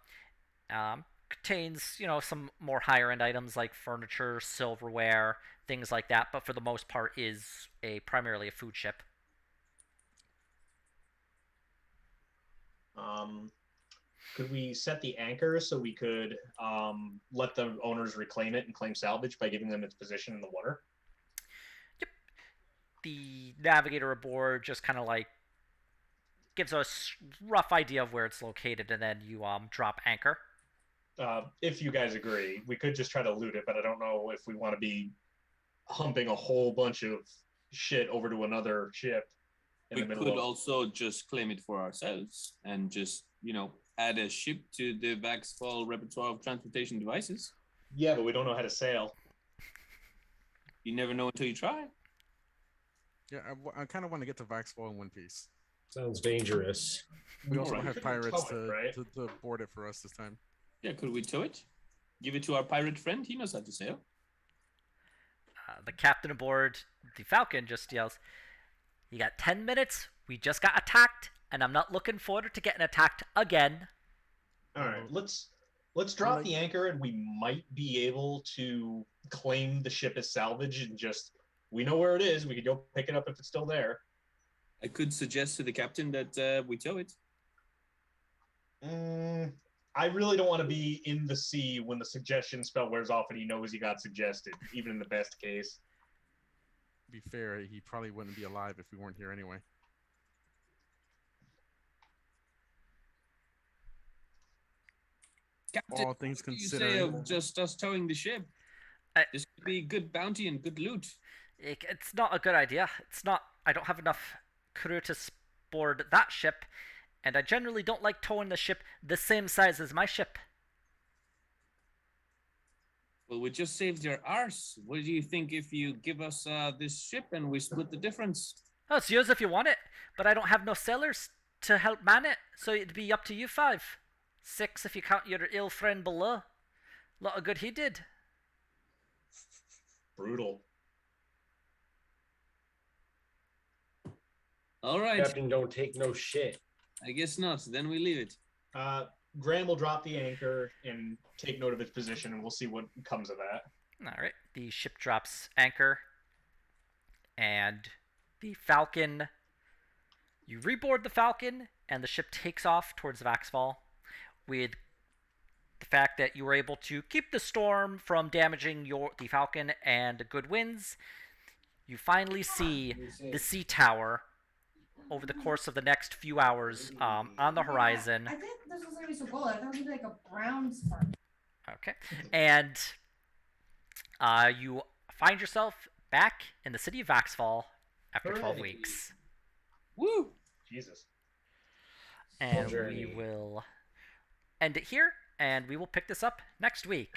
Contains, some more higher end items like furniture, silverware, things like that, but for the most part is primarily a food ship. Could we set the anchor so we could let the owners reclaim it and claim salvage by giving them its position in the water? Yep. The navigator aboard just kind of like gives us rough idea of where it's located, and then you drop anchor. If you guys agree, we could just try to loot it, but I don't know if we want to be humping a whole bunch of shit over to another ship in We the middle could of. also just claim it for ourselves and just, add a ship to the Vaxfall repertoire of transportation devices. Yeah, but we don't know how to sail. You never know until you try. Yeah, I kind of want to get to Vaxfall in one piece. Sounds dangerous. We also Alright. have Could pirates tow it, right? to board it for us this time. Yeah, could we tow it? Give it to our pirate friend. He knows how to sail. The captain aboard the Falcon just yells, "You got 10 minutes We just got attacked, and I'm not looking forward to getting attacked again. All right, let's drop the anchor, and we might be able to claim the ship as salvage, and just we know where it is. We could go pick it up if it's still there. I could suggest to the captain that we tow it. I really don't want to be in the sea when the suggestion spell wears off and he knows he got suggested, even in the best case. To be fair, he probably wouldn't be alive if we weren't here anyway. Captain, All things what do you say considered, of just us towing the ship? This could be good bounty and good loot. It's not a good idea. It's not. I don't have enough crew to board that ship, and I generally don't like towing the ship the same size as my ship. Well, we just saved your arse. What do you think if you give us this ship and we split the difference? Oh, it's yours if you want it, but I don't have no sailors to help man it, so it'd be up to you five. 6 if you count your ill friend below. Lot of good he did. Brutal. All right. Captain don't take no shit. I guess not. Then we leave it. Graham will drop the anchor and take note of its position, and we'll see what comes of that. All right. The ship drops anchor, and the Falcon. You reboard the Falcon, and the ship takes off towards Vaxfall, with the fact that you were able to keep the storm from damaging the Falcon and good winds. You finally see the sea tower over the course of the next few hours on the horizon. I think this was gonna be so cool. I thought it would be like a brown spark. Okay. And you find yourself back in the city of Vaxfall after 12 Hooray. weeks. Woo! Jesus. And journey. we will end it here, and we will pick this up next week.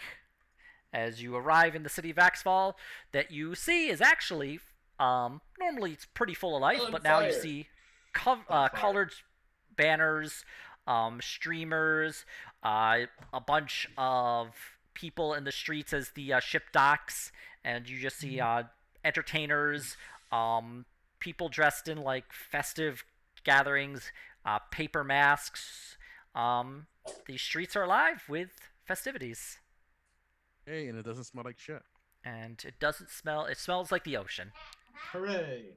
As you arrive in the city of Vaxfall, that you see is actually, normally it's pretty full of life, On but now you fire. see fire. colored banners, streamers, a bunch of people in the streets as the ship docks, and you just see entertainers, people dressed in like festive gatherings, paper masks. The streets are alive with festivities. hey, and it doesn't smell like shit. And it doesn't smell, it smells like the ocean. Hooray.